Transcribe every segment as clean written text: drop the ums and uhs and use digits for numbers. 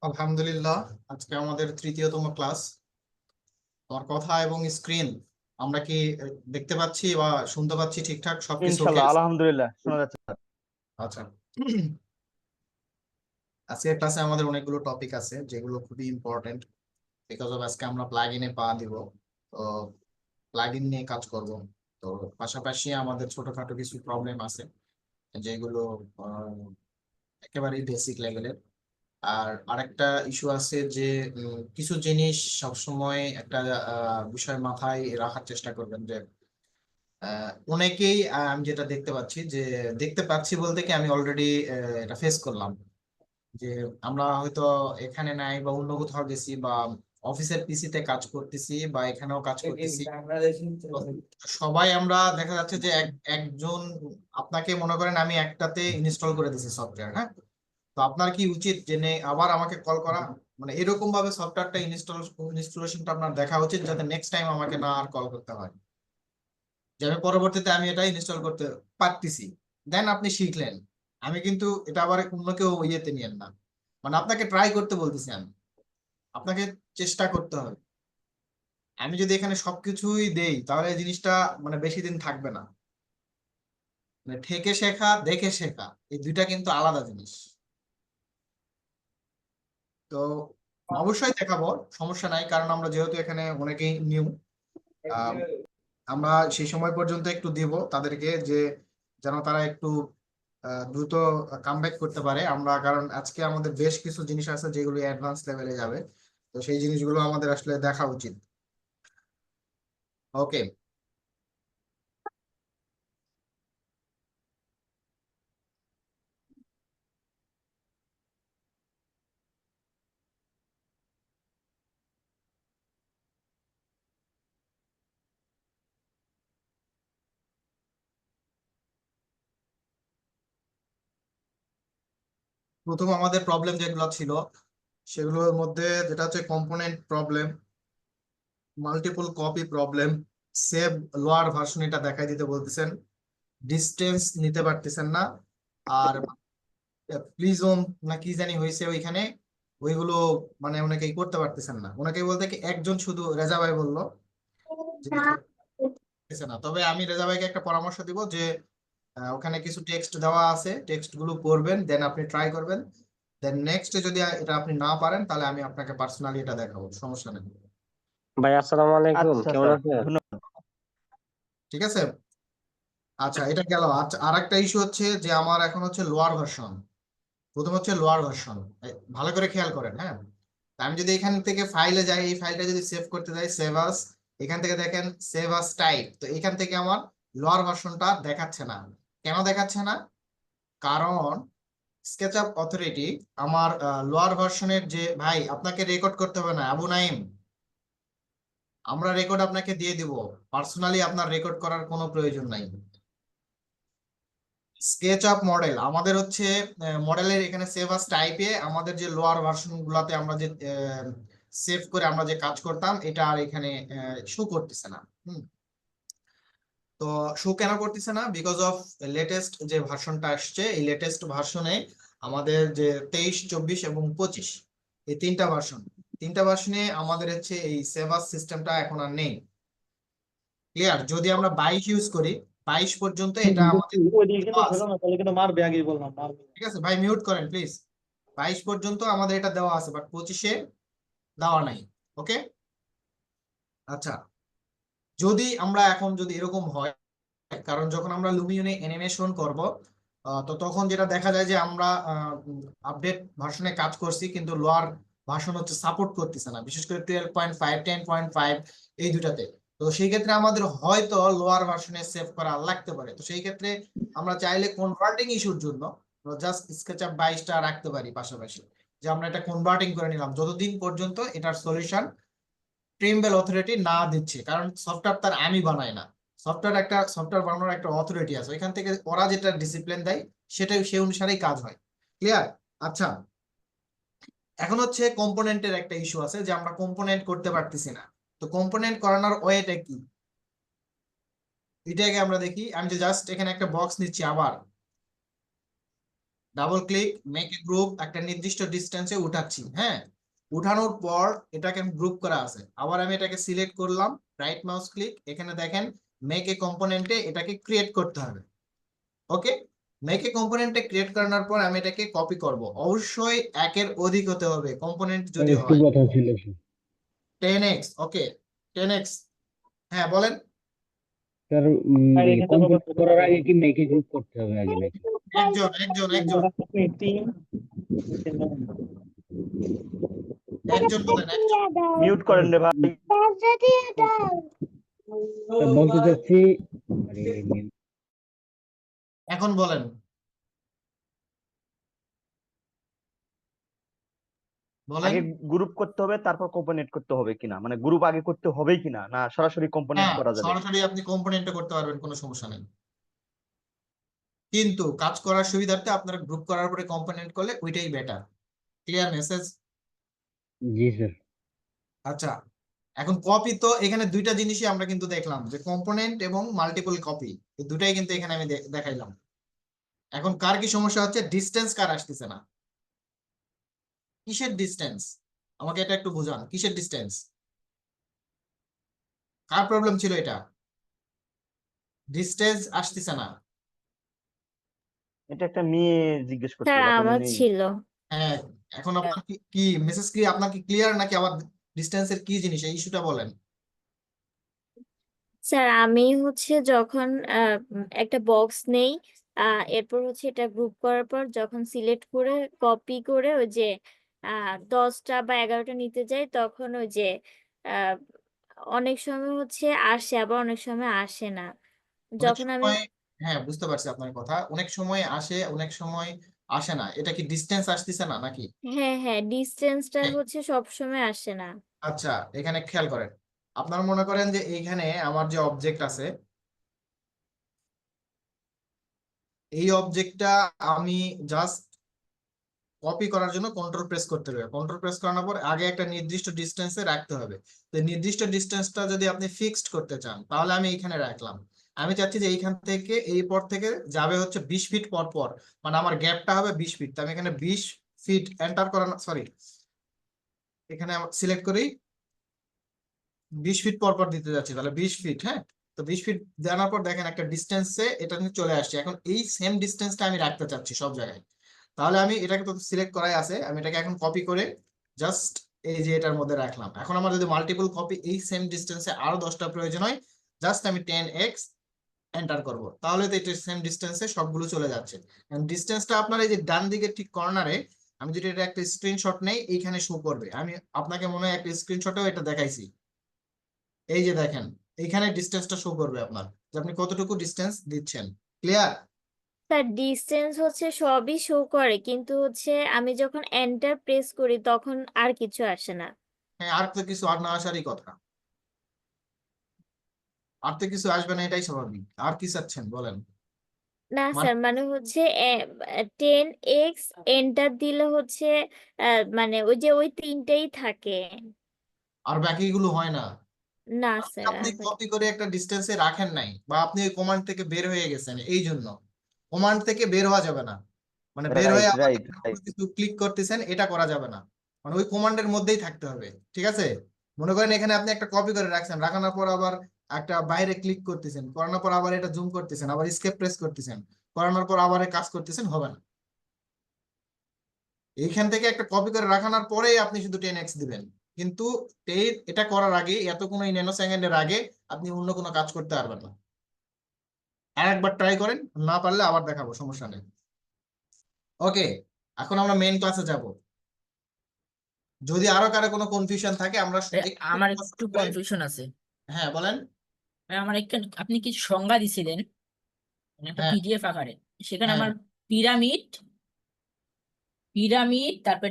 আলহামদুলিল্লাহ, আজকে আমাদের তৃতীয়তম ক্লাস। তোমার কথা এবং স্ক্রিন আমরা কি দেখতে পাচ্ছি বা শুনতে পাচ্ছি ঠিকঠাক সবকিছু ওকে? ইনশাল্লাহ, আলহামদুলিল্লাহ শোনা যাচ্ছে স্যার। আচ্ছা। আজকের ক্লাসে আমাদের অনেকগুলো টপিক আছে যেগুলো খুবই ইম্পর্টেন্ট, বিকজ অফ আজকে আমরা প্লাগ ইনে পা দিব। তো প্লাগ ইন নিয়ে কাজ করব। তো পাশাপাশি আমাদের ছোটখাটো কিছু প্রবলেম আছে যেগুলো আহ, একেবারেই বেসিক লেভেলের। আর আরেকটা ইস্যু আছে যে কিছু জিনিস সবসময় একটা বিষয় মাথায় রাখার চেষ্টা করবেন যে অনেকেই আমি যেটা দেখতে পাচ্ছি যে দেখতে পাচ্ছি বলতে কি আমি অলরেডি এটা ফেস করলাম যে আমরা হয়তো এখানে নাই বা অন্য কোথাও গেছি বা অফিসের পিসিতে কাজ করতেছি বা এখানেও কাজ করতেছি। তো সবাই আমরা দেখা যাচ্ছে যে একজন আপনাকে মনে করেন আমি একটাতে ইনস্টল করে দিছি সফটওয়্যার, হ্যাঁ। তো আপনার কি উচিত যে আবার আমাকে কল করা, মানে এরকম ভাবে সফটওয়্যারটা ইনস্টলেশনটা আপনার দেখা উচিত যাতে নেক্সট টাইম আমাকে না আর কল করতে হয়, যে আমি পরবর্তীতে আমি এটা ইনস্টল করতে পারতেছি। দেন আপনি শিখলেন। আমি কিন্তু এটা আবার অন্য কেউ ইয়েতে নিয়েন না, মানে আপনাকে ট্রাই করতে বলতেছি আমি, আপনাকে চেষ্টা করতে হবে। আমি যদি এখানে সবকিছুই দেই তাহলে এই জিনিসটা মানে বেশি দিন থাকবে না। মানে ঠেকে শেখা দেখে শেখা এই দুইটা কিন্তু আলাদা জিনিস। তো অবশ্যই দেখাবো, সমস্যা নাই, কারণ আমরা যেহেতু এখানে অনেকেই নিউ, আমরা সেই সময় পর্যন্ত একটু দিব তাদেরকে যে যেন তারা একটু দ্রুত কামব্যাক করতে পারে আমরা, কারণ আজকে আমাদের বেশ কিছু জিনিস আছে যেগুলো অ্যাডভান্স লেভেলে যাবে। তো সেই জিনিসগুলো আমাদের আসলে দেখা উচিত। ওকে। প্রথম আমাদের প্রবলেম যেগুলো ছিল সেগুলোর মধ্যে যেটা হচ্ছে component problem, multiple copy problem, save lower version এটা দেখাই দিতে বলতেছেন, ডিস্টেন্স নিতে পারতেছেন না, আর প্লিজম না কি জানি হয়েছে ওইখানে, ওইগুলো মানে অনেকেই করতে পারতেছেন না। অনেকেই বলতে কি একজন শুধু রেজা ভাই বললো যে করতেছে না। তবে আমি রেজা ভাইকে একটা পরামর্শ দিব যে ওখানে কিছু টেক্সট দেওয়া আছে, টেক্সট গুলো পড়বেন, দেন আপনি ট্রাই করবেন। দেন নেক্সট যদি এটা আপনি না পারেন তাহলে আমি আপনাকে পার্সোনালি এটা দেখাবো, সমস্যা নেই। ভাই আসসালামু আলাইকুম, আচ্ছা কেমন স্যার, আছেন? ধন্যবাদ। ঠিক আছে। আচ্ছা, এটা গেল। আচ্ছা, আর একটা ইস্যু হচ্ছে যে আমার এখন হচ্ছে লোয়ার ভার্সন। প্রথম হচ্ছে লোয়ার ভার্সন, ভালো করে খেয়াল করেন, হ্যাঁ। তা আমি যদি এখান থেকে ফাইলে যাই, এই ফাইলটা যদি সেভ করতে যাই, সেভ আস, এখান থেকে দেখেন সেভ আস টাইপ, তো এখান থেকে আমার লোয়ার ভার্সনটা দেখাচ্ছে না। কেন দেখাচ্ছে না? কারণ স্কেচআপ অথরিটি আমার লোয়ার ভার্সনের যে ভাই আপনাকে রেকর্ড করতে হবে না আবু নাইম, আমরা রেকর্ড আপনাকে দিয়ে দিব, পার্সোনালি আপনার রেকর্ড করার কোনো প্রয়োজন নাই। স্কেচআপ মডেল আমাদের হচ্ছে মডেলের এখানে সেভ আস টাইপে আমাদের যে লোয়ার ভার্সন গুলাতে আমরা যে সেভ করে আমরা যে কাজ করতাম এটা আর এখানে শো করতেছে না। হুম। তো শো কেন করতেছে না? বিকজ অফ লেটেস্ট যে ভার্সনটা আসছে, এই লেটেস্ট ভার্সনে আমাদের যে 23, 24 এবং 25, এই তিনটা ভার্সনে আমাদের হচ্ছে এই সেভ আস সিস্টেমটা এখন আর নেই। ক্লিয়ার? যদি আমরা 22 ইউজ করি, 22 পর্যন্ত এটা আমাদের ওইদিকে কিন্তু দেওয়া খেলো আছে। না, তাহলে কিন্তু মারবে, আগেই বললাম মারবে। ঠিক আছে ভাই, মিউট করেন প্লিজ। 22 পর্যন্ত আমাদের এটা দেওয়া আছে, বাট 25-এ দেওয়া নাই। ওকে। আচ্ছা, যদি আমরা এখন যদি এরকম হয়, কারণ যখন আমরা লুমিয়নে অ্যানিমেশন করব তো তখন যেটা দেখা যায় যে আমরা আপডেট ভার্সনে কাজ করছি কিন্তু লোয়ার ভার্সন হচ্ছে সাপোর্ট করতেছে না, বিশেষ করে 12.5, 10.5 এই দুটাতে। তো সেই ক্ষেত্রে আমাদের হয়তো লোয়ার ভার্সনে সেভ করা লাগতে পারে। তো সেই ক্ষেত্রে আমরা চাইলে কনভার্টিং ইস্যুর জন্য জাস্ট স্কেচআপ 22টা রাখতে পারি পাশাপাশি, যে আমরা এটা কনভার্টিং করে নিলাম যতদিন পর্যন্ত এটার সলিউশন ট্রিমবেল অথরিটি না দিচ্ছে, কারণ সফটওয়্যার তার আমি বানাই না। সফটওয়্যার বানানোর একটা অথরিটি আছে, এখান থেকে ওরা যেটা ডিসিপ্লিন দেয় সেটাই সে অনুসারেই কাজ হয়। ক্লিয়ার? আচ্ছা, এখন হচ্ছে কম্পোনেন্টের একটা ইস্যু আছে যে আমরা কম্পোনেন্ট করতে পারতেছি না। তো কম্পোনেন্ট করানোর ওয়েটা কি এটাকে আমরা দেখি। আমি যে জাস্ট এখানে একটা বক্স নিচ্ছি, আবার double click, make a group, একটা নির্দিষ্ট ডিস্টেন্সে উঠাচ্ছি। হ্যাঁ, উঠানোর পর এটাকে গ্রুপ করা আছে, আবার আমি এটাকে সিলেক্ট করলাম, রাইট মাউস ক্লিক, এখানে দেখেন মেক এ কম্পোনেন্টে এটাকে ক্রিয়েট করতে হবে। ওকে, মেক এ কম্পোনেন্টে ক্রিয়েট করানোর পর আমি এটাকে কপি করব। অবশ্যই একের অধিক হতে হবে কম্পোনেন্ট যদি একটু হয়। কথা ছিল স্যার। 10x, ওকে, 10x। হ্যাঁ বলেন। স্যার আর এখানে তো কমপ্লিট আবার করার আগে কি মেকে গ্রুপ করতে হবে আগে নাকি? একজন একজন একজন একজন বলেন, একজন। মিউট করেন রে ভাই। স্যার বলতে চাচ্ছি, আরে এখন বলেন। বলেন। আগে গ্রুপ করতে হবে তারপর কম্পোনেন্ট করতে হবে কিনা, মানে গ্রুপ আগে করতে হবে কিনা, না সরাসরি কম্পোনেন্ট হ্যাঁ, করা যাবে? সরাসরি আপনি কম্পোনেন্টে করতে পারবেন, কোনো সমস্যা নেই, কিন্তু কাজ করার সুবিধার্থে আপনারা গ্রুপ করার পরে কম্পোনেন্ট করলে ওইটাই বেটার। Clear message? জি স্যার। আচ্ছা, এখন কপি তো এখানে দুইটা জিনিসই আমরা কিন্তু দেখলাম, যে কম্পোনেন্ট এবং মাল্টিপল কপি, এই দুটাই কিন্তু এখানে আমি দেখাইলাম। এখন কার কি সমস্যা হচ্ছে? ডিস্টেন্স কার আসতেছে না? কিসের ডিস্টেন্স? আমাকে এটা একটু বোঝান, কিসের ডিস্টেন্স? কার প্রবলেম ছিল এটা? ডিস্টেন্স আসতেছে না। এটা একটা মেয়ে জিজ্ঞেস করছে, স্যার বাপের আমার নেই। ছিল। হ্যাঁ, এখন আপনার কি কি মেসেজ, কি আপনার কি ক্লিয়ার, নাকি আবার ডিস্টেন্সের কি জিনিস, এই ইস্যুটা বলেন। স্যার আমি হচ্ছে যখন একটা বক্স নেই, এরপর হচ্ছে এটা গ্রুপ করার পর যখন সিলেক্ট করে কপি করে ওই যে 10টা বা 11টা নিতে যাই, তখন ওই যে আহ, অনেক সময় হচ্ছে আসে, আবার অনেক সময় আসে না। অনেক যখন আমি, সময়, হ্যাঁ বুঝতে পারছি আপনার কথা, অনেক সময় আসে অনেক সময় আসে না, এটা কি ডিস্টেন্স আসতেছে না নাকি? হ্যাঁ হ্যাঁ, ডিস্টেন্সটা হ্যাঁ, হচ্ছে সব সময় আসে না। আচ্ছা, এখানে খেয়াল করেন। আপনারা মনে করেন যে এইখানে আমার যে অবজেক্ট আছে, এই অবজেক্টটা আমি জাস্ট কপি করার জন্য কন্ট্রোল প্রেস করতে হবে। কন্ট্রোল প্রেস করানোর পর আগে একটা নির্দিষ্ট ডিস্টেন্সে রাখতে হবে। তো এই নির্দিষ্ট ডিস্টেন্সটা যদি আপনি ফিক্সড করতে চান, তাহলে আমি এইখানে রাখলাম। আমি চাচ্ছি যে এইখান থেকে এই পর থেকে যাবে হচ্ছে 20 ফিট পর পর, মানে আমার গ্যাপটা হবে 20 ফিট। তো আমি এখানে 20 ফিট এন্টার করানো, সরি, এখানে সিলেক্ট করি, 20 ফিট পর পর দিতে যাচ্ছি, তাহলে 20 ফিট। হ্যাঁ, তো 20 ফিট দেওয়ার পর দেখেন একটা ডিস্টেন্সে এটা নিয়ে চলে আসছে। এখন এই সেম ডিস্টেন্সটা আমি রাখতে চাচ্ছি সব জায়গায়। তাহলে আমি এটাকে তো সিলেক্ট করাই আছে, আমি এটাকে এখন কপি করে জাস্ট এই যে এটার মধ্যে রাখলাম। এখন আমার যদি মাল্টিপল কপি এই সেম ডিস্টেন্সে আরো 10টা প্রয়োজন হয়, জাস্ট আমি 10x এন্টার করব, তাহলে তো এটা সেম ডিস্টেন্সে সবগুলো চলে যাচ্ছে। ডিস্টেন্সটা আপনার এই যে ডান দিকে ঠিক কর্নারে, আমি যদি এটা একটা স্ক্রিনশট নেই, এইখানে শো করবে। আমি আপনাকে মনে হয় একটা স্ক্রিনশটেও এটা দেখাইছি। এই যে দেখেন, এইখানে ডিস্টেন্সটা শো করবে আপনার, যে আপনি কতটুকু ডিস্টেন্স দিচ্ছেন। ক্লিয়ার? স্যার ডিস্টেন্স হচ্ছে সবই শো করে, কিন্তু হচ্ছে আমি যখন এন্টার প্রেস করি তখন আর কিছু আসে না। হ্যাঁ, আর তো কিছু আর না আসারই কথা, আর তো কিছু আসবে না, এটাই স্বাভাবিক। আর কি চাচ্ছেন বলেন। না মানে স্যার, মানে হচ্ছে 10x এন্টার দিলে হচ্ছে মানে ওই যে ওই তিনটেই থাকে। আর বাকিগুলো হয় না। না আপনি স্যার আপনি কপি করে একটা ডিস্টেন্সে রাখেন নাই, বা আপনি ওই কমান্ড থেকে বের হয়ে গেছেন, এই জন্য কমান্ড থেকে বের হওয়া যাবে না। মানে বের হয়ে রাইট আবার রাইট এখানে কোনো রাইট। কিছু ক্লিক করতেছেন, এটা করা যাবে না। মানে ওই কমান্ডের মধ্যেই থাকতে হবে। ঠিক আছে, মনে করেন এখানে আপনি একটা কপি করে রাখছেন, রাখানোর পর আবার একটা বাইরে ক্লিক করতেছেন, করানোর পর আবার এটা জুম করতেছেন, আবার স্কেপ প্রেস করতেছেন, করানোর পর আবার এই কাজ করতেছেন, হবে না। এইখান থেকে একটা কপি করে রাখানোর পরেই আপনি শুধু 10x দিবেন। কিন্তু এটা করার আগে, এত কোনো ন্যানো সেকেন্ডের আগে আপনি অন্য কোনো কাজ করতে পারবেন না। আর একবার ট্রাই করেন, না পারলে আবার দেখাবো, সমস্যা নেই। ওকে, এখন আমরা মেইন ক্লাসে যাব। যদি আরো কারো কোনো কনফিউশন থাকে আমরা একটু আমার কষ্ট একটু করে। কনফিউশন আছে। হ্যাঁ বলেন। আমার একটা, আপনি কিছু সংজ্ঞা দিছিলেন মানে একটা হ্যাঁ পিডিএফ আকারে, সেখানে হ্যাঁ, আমার পিরামিড পিরামিড তারপর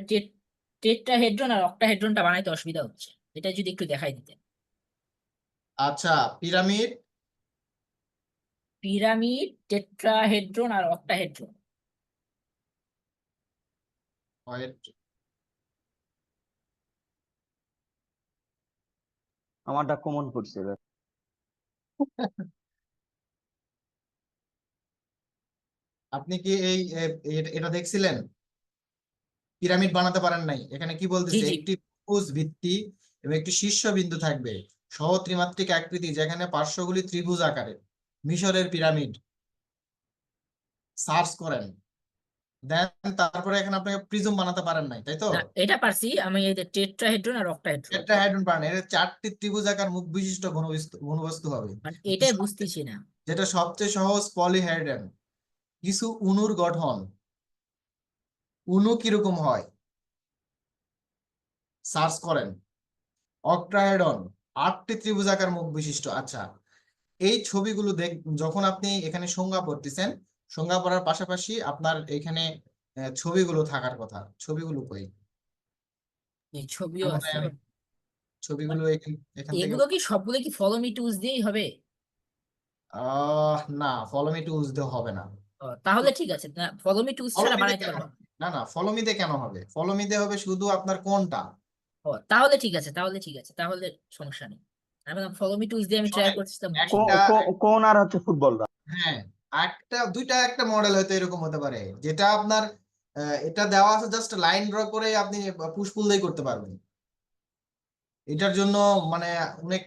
টেট্রাহেড্রন আর অক্টাহেড্রনটা বানাইতে অসুবিধা হচ্ছে, এটা যদি একটু দেখাই দিতেন। আচ্ছা, পিরামিড, পিরামিড, টেট্রাহেড্রন আর অক্টাহেড্রন। আমারটা কমন পড়ছে এবার। আপনি কি এটা দেখছিলেন? পিরামিড বানাতে পারেন নাই? এখানে কি জি বলতেছে, জি একটি ত্রিভুজ ভিত্তি এবং একটি শীর্ষবিন্দু থাকবে, সহ ত্রিমাত্রিক আকৃতি যেখানে পার্শ্বগুলি ত্রিভুজ আকারে। মিশরের পিরামিড সার্চ করেন, দেন তারপরে এখানে আপনাকে প্রিজম বানাতে পারেন নাই, তাই তো? না, এটা পারছি আমি, এই যে টেট্রাহেড্রন আর অক্টাহেড্রন, টেট্রাহেড্রন পারেন, এর 4টি ত্রিভুজাকার মুখ বিশিষ্ট ঘনবস্তু হবে। মানে এটাই বুঝতেছি না। যেটা সবচেয়ে সহজ পলিহেড্রন। কিছু অণুর গঠন, অণু কিরকম হয় সার্চ করেন। অক্টাহেড্রন 8টি ত্রিভুজাকার মুখ বিশিষ্ট। আচ্ছা, এই ছবিগুলো যখন আপনি এখানে সংজ্ঞা পড়তেছেন, সংজ্ঞা পড়ার পাশাপাশি আপনার এখানে ছবিগুলো থাকার কথা। ছবিগুলো কই? এই ছবিও আমার মনে আছে। হয় আমি ছবিগুলো মানে এখান থেকে এগুলো কি সবগুলো কি ফলো মি টুলস দিয়েই হবে? না, ফলো মি টুলস দিয়ে হবে না। তাহলে ঠিক আছে, না ফলো মি টুলস ফলো ছাড়া মি দিয়ে বানাইতে কেন পারবো না। হবে? না না, ফলো মি দিয়ে কেন হবে? ফলো মি দিয়ে হবে শুধু আপনার কোনটা। তাহলে ঠিক আছে, তাহলে ঠিক আছে, তাহলে সমস্যা নেই। আমি ফলো মি টুলস দিয়ে আমি ট্রাই শোনেন, করছিলাম। একটা কোন আর হচ্ছে ফুটবলরা। হ্যাঁ, একটা মডেল হয়তো এরকম হতে পারে, যেটা আপনার এটা দেওয়া আছে, জাস্ট লাইন ড্র করে আপনি পুশ পুল দিয়ে করতে পারবেন। এটার জন্য মানে অনেক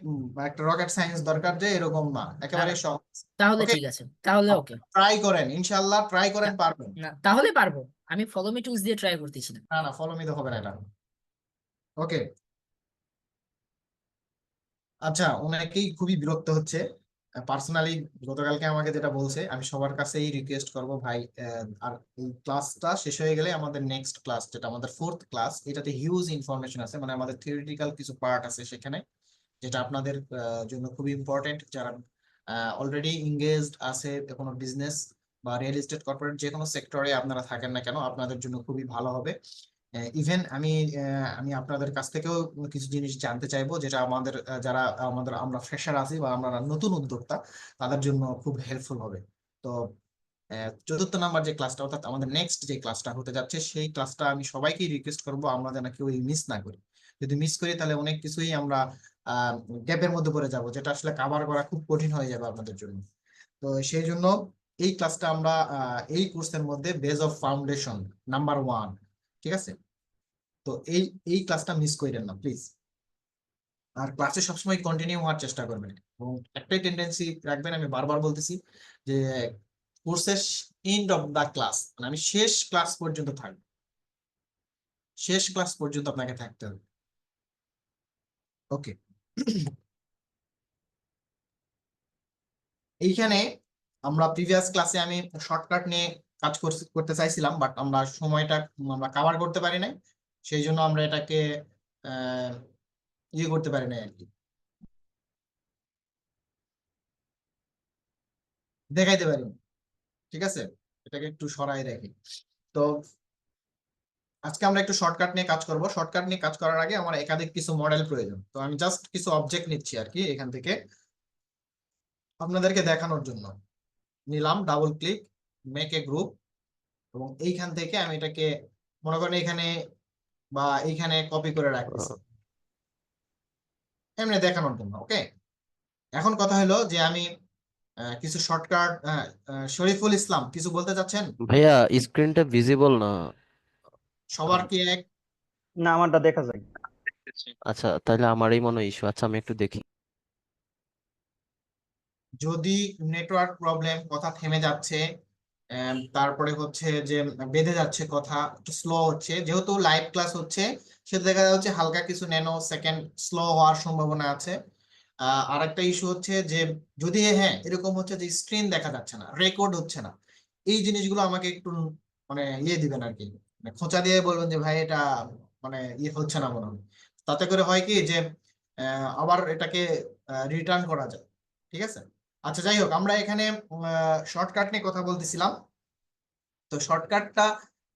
একটা রকেট সায়েন্স দরকার, যে এরকম না, না একেবারে না, সহজ। তাহলে ওকে, ঠিক আছে, তাহলে ওকে। ট্রাই করেন, ইনশাআল্লাহ ট্রাই না করেন, পারবেন। না, তাহলে পারবো। আমি ফলো মি টুলস দিয়ে ট্রাই করতেছিলাম। না না, ফলো মি দিয়ে হবে না এটা। ওকে, আচ্ছা, অনেকেই খুবই বিরক্ত হচ্ছে পার্সোনালি। গতকালকে আমাকে যেটা বলছে, আমি সবার কাছেই রিকোয়েস্ট করব ভাই, আর এই ক্লাসটা শেষ হয়ে গেলে আমাদের নেক্সট ক্লাস, যেটা আমাদের 4th ক্লাস, এটাতে হিউজ ইনফরমেশন আছে, মানে আমাদের থিওরিটিক্যাল কিছু পার্ট আছে সেখানে, যেটা আপনাদের জন্য খুবই ইম্পর্টেন্ট। যারা অলরেডি এঙ্গেজড আছে কোনো বিজনেস বা রিয়েল এস্টেট কর্পোরেট যে কোনো সেক্টরে আপনারা থাকেন না কেন, আপনাদের জন্য খুবই ভালো হবে। ইভেন আমি আপনাদের কাছ থেকেও কিছু জিনিস জানতে চাইবো, যেটা আমাদের যারা আমরা ফ্রেশার আছি বা আমরা নতুন উদ্যোক্তা, তাদের জন্য খুব হেল্পফুল হবে। তো 4th নাম্বার যে ক্লাসটা, অর্থাৎ আমাদের নেক্সট যে ক্লাসটা হতে যাচ্ছে, সেই ক্লাসটা আমি সবাইকেই রিকোয়েস্ট করবো আমরা যেন কেউ মিস না করি। যদি মিস করি তাহলে অনেক কিছুই আমরা গ্যাপের মধ্যে পড়ে যাব, যেটা আসলে কাভার করা খুব কঠিন হয়ে যাবে আপনাদের জন্য। তো সেই জন্য এই ক্লাসটা আমরা এই কোর্সের মধ্যে বেস অফ ফাউন্ডেশন নাম্বার 1, ঠিক আছে? তো এই ক্লাসটা মিস করেন না প্লিজ। আর ক্লাসে সবসময় কন্টিনিউ হওয়ার চেষ্টা করবেন, এবং একটাই টেন্ডেন্সি রাখবেন, আমি বারবার বলতেছি, যে কোর্সের এন্ড অফ দা ক্লাস, মানে আমি শেষ ক্লাস পর্যন্ত থাকবো, শেষ ক্লাস পর্যন্ত আপনাকে থাকতে হবে। ওকে, এইখানে আমরা প্রিভিয়াস ক্লাসে আমি শর্টকাট নিয়ে কাজ করতে চাইছিলাম, বাট আমরা সময়টা আমরা কাভার করতে পারি নাই, সেই জন্য আমরা এটাকে আহ ইয়ে করতে পারি নাই আর কি, দেখাইতে পারি নাই। ঠিক আছে, এটাকে একটু সরাই রাখি। তো আজকে আমরা একটু শর্টকাট নিয়ে কাজ করব। শর্টকাট নিয়ে কাজ করার আগে আমার একাধিক কিছু মডেল প্রয়োজন, তো আমি জাস্ট কিছু অবজেক্ট নিচ্ছি আর কি এখান থেকে আপনাদেরকে দেখানোর জন্য। নিলাম, double click, make a group, এবং এইখান থেকে আমি এটাকে মনে করেন এখানে বা এইখানে কপি করে রাখতেছি এমনি দেখানোর জন্য। ওকে, এখন কথা হলো যে আমি কিছু শর্টকাট, শরীফুল ইসলাম কিছু বলতে চাচ্ছেন? ভাইয়া স্ক্রিনটা ভিজিবল না। সবার কি এক? না, আমারটা দেখা যায়। আচ্ছা, তাহলে আমারই মনে ইস্যু। আচ্ছা, আমি একটু দেখি। যদি নেটওয়ার্ক প্রবলেম, কথা থেমে যাচ্ছে, তারপরে হচ্ছে যে বেঁধে যাচ্ছে, কথা একটু স্লো হচ্ছে, যেহেতু লাইভ ক্লাস হচ্ছে, সেটা দেখা যাচ্ছে হালকা কিছু ন্যানো সেকেন্ড স্লো হওয়ার সম্ভাবনা আছে। আর একটা ইস্যু হচ্ছে যে যদি হ্যাঁ এরকম হচ্ছে যে স্ক্রিন দেখা যাচ্ছে না, রেকর্ড হচ্ছে না, এই জিনিসগুলো আমাকে একটু মানে ইয়ে দিবেন আর কি, মানে খোঁচা দিয়ে বলবেন যে ভাই এটা মানে ইয়ে হচ্ছে না মনে হয়। তাতে করে হয় কি যে আবার এটাকে রিটার্ন করা যায়। ঠিক আছে, আচ্ছা যাই হোক, আমরা এখানে শর্টকাট নিয়ে কথা বলতেছিলাম। তো শর্টকাটটা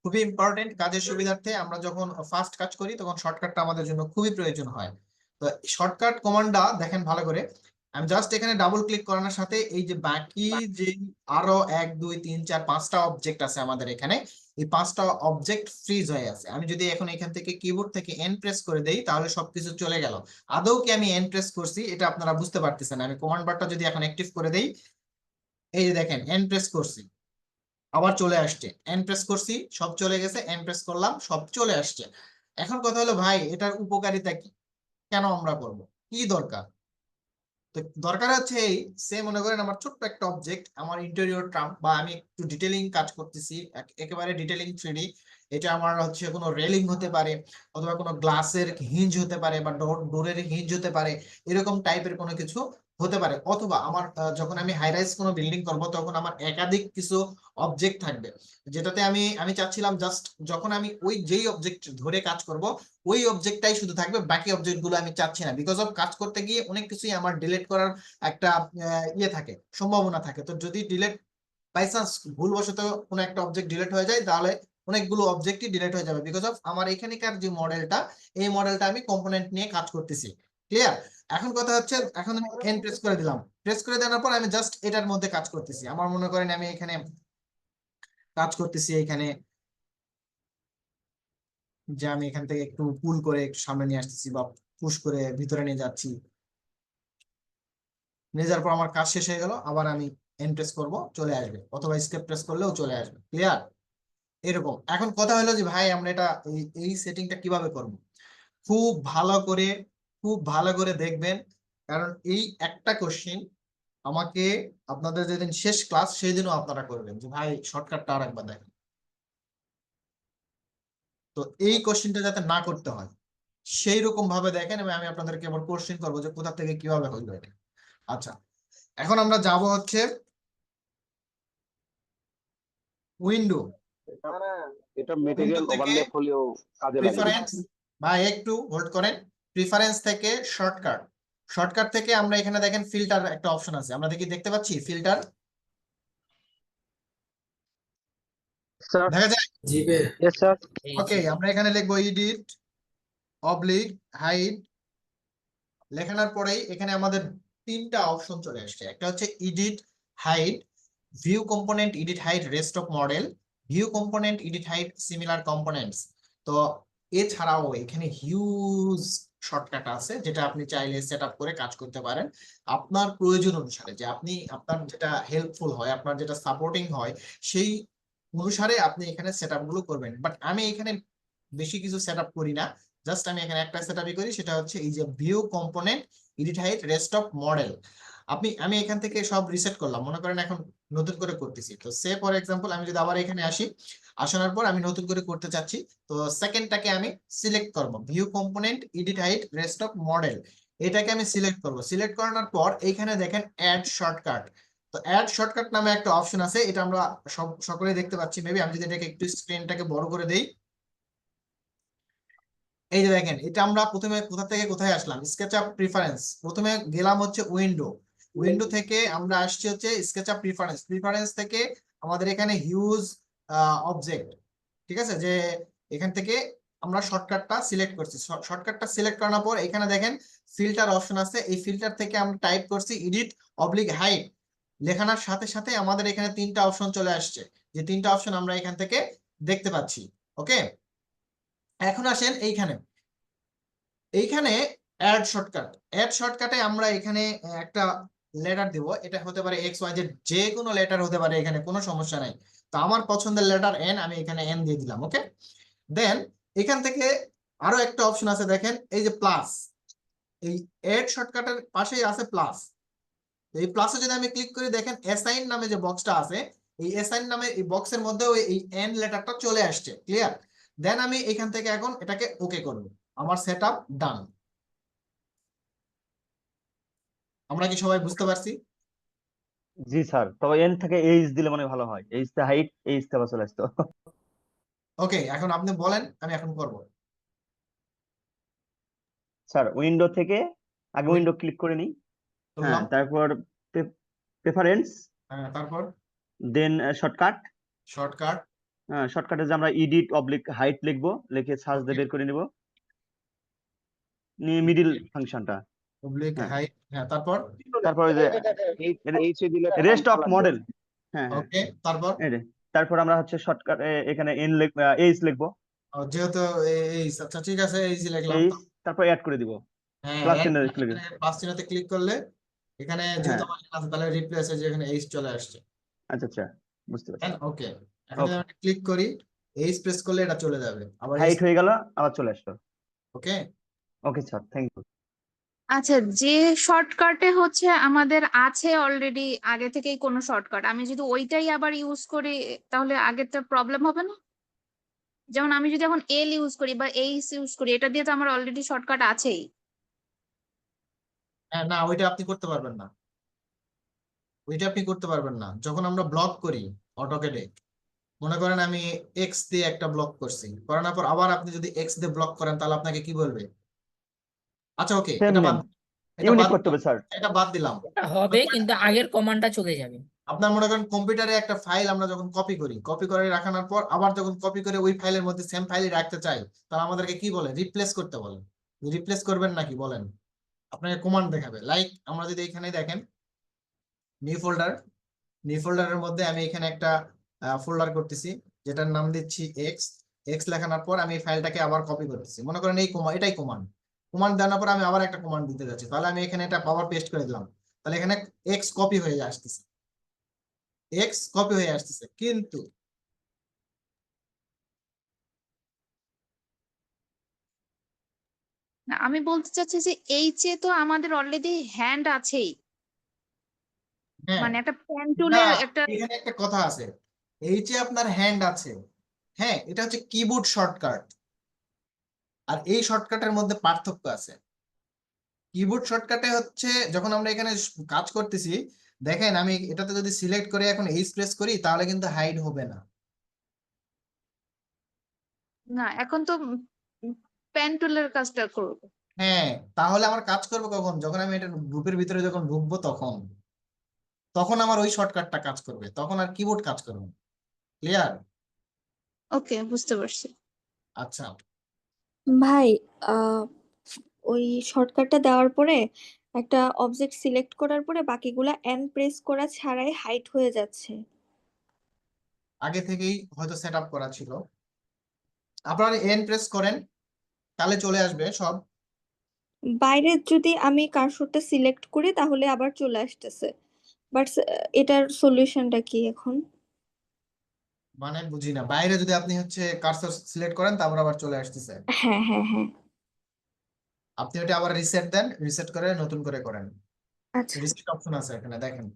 খুবই ইম্পর্টেন্ট কাজের সুবিধার্থে। আমরা যখন ফাস্ট কাজ করি তখন শর্টকাটটা আমাদের জন্য খুবই প্রয়োজন হয়। তো শর্টকাট কমান্ডটা দেখেন ভালো করে, আমি জাস্ট এখানে ডাবল ক্লিক করানোর সাথে এই যে বাকি যে আরো 1 2 3 4 5টা অবজেক্ট আছে আমাদের এখানে, এই 5টা অবজেক্ট ফ্রিজ হয়ে আছে। আমি যদি এখন এখান থেকে কিবোর্ড থেকে এন প্রেস করে দেই তাহলে সবকিছু চলে গেল। আদৌ কি আমি এন প্রেস করছি এটা আপনারা বুঝতে পারতেছেন? আমি কমান্ড বারটা যদি এখন অ্যাক্টিভ করে দেই, এই যে দেখেন এন প্রেস করছি, আবার চলে আসছে, এন প্রেস করছি, সব চলে গেছে, এন প্রেস করলাম, সব চলে আসছে। এখন কথা হলো ভাই এটার উপকারিতা কি, কেন আমরা করব, কি দরকার? তো দরকার হচ্ছে এই, সে মনে করেন আমার ছোট্ট একটা অবজেক্ট, আমার ইন্টেরিয়র ট্রাম, বা আমি একটু ডিটেলিং কাজ করতেছি, একেবারে ডিটেলিং 3D, এটা আমার হচ্ছে কোনো রেলিং হতে পারে, অথবা কোনো গ্লাসের হিঞ্জ হতে পারে, বা ডোরের হিঞ্জ হতে পারে, এরকম টাইপের কোনো কিছু হতে পারে। অথবা আমার যখন আমি হাই রাইজ কোনো বিল্ডিং করব, তখন আমার একাধিক কিছু অবজেক্ট থাকবে, যেটাতে আমি আমি চাচ্ছিলাম জাস্ট যখন আমি ওই যেই অবজেক্ট ধরে কাজ করব, ওই অবজেক্টটাই শুধু থাকবে, বাকি অবজেক্ট গুলো আমি চাচ্ছি না, বিকজ অফ কাজ করতে গিয়ে অনেক কিছুই আমার ডিলিট করার একটা ইয়ে থাকে, সম্ভাবনা থাকে। তো যদি ডিলিট বাই চান্স ভুলবশত কোনো একটা অবজেক্ট ডিলিট হয়ে যায়, তাহলে অনেকগুলো অবজেক্টই ডিলিট হয়ে যাবে, বিকজ অফ আমার এখানকার যে মডেলটা, এই মডেলটা আমি কম্পোনেন্ট নিয়ে কাজ করতেছি। ক্লিয়ার? এখন কথা হচ্ছে, এখন আমি এন প্রেস করে দিলাম, প্রেস করে দেওয়ার পর আমি জাস্ট এটার মধ্যে কাজ করতেছি। আমার মনে করেন আমি এখানে কাজ করতেছি, এখানে যে আমি এখান থেকে একটু পুল করে একটু সামনে নিয়ে আসতেছি, বা পুশ করে ভিতরে নিয়ে যাচ্ছি, নিয়ে যাওয়ার পর আমার কাজ শেষ হয়ে গেল, আবার আমি এন প্রেস করবো, চলে আসবে, অথবা স্কেপ প্রেস করলেও চলে আসবে। ক্লিয়ার? এরকম। এখন কথা হলো যে ভাই আমরা এটা এই সেটিংটা কিভাবে করব? খুব ভালো করে, খুব ভালো করে দেখবেন, কারণ এই একটা কোশ্চিন আমাকে আপনাদের যেদিন শেষ ক্লাস, সেই দিনও আপনারা করবেন যে ভাই শর্টকাটটা আর একবার দেখেন। তো এই কোশ্চিনটা যাতে না করতে হয়, সেই রকম ভাবে দেখেন, এবং আমি আপনাদেরকে আবার কোশ্চিন করবো যে কোথা থেকে কিভাবে হইলো এটা। আচ্ছা, এখন আমরা যাব হচ্ছে উইন্ডো, এটা মেটেরিয়াল থেকে ওভারল্যাপ হলেও কাজে লাগে। প্রিফারেন্স, ভাই একটু হোল্ড করেন, প্রিফারেন্স থেকে শর্টকাট, শর্টকাট থেকে আমরা এখানে দেখেন ফিল্টার একটা অপশন আছে, আমরা দেখতে পাচ্ছি ফিল্টার, স্যার, দেখা যায়? Yes sir. এই ওকে, যে আমরা এখানে লিখবো এডিট অবলিক হাইড, লেখানোর পরেই এখানে আমাদের তিনটা অপশন চলে আসছে। একটা হচ্ছে edit hide, view component edit hide rest of model, view component edit hide similar components. তো এছাড়াও এখানে হিউজ শর্টকাট আছে, যেটা আপনি চাইলে সেট আপ করে কাজ করতে পারেন আপনার প্রয়োজন অনুসারে, যে আপনি আপনার যেটা হেল্পফুল হয়, আপনার যেটা সাপোর্টিং হয়, সেই অনুসারে আপনি এখানে সেট আপ গুলো করবেন। বাট আমি এখানে বেশি কিছু সেট আপ করি না, জাস্ট আমি এখানে একটা সেট আপই করি, সেটা হচ্ছে এই যে view component edit hide rest of model. আমি এখান থেকে সব রিসেট করলাম, মনে করেন এখন নতুন করে করতেছি। তো সে ফর এক্সাম্পল আমি যদি আবার এখানে আসি, আসানোর পর আমি নতুন করে করতে চাচ্ছি, তো সেকেন্ডটাকে আমি সিলেক্ট করব, view component edit hide rest of model, এটাকে আমি সিলেক্ট করব। সিলেক্ট করানোর পর এইখানে দেখেন অ্যাড শর্টকাট, তো অ্যাড শর্টকাট নামে একটা অপশন আছে, এটা আমরা সকলেই দেখতে পাচ্ছি মেবি। আমি যদি এটাকে একটু স্ক্রিনটাকে বড় করে দেই, এই যে দেখেন, এটা আমরা প্রথমে কোথা থেকে কোথায় আসলাম, স্কেচআপ প্রিফারেন্স, প্রথমে গেলাম হচ্ছে উইন্ডো, উইন্ডো থেকে আমরা আসছি হচ্ছে স্কেচআপ প্রিফারেন্স, প্রিফারেন্স থেকে আমাদের এখানে হিউজ অবজেক্ট, ঠিক আছে, যে এখান থেকে আমরা শর্টকাটটা সিলেক্ট করছি। শর্টকাটটা সিলেক্ট করার পর এখানে দেখেন ফিল্টার অপশন আছে, এই ফিল্টার থেকে আমরা টাইপ করছি এডিট অবলিক হাইড, লেখানোর সাথে সাথে আমাদের এখানে তিনটা অপশন চলে আসছে, যে তিনটা অপশন আমরা এখান থেকে দেখতে পাচ্ছি। ওকে, এখন আসেন এইখানে, এইখানে অ্যাড শর্টকাট, অ্যাড শর্টকাটে আমরা এখানে একটা লেটার দিব, এটা হতে পারে এক্স ওয়াই জেড, যে কোনো লেটার হতে পারে, এখানে কোনো সমস্যা নাই। তো আমার পছন্দের লেটার এন, আমি এখানে এন দিয়ে দিলাম। ওকে, দেন এখান থেকে আরো একটা অপশন আছে, দেখেন এই যে প্লাস, এই অ্যাড শর্টকাটের পাশেই আছে প্লাস, এই প্লাসে যদি আমি ক্লিক করি, দেখেন অ্যাসাইন নামে যে বক্সটা আছে, এই অ্যাসাইন নামে এই বক্সের মধ্যে এই এন লেটারটা চলে আসছে। ক্লিয়ার? দেন আমি এখান থেকে এখন এটাকে ওকে করব, আমার সেটআপ ডান। আমরা কি সবাই বুঝতে পারছি? জি স্যার, তবে এন থেকে এইচ দিলে মনে হয় ভালো হয়, এইচ তে হাইট, এইচ তে আবার চলে আসতো। ওকে, এখন আপনি বলেন, আমি এখন করব। স্যার উইন্ডো থেকে আগে উইন্ডো ক্লিক করে নিই, হ্যাঁ, করলাম, তারপর প্রেফারেন্স, হ্যাঁ, তারপর দেন শর্টকাট, শর্টকাট, শর্টকাটে যে আমরা এডিট অবলিক হাইট লিখবো, লিখে সার্চ দিয়ে বের করে নিব, নিয়ে মিডিল ফাংশনটা, অবলিক হ্যাঁ, হাইট, হ্যাঁ, তারপর তারপর ওই যে এইচ এ দিলে রেস্ট অফ মডেল, হ্যাঁ হ্যাঁ, ওকে, তারপর এই যে, তারপর আমরা হচ্ছে শর্টকাট এখানে এইচ লিখবো, যেহেতু এই, আচ্ছা ঠিক আছে, এই যে লিখলাম। এইচ, তারপর অ্যাড করে দিব, হ্যাঁ, প্লাস চিহ্ন লিখে, প্লাস চিহ্নতে ক্লিক করলে এখানে যেহেতু হ্যাঁ, আমার আছে, তাহলে রিপ্লেস যে এখানে এইচ চলে আসছে। আচ্ছা আচ্ছা, বুঝতে পারছি। ওকে, এখন যদি আমি ক্লিক করি, এইচ প্রেস করলে এটা চলে যাবে আবার হাইট হয়ে গেল, আবার চলে আসলো। Okay. Okay sir, thank you. আচ্ছা, যে শর্টকাটে হচ্ছে আমাদের আছে অলরেডি আগে থেকেই কোনো শর্টকাট, আমি যদি ওইটাই আবার ইউজ করি তাহলে আগেরটা প্রবলেম হবে না? যেমন আমি যদি এখন এল ইউজ করি বা এইচ ইউজ করি, এটা দিয়ে তো আমার অলরেডি শর্টকাট আছেই। হ্যাঁ, না ওইটা আপনি করতে পারবেন না, ওইটা আপনি করতে পারবেন না। যখন আমরা ব্লক করি অটোক্যাডে, মনে করেন আমি এক্স দিয়ে একটা ব্লক করছি, করানোর পর আবার আপনি যদি এক্স দিয়ে ব্লক করেন তাহলে আপনাকে কি বলবে? আচ্ছা ওকে, সেম এটা নেম বাদ, এটা ইউনিক বাদ করতে হবে স্যার। এটা বাদ দিলাম। ওটা হবে কিন্তু আগের কমান্ডটা চলে যাবে। আপনার মনে করেন কম্পিউটারে একটা ফাইল আমরা যখন কপি করি, কপি করে রাখানোর পর আবার যখন কপি করে ওই ফাইলের মধ্যে সেম ফাইলই রাখতে চাই, তাহলে আমাদেরকে কি বলে? রিপ্লেস করতে বলে। রিপ্লেস করবেন নাকি বলেন? আপনাকে কমান্ড দেখাবে। লাইক আমরা যদি এখানে দেখেন নিউ ফোল্ডার, নিউ ফোল্ডারের মধ্যে আমি এখানে একটা ফোল্ডার করতেছি যেটার নাম দিচ্ছি এক্স। এক্স লেখানোর পর আমি এই ফাইলটাকে আবার কপি করতেছি, মনে করেন এই এটাই কমান্ড। কমান্ড দেওয়ার পর আমি আবার একটা কমান্ড দিতে যাচ্ছি, তাহলে আমি এখানে এটা পাওয়ার পেস্ট করে দিলাম, তাহলে এখানে এক্স কপি হয়ে আসতেছে, এক্স কপি হয়ে আসতেছে। কিন্তু না, আমি বলতে চাচ্ছি যে এইচ এ তো আমাদের অলরেডি হ্যান্ড আছেই, হ্যাঁ, মানে একটা পেন না টুলের একটা। এখানে একটা কথা আছে, এই যে আপনার হ্যান্ড আছে, হ্যাঁ এটা হচ্ছে কিবোর্ড শর্টকাট, আর এই শর্টকাটের মধ্যে পার্থক্য আছে। কিবোর্ড শর্টকাটে হচ্ছে যখন আমরা এখানে কাজ করতেছি, দেখেন আমি এটাতে যদি সিলেক্ট করে এখন এইচ প্রেস করি তাহলে কিন্তু হাইড হবে না। না, এখন তো পেন টুলের কাজটা করবো। হ্যাঁ, তাহলে আমার কাজ করবে কখন? যখন আমি এটা গ্রুপের ভিতরে যখন ঢুকবো তখন, তখন আমার ওই শর্টকাটটা কাজ করবে, তখন আর কিবোর্ড কাজ করবে। ক্লিয়ার? ওকে, বুঝতে পারছি। আচ্ছা, ভাই, আহ ওই শর্টকাটটা দেওয়ার পরে একটা অবজেক্ট সিলেক্ট করার পরে বাকিগুলা এন প্রেস করা ছাড়াই হাইট হয়ে যাচ্ছে। আগে থেকেই হয়তো সেট আপ করা ছিল, আপনারা এন প্রেস করেন তাহলে চলে আসবে সব। বাইরে যদি আমি কার্সরটা সিলেক্ট করি তাহলে আবার চলে আসতেছে, বাট এটার সলিউশনটা কি এখন? মানে বুঝি না, বাইরে যদি আপনি হচ্ছে কার্সর সিলেক্ট করেন তারপর আবার চলে আসতেছে, হ্যাঁ হ্যাঁ হ্যাঁ। আপনি ওটা আবার রিসেট দেন, রিসেট করে নতুন করে করেন। আচ্ছা। রিসেট অপশন আছে এখানে দেখেন।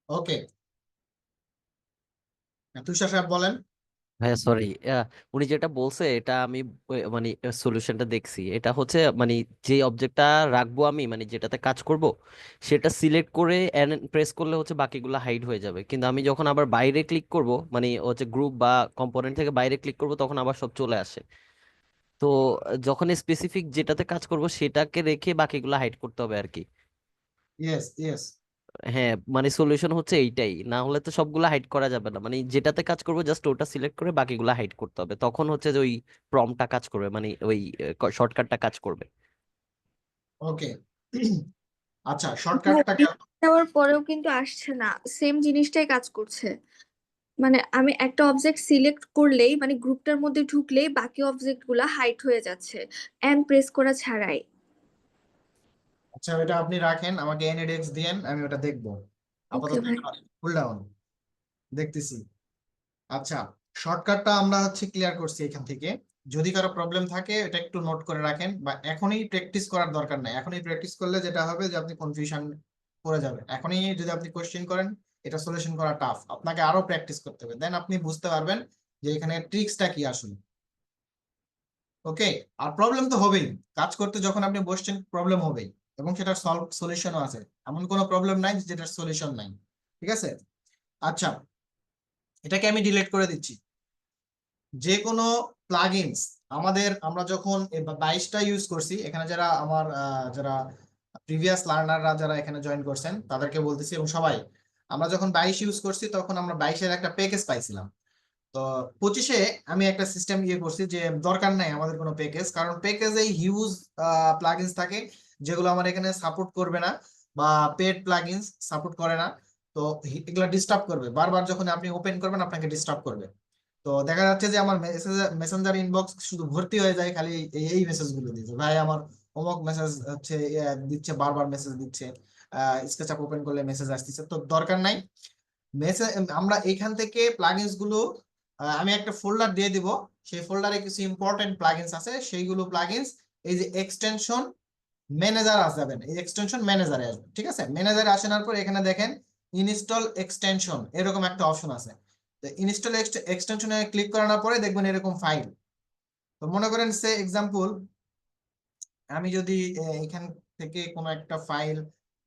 ওকে, তুষার সাহেব বলেন। হ্যাঁ সরি, উনি যেটা বলছে এটা আমি মানে সলিউশনটা দেখছি। এটা হচ্ছে মানে যে অবজেক্টটা রাখবো আমি, মানে যেটাতে কাজ করব, সেটা সিলেক্ট করে প্রেস করলে হচ্ছে বাকিগুলো হাইড হয়ে যাবে। কিন্তু আমি যখন আবার বাইরে ক্লিক করব, মানে হচ্ছে গ্রুপ বা কম্পোনেন্ট থেকে বাইরে ক্লিক করব, তখন আবার সব চলে আসে। তো যখন স্পেসিফিক যেটাতে কাজ করব সেটাকে রেখে বাকিগুলো হাইড করতে হবে আর কি। Yes yes. হ্যাঁ, মানে সলিউশন হচ্ছে এইটাই, না হলে তো সবগুলা হাইড করা যাবে না। মানে যেটাতে কাজ করবো জাস্ট ওটা সিলেক্ট করে বাকিগুলা হাইড করতে হবে, তখন হচ্ছে যে ওই প্রম্পটটা কাজ করবে, মানে ওই শর্টকাটটা কাজ করবে। ওকে, আচ্ছা ভাই, শর্টকাটটা দেওয়ার পরেও কিন্তু আসছে না, সেম জিনিসটাই কাজ করছে। মানে আমি একটা অবজেক্ট সিলেক্ট করলেই, মানে গ্রুপটার মধ্যে ঢুকলেই বাকি অবজেক্ট গুলা হাইড হয়ে যাচ্ছে এন্ড প্রেস করা ছাড়াই। আচ্ছা ওটা আপনি রাখেন, আমাকে এনএডএক্স দিয়েন, আমি ওটা দেখবো ওকে আপাতত। ভাই। ফুল ডাউন দেখতেছি। আচ্ছা, শর্টকাটটা আমরা হচ্ছে ক্লিয়ার করছি এখান থেকে। যদি কারো প্রবলেম থাকে এটা একটু নোট করে রাখেন, বা এখনই প্র্যাকটিস করার দরকার নাই। এখনই প্র্যাকটিস করলে যেটা হবে যে আপনি কনফিউশন পড়ে যাবেন। এখনই যদি আপনি কোশ্চেন করেন এটা সলিউশন করা টাফ, আপনাকে আরো প্র্যাকটিস করতে হবে, দেন আপনি বুঝতে পারবেন যে এখানে ট্রিক্সটা কি আসলে। ওকে, আর প্রবলেম তো হবেই, কাজ করতে যখন আপনি বসছেন প্রবলেম হবেই, এবং সেটার সলিউশনও আছে। এমন কোনো প্রবলেম নাই যেটার সলিউশন নাই, ঠিক আছে? আচ্ছা, এটাকে আমি ডিলিট করে দিচ্ছি। যে কোনো প্লাগইনস আমাদের, আমরা যখন 22টা ইউজ করছি, এখানে যারা আমার যারা প্রিভিয়াস লার্নাররা যারা এখানে জয়েন করছেন তাদেরকে বলতেছি, এবং সবাই, আমরা যখন 22 ইউজ করছি তখন আমরা 22-এর একটা প্যাকেজ পাইছিলাম। তো 25-এ আমি একটা সিস্টেম করছি যে দরকার নাই আমাদের কোনো প্যাকেজ, কারণ প্যাকেজে হিউজ প্লাগইনস থাকে যেগুলো আমার এখানে সাপোর্ট করবে না, বা পেড প্লাগইনস সাপোর্ট করে না। তো এগুলো ডিস্টার্ব করবে, বারবার যখন আপনি ওপেন করবেন আপনাকে ডিস্টার্ব করবে। তো দেখা যাচ্ছে যে আমার মেসেঞ্জার ইনবক্স শুধু ভর্তি হয়ে যায় খালি এই মেসেজ গুলো দিচ্ছে, ভাই আমার অমুক মেসেজ হচ্ছে দিচ্ছে, বারবার মেসেজ দিচ্ছে, স্কেচআপ ওপেন করলে মেসেজ আসতেছে, তো দরকার নাই। আমরা এখান থেকে প্লাগইনস গুলো আমি একটা ফোল্ডার দিয়ে দিব, সেই ফোল্ডারে কিছু ইম্পর্টেন্ট প্লাগইনস আছে, সেইগুলো প্লাগইনস এই যে এক্সটেনশন ম্যানেজার আসবেন, এই এক্সটেনশন ম্যানেজারে আসবেন, ঠিক আছে? ম্যানেজারে আসার পর এখানে দেখেন ইনস্টল এক্সটেনশন এরকম একটা অপশন আছে। তো ইনস্টল এক্সটেনশনে ক্লিক করানোর পরে দেখবেন এরকম ফাইল। তো মনে করেন সে এক্সাম্পল আমি যদি এখান থেকে কোনো একটা ফাইল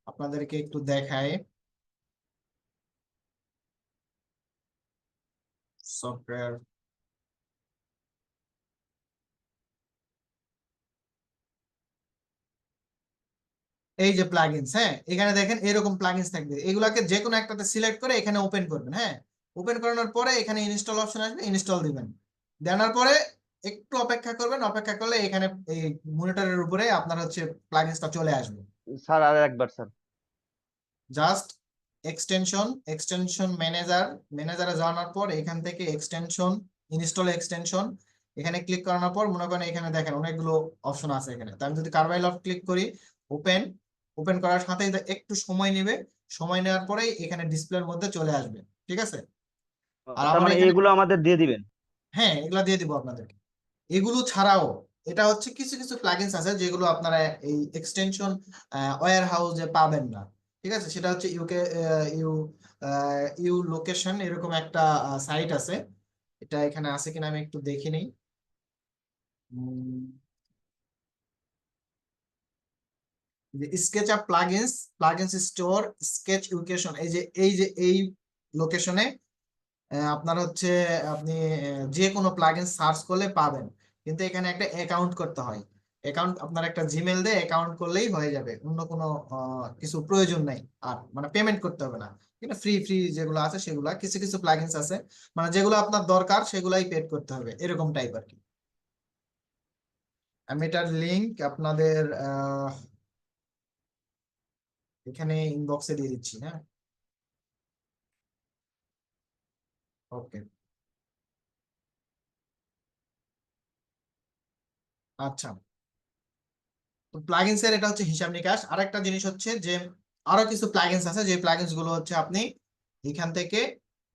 আপনাদেরকে একটু দেখাই, সফটওয়্যার এই যে প্লাগইনস, হ্যাঁ এখানে দেখেন এরকম প্লাগইনস থাকবে, এগুলাকে যে কোনো একটাতে সিলেক্ট করে এখানে ওপেন করবেন। হ্যাঁ, ওপেন করানোর পরে এখানে ইনস্টল অপশন আসবে, ইনস্টল দিবেন, দেওয়ার পরে একটু অপেক্ষা করবেন, অপেক্ষা করলে এখানে এই মনিটরের উপরে আপনার হচ্ছে প্লাগইনসটা চলে আসবে। স্যার আর একবার স্যার। জাস্ট এক্সটেনশন ম্যানেজারে যাওয়ার পর এখান থেকে এক্সটেনশন ইনস্টল এক্সটেনশন এখানে ক্লিক করানোর পর মনে করেন এখানে দেখেন অনেকগুলো অপশন আছে এখানে। তো আমি যদি কার্ভাইল অফ ক্লিক করি, ওপেন করার সাথে একটু সময় নেবে, সময় নেওয়ার পরেই এখানে ডিসপ্লের মধ্যে চলে আসবে, ঠিক আছে? আর তার আমার মানে এখানে এগুলো আমাদের দিয়ে দিবেন? হ্যাঁ এগুলা দিয়ে দিব আপনাদেরকে। এগুলো ছাড়াও এটা হচ্ছে কিছু কিছু প্লাগইনস আছে যেগুলো আপনারা এই এক্সটেনশন ওয়্যার হাউসে পাবেন না, ঠিক আছে? সেটা হচ্ছে ইউ ইউ লোকেশন এরকম একটা সাইট আছে, এটা এখানে আছে কিনা আমি একটু দেখি নেই। SketchUp plugins store sketch ইউকেশন, এই লোকেশনে আপনার হচ্ছে আপনি যে কোনো প্লাগইন সার্চ করলে পাবেন, কিন্তু এখানে একটা অ্যাকাউন্ট করতে হয়। অ্যাকাউন্ট আপনার একটা জিমেল দিয়ে অ্যাকাউন্ট করলেই হয়ে যাবে, অন্য কোনো কিছু প্রয়োজন নাই, আর মানে পেমেন্ট করতে হবে না। কিন্তু ফ্রি যেগুলো আছে সেগুলা, কিছু কিছু প্লাগইনস আছে মানে যেগুলো আপনার দরকার সেগুলাই পেড করতে হবে, এরকম টাইপ আর কি। আমি এটার লিংক আপনাদের এখানে ইনবক্সে দিয়ে দিচ্ছি। হ্যাঁ, ওকে, আচ্ছা। তো প্লাগইনস এর এটা হচ্ছে হিসাব নিকাশ। আরেকটা জিনিস হচ্ছে যে আরো কিছু প্লাগইনস আছে, যে প্লাগইনস গুলো হচ্ছে আপনি এখান থেকে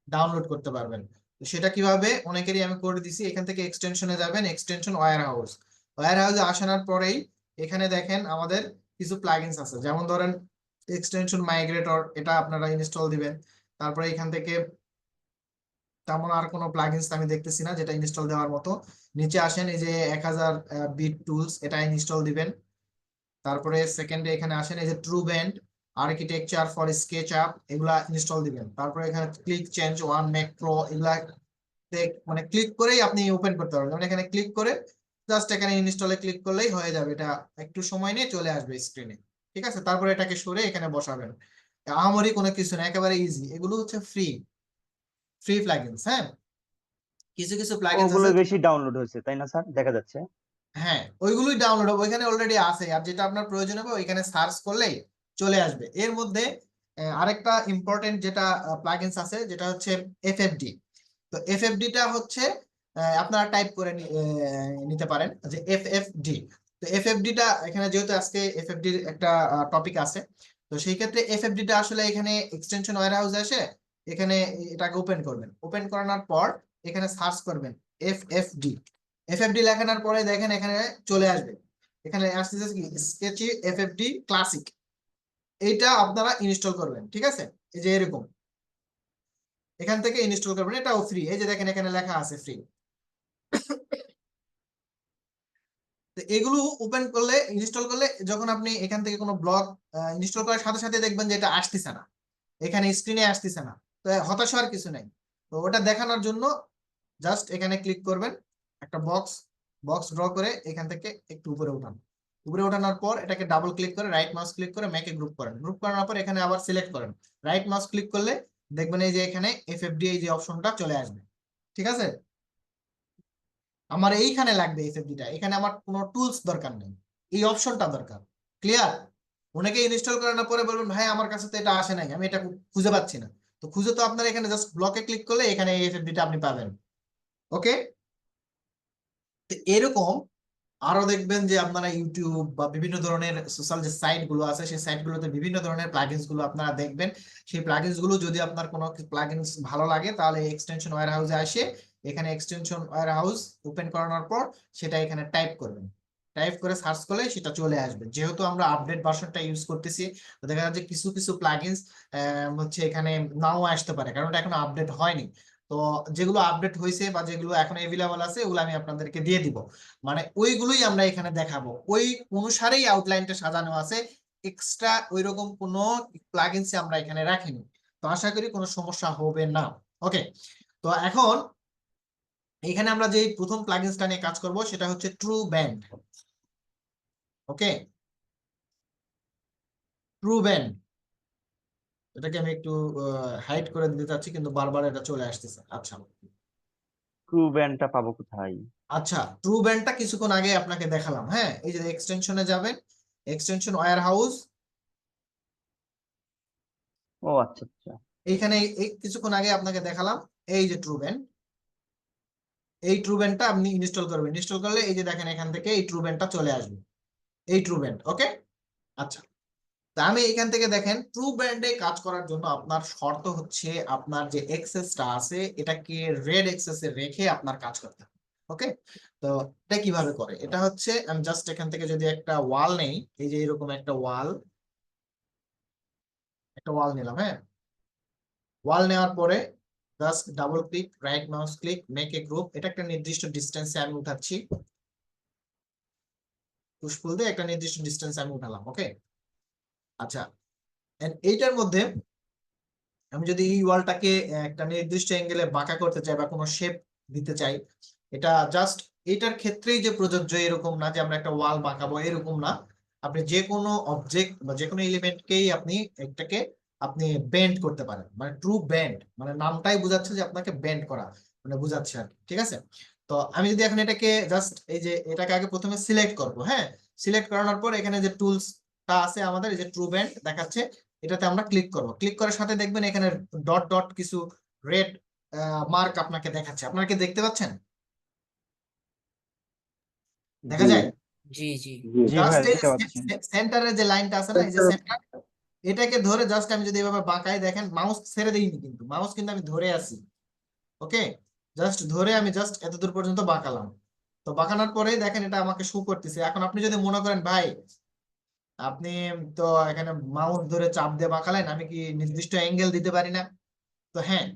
ডাউনলোড করতে পারবেন। তো সেটা কিভাবে, অনেকেরই আমি করে দিছি। এখান থেকে এক্সটেনশনে যাবেন, এক্সটেনশন ওয়্যার হাউসে আসানোর পরেই এখানে দেখেন আমাদের কিছু প্লাগইনস আছে, যেমন ধরেন এক্সটেনশন মাইগ্রেটর, এটা আপনারা ইনস্টল দিবেন। তারপরে এখান থেকে তেমন আর কোনো প্লাগইনস আমি দেখতেছি না যেটা ইনস্টল দেওয়ার মতো। নিচে আসেন, এই যে 1000 বিট টুলস, এটা ইনস্টল দিবেন। তারপরে সেকেন্ডে এখানে আসেন, এই যে true band architecture for sketch up, এগুলা ইনস্টল দিবেন। তারপরে এখানে click change one make pro, এগুলা মানে ক্লিক করেই আপনি ওপেন করতে পারবেন। যেমন এখানে ক্লিক করে জাস্ট এখানে ইনস্টলে ক্লিক করলেই হয়ে যাবে, এটা একটু সময় নিয়ে চলে আসবে স্ক্রিনে, ঠিক আছে? তারপরে এটাকে সরে এখানে বসাবেন, আহামরি কোনো কিছু না, একেবারে ইজি। এগুলো হচ্ছে ফ্রি প্লাগইনস। হ্যাঁ, কিছু কিছু প্লাগইনস ওগুলো আছে, বেশি ডাউনলোড হয়েছে তাই না স্যার, দেখা যাচ্ছে? হ্যাঁ ওইগুলোই ডাউনলোড হবে, ওইখানে অলরেডি আছে। আর যেটা আপনার প্রয়োজন হবে ওইখানে সার্চ করলেই চলে আসবে। এর মধ্যে আরেকটা ইম্পর্টেন্ট যেটা প্লাগইনস আছে, যেটা হচ্ছে এফএফডি। তো এফএফডি টা হচ্ছে আপনারা টাইপ করে নিতে পারেন যে এফএফডি। তো এফএফডি টা এখানে যেহেতু আজকে এফএফডি র একটা টপিক আছে, তো সেই ক্ষেত্রে এফএফডি টা আসলে এখানে এক্সটেনশন ওয়্যার হাউসে এসে এখানে এটাকে ওপেন করবেন। ওপেন করানোর পর এখানে সার্চ করবেন এফএফডি লেখানোর পরে দেখেন এখানে চলে আসবে, এখানে আসতেছে কি স্কেচি এফএফডি ক্লাসিক, এইটা আপনারা ইনস্টল করবেন, ঠিক আছে? এই যে এরকম এখান থেকে ইনস্টল করবেন, এটাও ফ্রি। এই যে দেখেন এখানে লেখা আছে ফ্রি। তো এগুলো ওপেন করলে, ইনস্টল করলে, যখন আপনি এখান থেকে কোনো ব্লগ ইনস্টল করার সাথে সাথে দেখবেন যে এটা আসতেছে না, এখানে স্ক্রিনে আসতেছে না। তো হতাশ হওয়ার কিছু নাই। তো ওটা দেখানোর জন্য জাস্ট এখানে ক্লিক করবেন, একটা বক্স ড্র করে এখান থেকে একটু উপরে উঠান। উপরে ওঠানোর পর এটাকে ডাবল ক্লিক করে রাইট মাউস ক্লিক করে মেকে গ্রুপ করেন। গ্রুপ করানোর পর এখানে আবার সিলেক্ট করেন, রাইট মাউস ক্লিক করলে দেখবেন এই যে এখানে এফএফডি এই যে অপশনটা চলে আসবে, ঠিক আছে? আমার এইখানে লাগবে এফএফডিটা, এখানে আমার কোনো টুলস দরকার নেই, এই অপশনটা দরকার। ক্লিয়ার? অনেকে ইনস্টল করানোর পরে বলবেন ভাই আমার কাছে তো এটা আসে নাই, আমি এটা খুঁজে পাচ্ছি না। তো খুঁজে তো আপনার এখানে জাস্ট ব্লকে ক্লিক করলে এখানে এই এফএফডিটা আপনি পাবেন। ওকে, তো এরকম আরো দেখবেন যে আপনারা ইউটিউব বা বিভিন্ন ধরনের সোশ্যাল যে সাইট গুলো আছে সেই সাইট গুলোতে বিভিন্ন ধরনের প্লাগইনস গুলো আপনারা দেখবেন। সেই প্লাগইনস গুলো যদি আপনার কোনো প্লাগইনস ভালো লাগে তাহলে এক্সটেনশন ওয়্যার হাউসে আসে এখানে এক্সটেনশন ওয়্যার হাউস ওপেন করানোর পর সেটা এখানে টাইপ করবেন। টাইপ করে সার্চ করলে সেটা চলে আসবে। যেহেতু আমরা আপডেট ভার্সনটা ইউজ করতেছি তো দেখা যাচ্ছে কিছু কিছু প্লাগইনস হচ্ছে এখানে নাও আসতে পারে কারণ এটা এখনো আপডেট হয়নি। তো যেগুলো আপডেট হয়েছে বা যেগুলো এখন এভেলেবল আছে ওগুলো আমি আপনাদেরকে দিয়ে দিব। মানে ওইগুলোই আমরা এখানে দেখাবো, ওই অনুসারেই আউটলাইনটা সাজানো আছে। এক্সট্রা ওইরকম কোনো প্লাগইনস আমরা এখানে রাখিনি। তো আশা করি কোনো সমস্যা হবে না। ওকে, তো এখন এখানে আমরা যে প্রথম প্লাগইনসটা নিয়ে কাজ করব সেটা হচ্ছে ট্রু ব্যান্ড। ওকে, ট্রু ব্যান্ড এটাকে আমি একটু হাইড করে দিতে চাচ্ছি কিন্তু বারবার এটা চলে আসতেছে। আচ্ছা ট্রু ব্যান্ডটা পাবো কোথায়? আচ্ছা, ট্রু ব্যান্ডটা কিছুক্ষণ আগে আপনাকে দেখালাম। হ্যাঁ, এই যে এক্সটেনশনে যাবেন, এক্সটেনশন ওয়্যার হাউস, ও আচ্ছা আচ্ছা। এইখানে কিছুক্ষণ আগে আপনাকে দেখালাম এই যে ট্রু ব্যান্ড। এই ট্রু ব্যান্ডটা আপনি ইনস্টল করবেন। ইনস্টল করলে এই যে দেখেন এখান থেকে এই ট্রু ব্যান্ডটা চলে আসবে, এই ট্রু ব্যান্ড। ওকে, আচ্ছা, তা আমি এখান থেকে দেখেন ট্রু ব্যান্ডে কাজ করার জন্য আপনার শর্ত হচ্ছে আপনার যে এক্সেসটা আছে এটাকে রেড এক্সেসে রেখে আপনার কাজ করতে হবে। ওকে, তো এটা কিভাবে করে? এটা হচ্ছে আমি জাস্ট এখান থেকে যদি একটা ওয়াল নেই, এই যে এরকম একটা ওয়াল নিলাম। হ্যাঁ, ওয়াল নেওয়ার পরে just double click, right mouse click, make a group. এটা একটা নির্দিষ্ট ডিস্টেন্সে আমি উঠাচ্ছি, পুশ পুল দিয়ে একটা নির্দিষ্ট ডিস্টেন্সে আমি উঠালাম। ওকে, আচ্ছা, এইটার মধ্যে আমি যদি এই ওয়ালটাকে একটা নির্দিষ্ট অ্যাঙ্গেলে বাঁকা করতে চাই বা কোনো শেপ দিতে চাই, এটা জাস্ট এটার ক্ষেত্রেই যে প্রযোজ্য এরকম না যে আমরা একটা ওয়াল বাঁকাবো, এরকম না। আপনি যে কোনো অবজেক্ট বা যে কোনো এলিমেন্টকেই আপনি একটাকে আপনি বেন্ড করতে পারেন। মানে ট্রু বেন্ড মানে নামটাই বোঝাচ্ছে যে আপনাকে বেন্ড করা, মানে বোঝাচ্ছে আর কি। ঠিক আছে, তো আমি যদি এখন এটাকে জাস্ট এই যে এটাকে আগে প্রথমে সিলেক্ট করব। হ্যাঁ, সিলেক্ট করানোর পর এখানে যে টুলসটা আছে আমাদের, এই যে ট্রু বেন্ড দেখাচ্ছে, এটাতে আমরা ক্লিক করব। ক্লিক করার সাথে দেখবেন এখানে ডট ডট কিছু রেড মার্ক আপনাকে দেখাচ্ছে। আপনারা কি দেখতে পাচ্ছেন? দেখা জি যায়? জি জি জি জি জাস্ট ভাইয়া এই দেখতে পাচ্ছি। সেন্টারের যে লাইনটা আছে না, এই যে সেন্টার, এটাকে ধরে জাস্ট আমি যদি এভাবে বাঁকাই, দেখেন মাউস ছেড়ে দিইনি কিন্তু, মাউস কিন্তু আমি ধরে আছি। ওকে, জাস্ট ধরে আমি জাস্ট এতদূর পর্যন্ত বাঁকালাম। তো বাঁকানোর পরেই দেখেন এটা আমাকে শো করতেছে। এখন আপনি যদি মনে করেন ভাই আপনি তো এখানে মাউস ধরে চাপ দিয়ে বাঁকালেন, আমি কি নির্দিষ্ট অ্যাঙ্গেল দিতে পারি না? তো হ্যাঁ,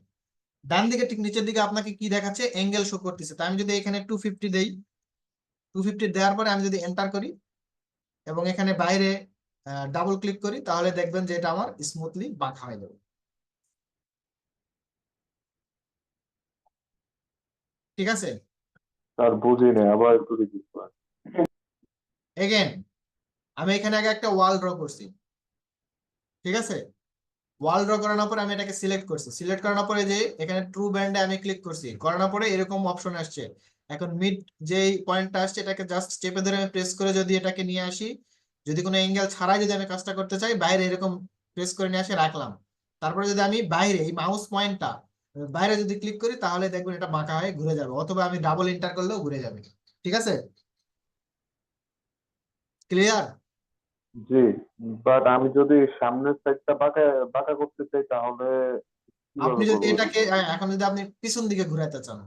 ডান দিকে ঠিক নিচের দিকে আপনাকে কি দেখাচ্ছে? অ্যাঙ্গেল শো করতেছে। তো আমি যদি এখানে 250 দেই, 250 দেওয়ার পরে আমি যদি এন্টার করি এবং এখানে বাইরে ডাবল ক্লিক করি, তাহলে দেখবেন যে এটা আমার স্মুথলি বাঁকা হয়ে যাবে। ঠিক আছে, স্যার বুঝি না, আবার একটু রিপিট করেন। এগেন আমি এখানে আগে একটা ওয়াল ড্র করছি। ঠিক আছে, ওয়াল ড্র করানোর পরে আমি এটাকে সিলেক্ট করছি। সিলেক্ট করানোর পরে যে এখানে ট্রু ব্যান্ডে আমি ক্লিক করছি, করানোর পরে এরকম অপশন আসছে। এখন মিড যেই পয়েন্টটা আসছে এটাকে জাস্ট চেপে ধরে আমি প্রেস করে যদি এটাকে নিয়ে আসি, যদি কোনো অ্যাঙ্গেল ছাড়াই যদি আমি কাজটা করতে চাই, বাইরে এরকম প্রেস করে নিয়ে আসে রাখলাম। তারপরে যদি আমি বাইরে এই মাউস পয়েন্টটা বাইরে যদি ক্লিক করি তাহলে দেখবেন এটা বাঁকা হয়ে ঘুরে যাবে, অথবা আমি ডাবল এন্টার করলেও ঘুরে যাবে। ঠিক আছে, ক্লিয়ার? জি, বাট আমি যদি সামনের সাইডটা বাঁকা বাঁকা করতে চাই তাহলে আপনি কিভাবে যদি করবো? এটাকে এখন যদি আপনি পিছন দিকে ঘুরাতে চান,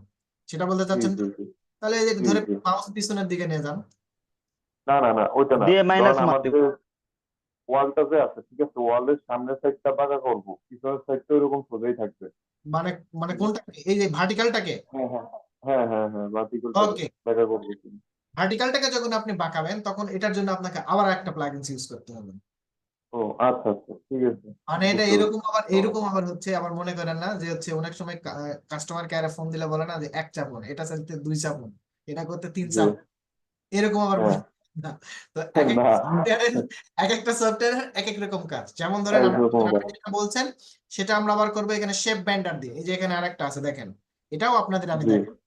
সেটা বলতে জি চাচ্ছেন তো? জি জি তাহলে এই যে জি ধরে জি মাউস পিছনের দিকে নিয়ে যান। না না না, ওইটা না। দিয়ে মাইনাস ধরেন মার আমার দিব। যে ওয়ালটা যে আছে, ঠিক আছে, ওয়ালের সামনের সাইডটা বাঁকা করবো, পিছনের সাইডটা ওইরকম সোজাই থাকবে। মানে মানে কোনটা? এই যে ভার্টিক্যালটাকে? হ্যাঁ হ্যাঁ হ্যাঁ হ্যাঁ হ্যাঁ, ভার্টিক্যালটা ওকে, বাঁকা করবো। ভার্টিক্যালটাকে যখন আপনি বাঁকাবেন তখন এটার জন্য আপনাকে আবার একটা প্লাগইনস ইউজ করতে হবে। ও আচ্ছা আচ্ছা, ঠিক আছে, মানে এটা বুঝতে এরকম আবার পেরেছি। এইরকম আবার হচ্ছে, আবার মনে করেন না যে হচ্ছে অনেক সময় কাস্টমার কেয়ারে ফোন দিলে বলে না যে এক চাপুন, এটা চাইতে 2 চাপুন, এটা করতে 3 জি, চাপুন, এরকম আবার হ্যাঁ, না। তো এক না, একটা সফটওয়্যারের এক একটা সফটওয়্যারের এক এক রকম কাজ। যেমন ধরেন আপনি একরকম আপনি যেটা বলছেন সেটা আমরা আবার করবো এখানে শেপ ব্যান্ডার দিয়ে। এই যে এখানে আরেকটা আছে দেখেন, এটাও আপনাদের আমি জি, দেখাবো।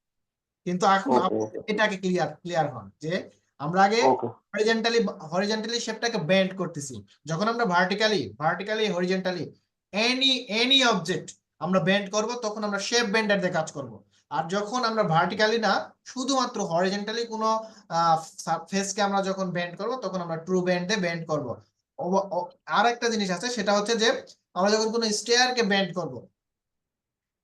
কিন্তু এখন ওকে আপনি এটাকে ক্লিয়ার হন যে আমরা আগে ওকে হরিজন্টালি শেপটাকে বেন্ড করতেছি। যখন আমরা ভার্টিক্যালি হরিজন্টালি এনি অবজেক্ট আমরা বেন্ড করব, তখন আমরা শেপ বেন্ডার দিয়ে কাজ করব। আর যখন আমরা ভার্টিক্যালি না, শুধুমাত্র হরিজন্টালি কোনো ফেসকে আমরা যখন বেন্ড করব তখন আমরা ট্রু বেন্ডে বেন্ড করব। আর একটা জিনিস আছে, সেটা হচ্ছে যে আমরা যখন কোনো স্টেয়ারকে বেন্ড করব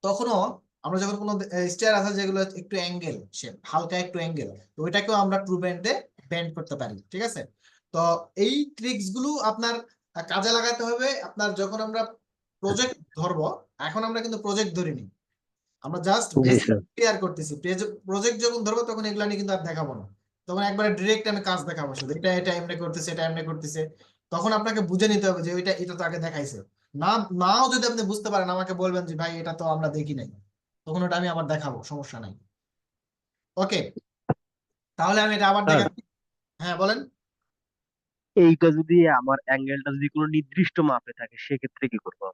তখনও আমরা যখন কোনো স্টেয়ার আছে যেগুলো একটু অ্যাঙ্গেল, সে হালকা একটু অ্যাঙ্গেল, তো ওইটাকেও আমরা ট্রু বেন্ডে বেন্ড করতে পারি। ঠিক আছে, তো এই ট্রিক্স গুলো আপনার কাজে লাগাতে হবে আপনার যখন আমরা প্রজেক্ট ধরবো। এখন আমরা কিন্তু প্রজেক্ট ধরিনি, আমরা জাস্ট জি বেসিক স্যার ক্লিয়ার করতেছি। প্রজেক্ট যখন ধরবো তখন এগুলা নিয়ে কিন্তু আর দেখাবো না, তখন একবারে ডিরেক্ট আমি কাজ দেখাবো শুধু এটা এটা এমনি করতেছে, এটা এমনি করতেছে। তখন আপনাকে বুঝে নিতে হবে যে এটা তো আগে দেখাইছে। নাও যদি আপনি বুঝতে পারেন আমাকে বলবেন যে ভাই এটা তো আমরা দেখি নাই, তখন ওটা আমি আবার দেখাবো, সমস্যা নাই। ওকে, তাহলে আমি এটা আবার স্যার দেখাচ্ছি। হ্যাঁ বলেন। এইটা যদি আমার অ্যাঙ্গেলটা যদি কোনো নির্দিষ্ট মাপে থাকে সেক্ষেত্রে কি করবো?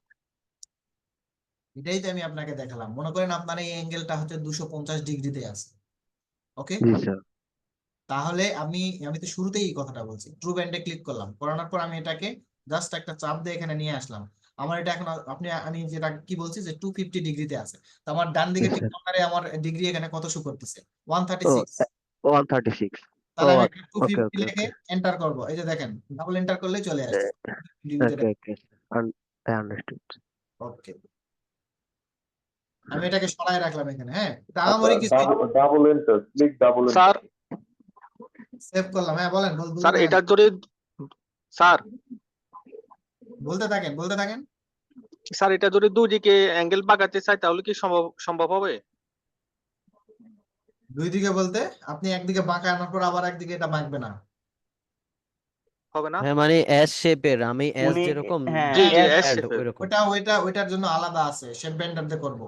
এটাই তো আমি আপনাকে দেখালাম। মনে করেন আপনার এই অ্যাঙ্গেলটা হচ্ছে 250 ডিগ্রিতে আছে। ওকে, জি স্যার তাহলে আমি আমি তো শুরুতেই এই কথাটা বলছি, ট্রু ব্যান্ডে ক্লিক করলাম, করানোর পর আমি এটাকে জাস্ট একটা চাপ দিয়ে এখানে নিয়ে আসলাম। আমার এটা এখন আমি যেটা কি বলছি যে 250 ডিগ্রিতে আছে, তো আমার ডান দিকে ঠিক কর্নারে আমার ডিগ্রি এখানে কত শো করতেছে, ও 136। 136 তাহলে আমি একটা ওকে 250 ওকে লিখে ওকে এন্টার করব, এই যে দেখেন ডাবল এন্টার করলেই চলে আসছে ওকে ওকে আই আন্ডারস্টুড ওকে, আমি এটাকে সরায় রাখলাম এখানে। হ্যাঁ, এটা আমারই কিছু double enter, click double sir save করলাম। হ্যাঁ বলেন, বলতে স্যার থাকেন, এটার যদি স্যার বলতে থাকেন, বলতে থাকেন। স্যার এটা যদি দুদিকে অ্যাঙ্গেল বাঁকাতে চাই তাহলে কি সম্ভব হবে? দুই দিকে বলতে আপনি একদিকে বাঁকা আনার পর আবার একদিকে এটা বাঁকবে না। হবে না? হ্যাঁ মানে এস শেপের, আমি এস উনি যেরকম হ্যাঁ জি জি S এস ব্যান্ড শেপের। ওইরকম। ওইটার জন্য আলাদা আছে, শেপ বেন্ডার দিয়ে করবো,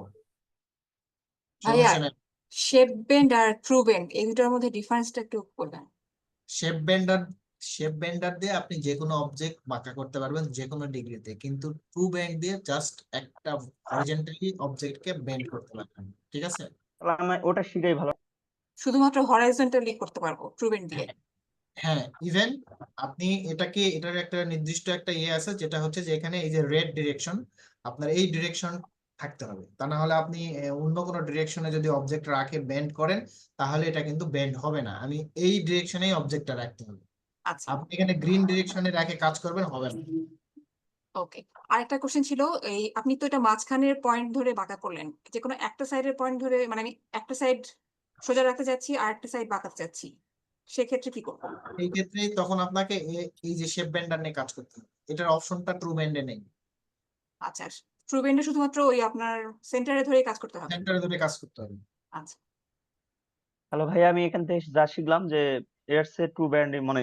ভাইয়া সমস্যা নেই। শেপ বেন্ড আর ট্রু বেন্ড এই দুটার মধ্যে ডিফারেন্সটা একটু বলবেন? শেপ বেন্ডার শেপ বেন্ডার দিয়ে আপনি যে কোনো অবজেক্ট বাঁকা করতে পারবেন যে কোনো ডিগ্রিতে, কিন্তু ট্রু বেন্ড দিয়ে জাস্ট একটা হরিজন্টালি অবজেক্টকে বেন্ড করতে পারবেন। ঠিক আছে, তাহলে ওটা শিখাই ভালো। শুধুমাত্র হরাইজন্টালি করতে পারবো ট্রু বেন্ড দিয়ে? হ্যাঁ ইভেন আপনি এটার একটা নির্দিষ্ট একটা ইয়ে আছে, যেটা হচ্ছে যে এখানে এই যে রেড ডিরেকশন, আপনার এই ডিরেকশন থাকতে হবে, তা না হলে আপনি অন্য কোনো ডিরেকশনে যদি অবজেক্ট রাখে বেন্ড করেন তাহলে এটা কিন্তু বেন্ড হবে না। আমি এই ডিরেকশনেই অবজেক্টটা রাখতে হবে। আচ্ছা আপনি এখানে গ্রিন ডিরেকশনে রেখে কাজ করবেন, হবে না। ওকে। আরেকটা কোশ্চেন ছিল, এই আপনি তো এটা মাঝখানের পয়েন্ট ধরে বাঁকা করলেন, যে কোনো একটা সাইডের পয়েন্ট ধরে, মানে আমি একটা সাইড সোজা রাখতে চাচ্ছি আর একটা সাইড বাঁকাতে চাচ্ছি, সেক্ষেত্রে কি করবো? এই ক্ষেত্রে তখন আপনাকে এই যে শেপ বেন্ডার নিয়ে কাজ করতে হবে, এটার অপশনটা ট্রু বেন্ডে নেই। আচ্ছা, ট্রু বেন্ডে শুধুমাত্র ওই আপনার সেন্টারে ধরে কাজ করতে হবে? সেন্টারে ধরে কাজ করতে হবে। আচ্ছা তাহলে ভাই আমি এখান থেকে যা শিখলাম যে এর সে ট্রু ব্যান্ড মানে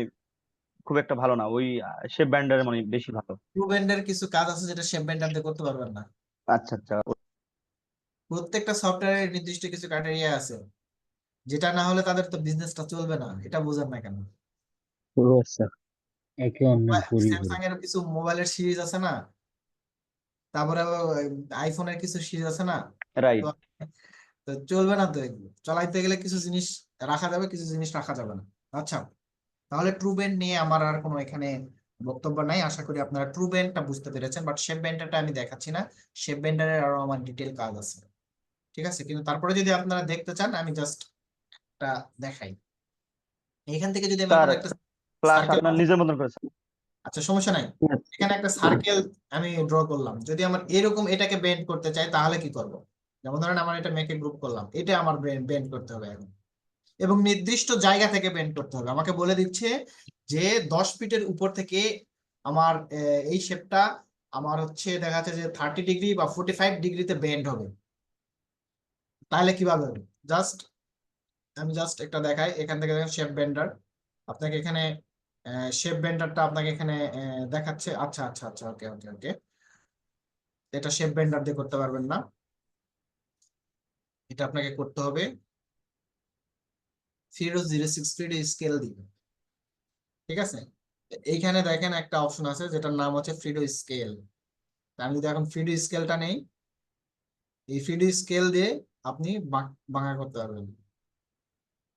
খুব একটা ভালো না, ওই শেপ ব্যান্ডের মানে বেশি ভালো। ট্রু বেন্ডের কিছু কাজ আছে যেটা শেপ বেন্ডার দিয়ে করতে পারবেন না। আচ্ছা আচ্ছা প্রত্যেকটা সফটওয়্যারের নির্দিষ্ট কিছু ক্রাইটেরিয়া আছে, যেটা না হলে তাদের তো বিজনেসটা চলবে না, এটা বুঝেন না কেন? আচ্ছা, একে অন্যের পরিপূরক। স্যামসাং এর কিছু মোবাইলের সিরিজ আছে না, তারপরে আইফোনের কিছু সিরিজ আছে না, রাইট। তো তো চলবে না তো এগুলো। চালাইতে গেলে কিছু জিনিস রাখা যাবে, কিছু জিনিস রাখা যাবে না। আচ্ছা, তাহলে ট্রু বেন্ড নিয়ে আমার আর কোনো এখানে বক্তব্য নাই। আশা করি আপনারা ট্রু বেন্ডটা বুঝতে পেরেছেন, বাট শেপ বেন্ডারটা আমি দেখাচ্ছি না, শেপ বেন্ডারের আরো আমার ডিটেল কাজ আছে। ঠিক আছে, কিন্তু তারপরে যদি আপনারা দেখতে চান আমি জাস্ট একটা দেখাই। এখান থেকে যদি আমি স্যার আপনার একটা ক্লাস সার্কেল, আপনার নিজের মতন করেছেন। আচ্ছা সমস্যা নাই, এখানে একটা সার্কেল আমি ড্র করলাম, যদি আমার এরকম এটাকে বেন্ড করতে চাই তাহলে কি করব? যেমন ধরেন আমার এটা মেকে গ্রুপ করলাম, এটা আমার বেন্ড করতে হবে এখন, এবং নির্দিষ্ট জায়গা থেকে বেন্ড করতে হবে। আমাকে বলে দিচ্ছে যে 10 ফিটের উপর থেকে আমার এই শেপটা আমার হচ্ছে দেখা যাচ্ছে যে 30 ডিগ্রি বা 45 ডিগ্রিতে বেন্ড হবে। তাহলে কিভাবে হবে? আমি জাস্ট একটা দেখাই। এখান থেকে দেখেন শেপ বেন্ডার, আপনাকে এখানে শেপ বেন্ডারটা আপনাকে এখানে দেখাচ্ছে। আচ্ছা আচ্ছা আচ্ছা, ওকে ওকে ওকে, এটা শেপ বেন্ডার দিয়ে করতে পারবেন না, এটা আপনাকে করতে হবে 0.06 স্কেল দিয়ে। ঠিক আছে, এইখানে দেখেন একটা অপশন আছে যেটার নাম হচ্ছে ফ্রিডো স্কেল। আমি যদি এখন ফ্রিডো স্কেলটা নেই, এই ফ্রিডো স্কেল দিয়ে আপনি বাঁকা করতে পারবেন।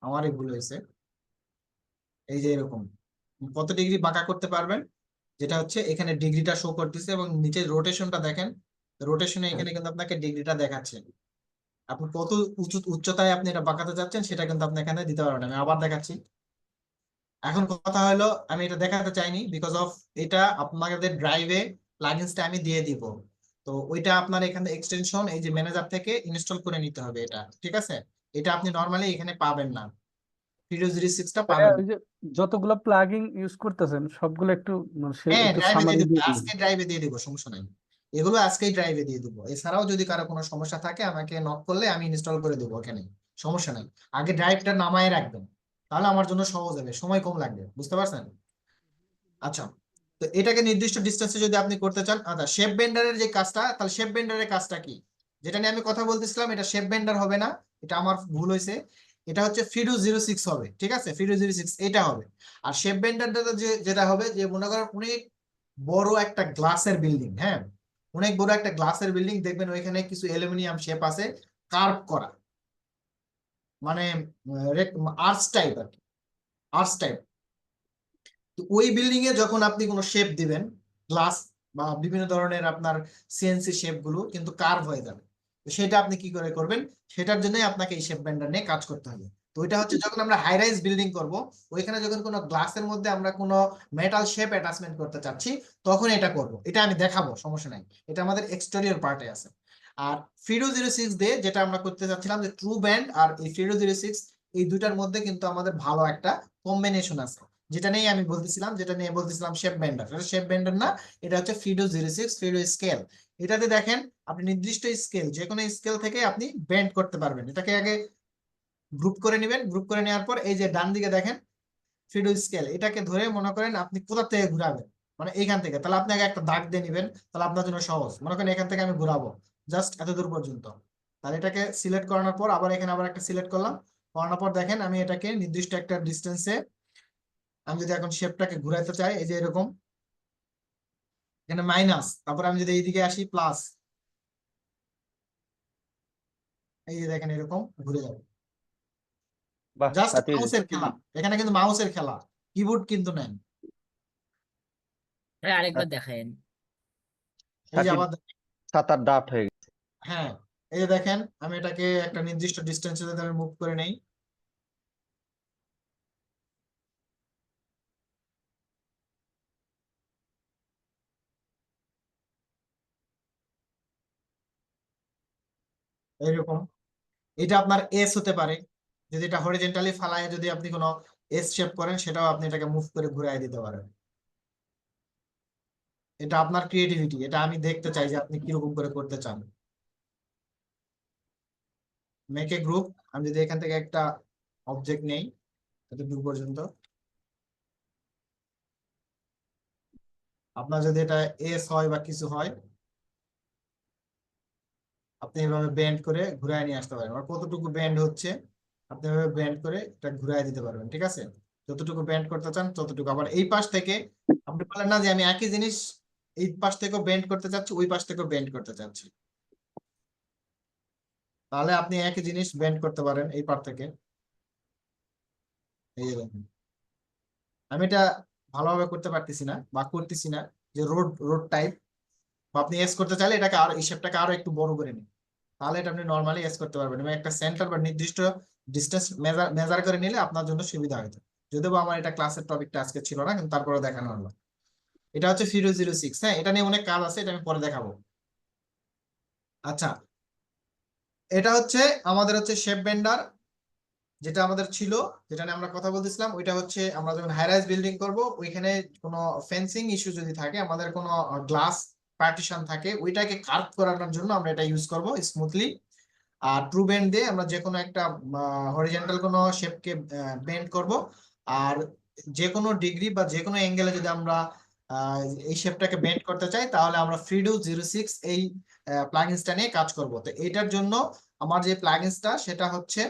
আমারই ভুল হয়েছে, এই যে এরকম কত ডিগ্রি বাঁকা করতে পারবেন, যেটা হচ্ছে এখানে ডিগ্রিটা শো করতেছে, এবং নিচে রোটেশনটা দেখেন, রোটেশনে এখানে কিন্তু আপনাকে ডিগ্রিটা দেখাচ্ছে। আপনি কত উচ্চতায় আপনি এটা বাঁকাতে চাচ্ছেন সেটা কিন্তু আপনি এখানে দিতে পারবেন। আমি আবার দেখাচ্ছি। এখন কথা হলো, আমি এটা দেখাতে চাইনি বিকজ অফ এটা আপনাদের ড্রাইভে প্লাগইনসটা আমি দিয়ে দিব। তো ওইটা আপনার এখানে এক্সটেনশন এই যে ম্যানেজার থেকে ইনস্টল করে নিতে হবে। এটা ঠিক আছে, এটা আপনি নর্মালি এখানে পাবেন না, ভিডিও 06টা ভাইয়া পাবেন ওই না। যে যতগুলো প্লাগইন ইউজ করতেছেন সবগুলো একটু হ্যাঁ, একটু ড্রাইভে দিয়ে সামারি দিব, দিয়ে দিবেন। আজকে ড্রাইভে দিয়ে দিব, সমস্যা নাই। এগুলো আজকেই ড্রাইভে দিয়ে দিব। এছাড়াও যদি কারো কোনো সমস্যা থাকে আমাকে নক করলে আমি ইনস্টল করে দেবো, ওখানে সমস্যা নাই। আগে ড্রাইভটা নামায় রাখবেন, তাহলে আমার জন্য সহজ হবে, সময় কম লাগবে, বুঝতে পারছেন? আচ্ছা, তো এটাকে নির্দিষ্ট ডিস্টেন্সে যদি আপনি করতে চান, আচ্ছা শেপ বেন্ডারের যে কাজটা, তাহলে শেপ বেন্ডারের কাজটা কি, যেটা নিয়ে আমি কথা বলতেছিলাম, এটা শেপ বেন্ডার হবে না, এটা আমার ভুল হয়েছে। এটা হচ্ছে ফিডো 06 হবে, ঠিক আছে, ফিডো 06 এটা হবে। আর শেপ বেন্ডারটা যেটা হবে, যে মনে করেন অনেক বড় একটা গ্লাসের বিল্ডিং, হ্যাঁ, অনেক বড় একটা গ্লাসের বিল্ডিং, দেখবেন ওইখানে কিছু অ্যালুমিনিয়াম শেপ আছে কার্ভ করা, মানে আর্চ টাইপ আর কি, আর্চ টাইপ। তো ওই বিল্ডিং এ যখন আপনি কোনো শেপ দিবেন, গ্লাস বা বিভিন্ন ধরনের আপনার সিএনসি শেপ গুলো কিন্তু কার্ভ হয়ে যাবে। তো সেটা আপনি কি করে করবেন, সেটার জন্যই আপনাকে এই শেপ বেন্ডার নিয়ে কাজ করতে হবে। তো এটা হচ্ছে যখন আমরা হাই রাইজ বিল্ডিং করব, ওইখানে যখন কোনো গ্লাসের মধ্যে আমরা কোনো মেটাল শেপ অ্যাটাচমেন্ট করতে চাচ্ছি, তখন এটা করব। এটা আমি দেখাবো, সমস্যা নাই, এটা আমাদের এক্সটেরিয়র পার্টে আছে। আর ফিডো 06 দিয়ে যেটা আমরা করতে চাচ্ছিলাম, যে ট্রু ব্যান্ড আর এই ফিডো 06, এই দুটার মধ্যে কিন্তু আমাদের ভালো একটা কম্বিনেশন আছে, যেটা নিয়ে আমি বলতেছিলাম, যেটা নিয়ে বলতেছিলাম শেপ বেন্ডার। এটা শেপ বেন্ডার না, এটা হচ্ছে ফিডো 06, ফিডো স্কেল। এটাতে দেখেন আপনি নির্দিষ্ট স্কেল, যে কোনো স্কেল থেকে আপনি বেন্ড করতে পারবেন। এটাকে আগে গ্রুপ করে নেবেন, গ্রুপ করে নেওয়ার পর এই যে ডান দিকে দেখেন ফিডো স্কেল, এটাকে ধরে মনে করেন আপনি কোথা থেকে ঘুরাবেন, মানে এইখান থেকে, তাহলে আপনি আগে একটা দাগ দিয়ে নেবেন, তাহলে আপনার জন্য সহজ। মনে করেন এখান থেকে আমি ঘুরাবো জাস্ট এত দূর পর্যন্ত, তাহলে এটাকে সিলেক্ট করানোর পর আবার এখানে আবার একটা সিলেক্ট করলাম, করানোর পর দেখেন আমি এটাকে নির্দিষ্ট একটা ডিস্টেন্সে, আমি যদি এখন শেপটাকে ঘুরাইতে চাই, এই যে এরকম এখানে মাইনাস, তারপর আমি যদি এইদিকে আসি প্লাস, এই যে দেখেন এরকম ঘুরে যাবে। বাহ, জাস্ট সাথীর মাউসের খেলা, এখানে কিন্তু মাউসের খেলা, কিবোর্ড কিন্তু নেন। আরেকবার দেখেন। এই যে সাথীর আবার সাতার ডাট হয়ে গেছে। হ্যাঁ, এই যে দেখেন আমি এটাকে একটা নির্দিষ্ট ডিস্টেন্সে যদি আমি মুভ করে নেই, এইরকম, এটা আপনার এস হতে পারে। যদি এটা হরিজেন্টালি ফালায় যদি আপনি কোনো এস শেপ করেন, সেটাও আপনি এটাকে মুভ করে ঘুরাই দিতে পারেন। এটা আপনার ক্রিয়েটিভিটি, এটা আমি দেখতে চাই যে আপনি কিরকম করে করতে চান। মেক এ গ্রুপ, আমি যদি এখান থেকে একটা অবজেক্ট নেই এতটুকু পর্যন্ত, আপনার যদি এটা এস হয় বা কিছু হয়, আপনি এভাবে বেন্ড করে ঘুরায় নিয়ে আসতে পারেন। আর কতটুকু বেন্ড হচ্ছে আপনি এভাবে বেন্ড করে এটা ঘুরায় দিতে পারবেন, ঠিক আছে, যতটুকু বেন্ড করতে চান ততটুকু। আবার এই পাশ থেকে আপনি বলেন না যে আমি একই জিনিস এই পাশ থেকেও বেন্ড করতে চাচ্ছি, ওই পাশ থেকেও বেন্ড করতে চাচ্ছি, তাহলে আপনি একই জিনিস বেন্ড করতে পারেন এই পার থেকে। এই যে দেখেন আমি এটা ভালোভাবে করতে পারতেছি না বা করতেছি না, যে রোড রোড টাইপ, বা আপনি এস করতে চাইলে এটাকে আরো, এই শেপটাকে আরো একটু বড় করে নিন, তাহলে এটা আপনি নর্মালি এস করতে পারবেন, এবং একটা সেন্টার বা নির্দিষ্ট ডিস্টেন্স মেজার করে নিলে আপনার জন্য সুবিধা হতো। যদিও বা আমার এটা ক্লাসের টপিকটা আজকে ছিল না, কিন্তু তারপরে দেখানো হলো। এটা হচ্ছে ফিডো 06, হ্যাঁ, এটা নিয়ে অনেক কাজ আছে, এটা আমি পরে দেখাবো। আচ্ছা, এটা হচ্ছে আমাদের হচ্ছে শেপ বেন্ডার, যেটা আমাদের ছিল, যেটা নিয়ে আমরা কথা বলতেছিলাম, ওইটা হচ্ছে আমরা যখন হাই রাইজ বিল্ডিং করব, ওইখানে কোনো ফেন্সিং ইস্যু যদি থাকে, আমাদের কোনো গ্লাস পার্টিশন থাকে, ওইটাকে কার্ভ করানোর জন্য আমরা এটা ইউজ করব স্মুথলি। আর ট্রু বেন্ড দিয়ে আমরা যে কোনো একটা হরিজন্টাল কোনো শেপকে বেন্ড করব, আর যে কোনো ডিগ্রি বা যে কোনো অ্যাঙ্গেলে যদি আমরা এই শেপটাকে বেন্ড করতে চাই, তাহলে আমরা ফ্রিডো 06 এই প্লাগইনসটা নিয়ে কাজ করব। তো এটার জন্য আমার যে প্লাগইনসটা সেটা হচ্ছে,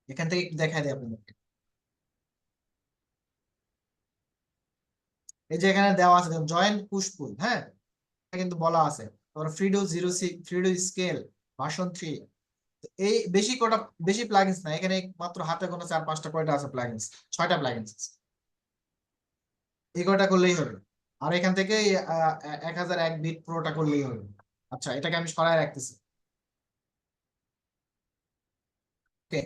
এখান থেকে একটু দেখাই দিই আপনাদেরকে, এই যে এখানে দেওয়া আছে জয়েন্ট পুশ পুল, হ্যাঁ, এটা কিন্তু বলা আছে। তারপর ফ্রিডো 06, ফ্রিডো স্কেল ভার্সন 3, এই বেশি প্লাগইনস না, এখানে মাত্র হাতে গোনা 4-5টা কয়টা আছে প্লাগইনস, 6টা প্লাগইনস, এই কয়টা করলেই হবে। আর এখান থেকে 1001 বিট প্রোটা করলেই হবে। আচ্ছা, এটাকে আমি সরায় রাখতেছি। ওকে,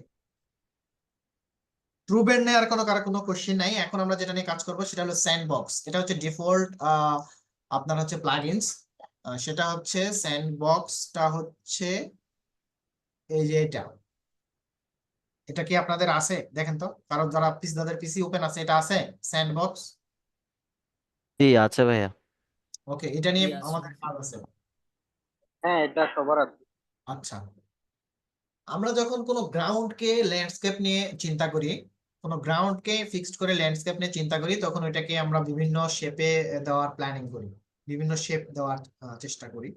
ট্রু ব্যান্ড নিয়ে আর কারো কোনো কোশ্চেন নাই। এখন আমরা যেটা নিয়ে কাজ করবো সেটা হলো স্যান্ডবক্স। এটা হচ্ছে ডিফল্ট আপনার হচ্ছে প্লাগইনস। সেটা হচ্ছে স্যান্ডবক্সটা হচ্ছে এই যে এটা কি আপনাদের আছে দেখেন তো, কারণ যারা যাদের পিসি ওপেন আছে এটা আছে স্যান্ডবক্স। জি আছে ভাইয়া। ওকে, এটা নিয়ে Yes. আমাদের কাজ আছে। হ্যাঁ, এটা সবার আছে। আচ্ছা, আমরা যখন কোনো গ্রাউন্ডকে ল্যান্ডস্কেপ নিয়ে চিন্তা করি, কোনো গ্রাউন্ডকে ফিক্সড করে ল্যান্ডস্কেপ নিয়ে চিন্তা করি, তখন ওইটাকে আমরা বিভিন্ন শেপে দেওয়ার প্ল্যানিং করি, বিভিন্ন শেপ দেওয়ার চেষ্টা করি।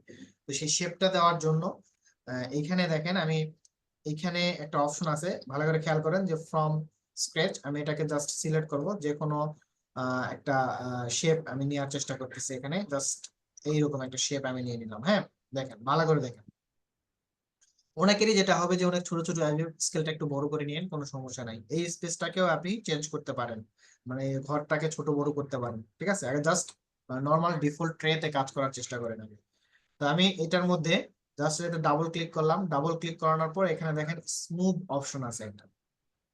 তো সেই শেপটা দেওয়ার জন্য এইখানে দেখেন আমি এইখানে একটা অপশন আছে, ভালো করে খেয়াল করেন যে ফ্রম স্ক্র্যাচ। আমি এটাকে জাস্ট সিলেক্ট করব, যে কোনো একটা শেপ আমি নেওয়ার চেষ্টা করতেছি। এখানে জাস্ট এইরকম একটা শেপ আমি নিয়ে নিলাম। হ্যাঁ, দেখেন ভালো করে দেখেন। অনেকেরই যেটা হবে যে অনেক ছোট ছোট স্কেলটা একটু বড় করে নিয়েন, কোনো সমস্যা নাই। এই স্পেসটাকেও আপনি চেঞ্জ করতে পারেন, মানে ঘরটাকে ছোট বড় করতে পারেন। ঠিক আছে, আগে জাস্ট নর্মাল ডিফল্ট ট্রেতে কাজ করার চেষ্টা করেন আগে। তো আমি এটার মধ্যে জাস্ট এটা ডাবল ক্লিক করলাম। ডাবল ক্লিক করানোর পর এখানে দেখেন স্মুথ অপশন আছে একটা।